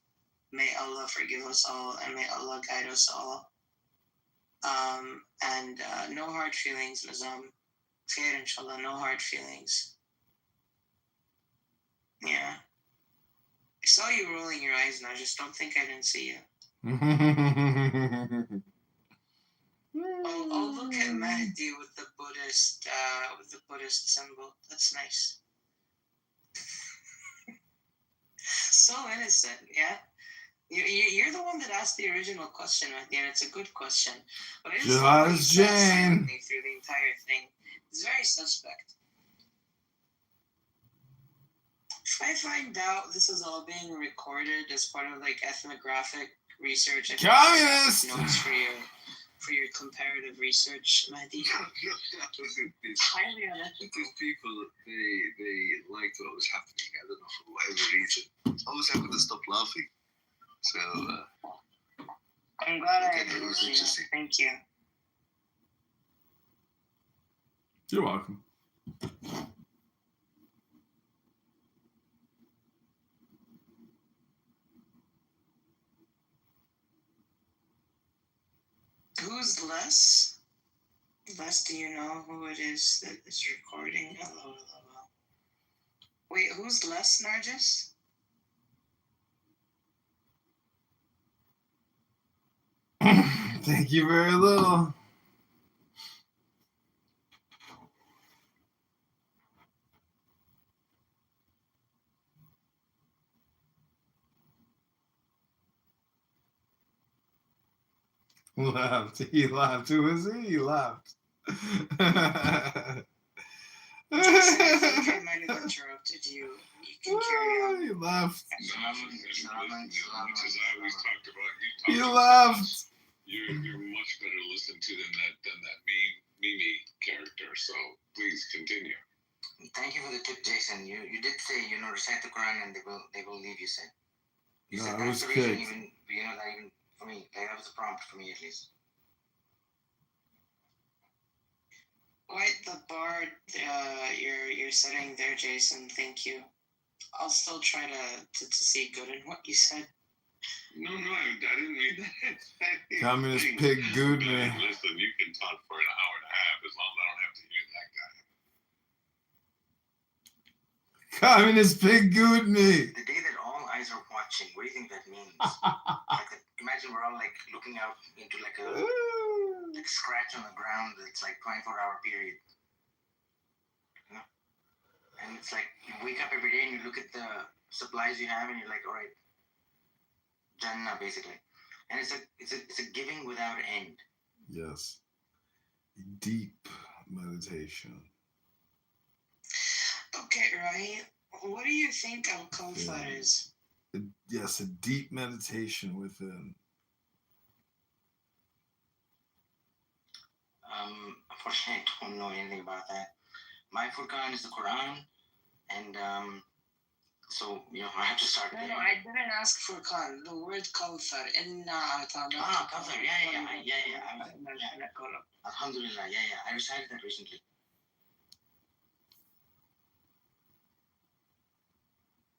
May Allah forgive us all, and may Allah guide us all. And no hard feelings, Nizam. Khair, inshallah, no hard feelings. Yeah. I saw you rolling your eyes, and I just don't think I didn't see you. Oh, look at Mahdi with the Buddhist symbol. That's nice. So innocent, yeah. You're the one that asked the original question, Mahdi, and it's a good question. But I just saw you sat silently through the entire thing. It's very suspect. If I find out this is all being recorded as part of ethnographic research, Communist! Notes for your comparative research, Mahdi. It's highly unethical. These people, they liked what was happening. I don't know, for whatever reason. I always happen to stop laughing. So, I'm glad I it was agree. interesting. Thank you. You're welcome. Who's Les? Les, do you know who it is that is recording? Hello. Wait, who's Les, Nargis? Thank you very little. He laughed. Who is he? He laughed. Jason, I think I might have interrupted you. You can carry on. He laughed. Much as I always talked about, you He talked laughed. You're much better to listen to than that Mimi character. So please continue. Thank you for the tip, Jason. You did say, recite the Quran and they will leave, you said. You said I was that's the reason, kicked. even, that even for me, like, that was a prompt for me at least. Quite the bar you're setting there, Jason. Thank you. I'll still try to see good in what you said. No, I didn't mean that. Communist pig good me. Listen, you can talk for an hour and a half as long as I don't have to hear that guy. Communist pig good me. The day that all eyes are watching, what do you think that means? Like, imagine we're all like looking out into like a scratch on the ground that's like 24-hour period. And it's like you wake up every day and you look at the supplies you have and you're like, all right, Jannah basically. And it's a giving without end. Yes. Deep meditation. Okay, right. What do you think Al-Kawthar is? Yes, a deep meditation within. Unfortunately, I don't know anything about that. My Furqan is the Quran, and so I have to start. No, I didn't ask for Khan. The word Kawthar. Kawthar. Yeah. Alhamdulillah. Yeah. I recited that recently.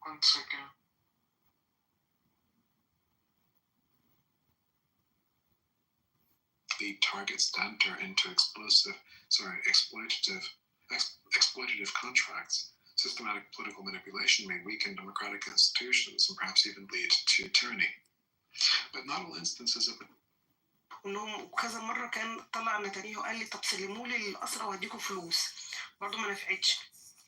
1 second. The targets to enter into exploitative contracts. Systematic political manipulation may weaken democratic institutions and perhaps even lead to tyranny. But not all instances of انهم كذا مره كان طلع نتنياهو قال لي طب سلموا لي الاسرى واديكم فلوس برضه ما نفعتش.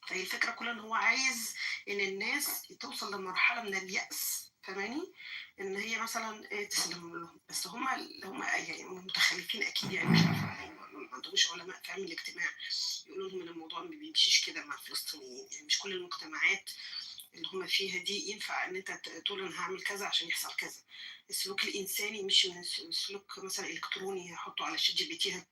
فهي الفكره كلها ان هو عايز ان الناس توصل لمرحله من اليأس، فاهماني؟ ان هي مثلا تسلم لهم، بس هم يعني متخلفين اكيد، يعني مش عارفه، ما عندهمش علماء في علم الاجتماع يقولوا لهم ان الموضوع ما بيمشيش كده مع الفلسطينيين. يعني مش كل المجتمعات اللي هم فيها دي ينفع ان انت تقول انا هعمل كذا عشان يحصل كذا. السلوك الانساني مش من سلوك مثلا الكتروني يحطه على شات جي بي تي.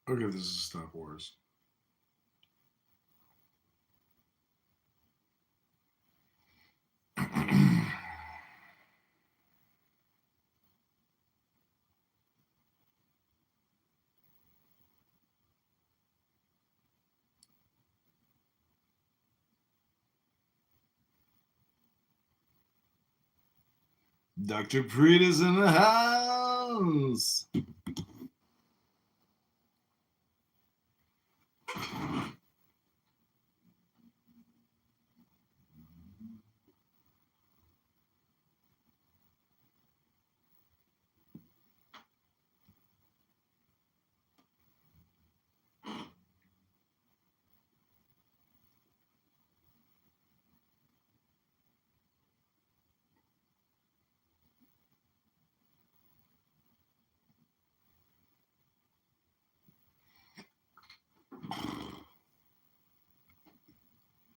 Okay, this is Stop Wars. Dr. Preet is in the house.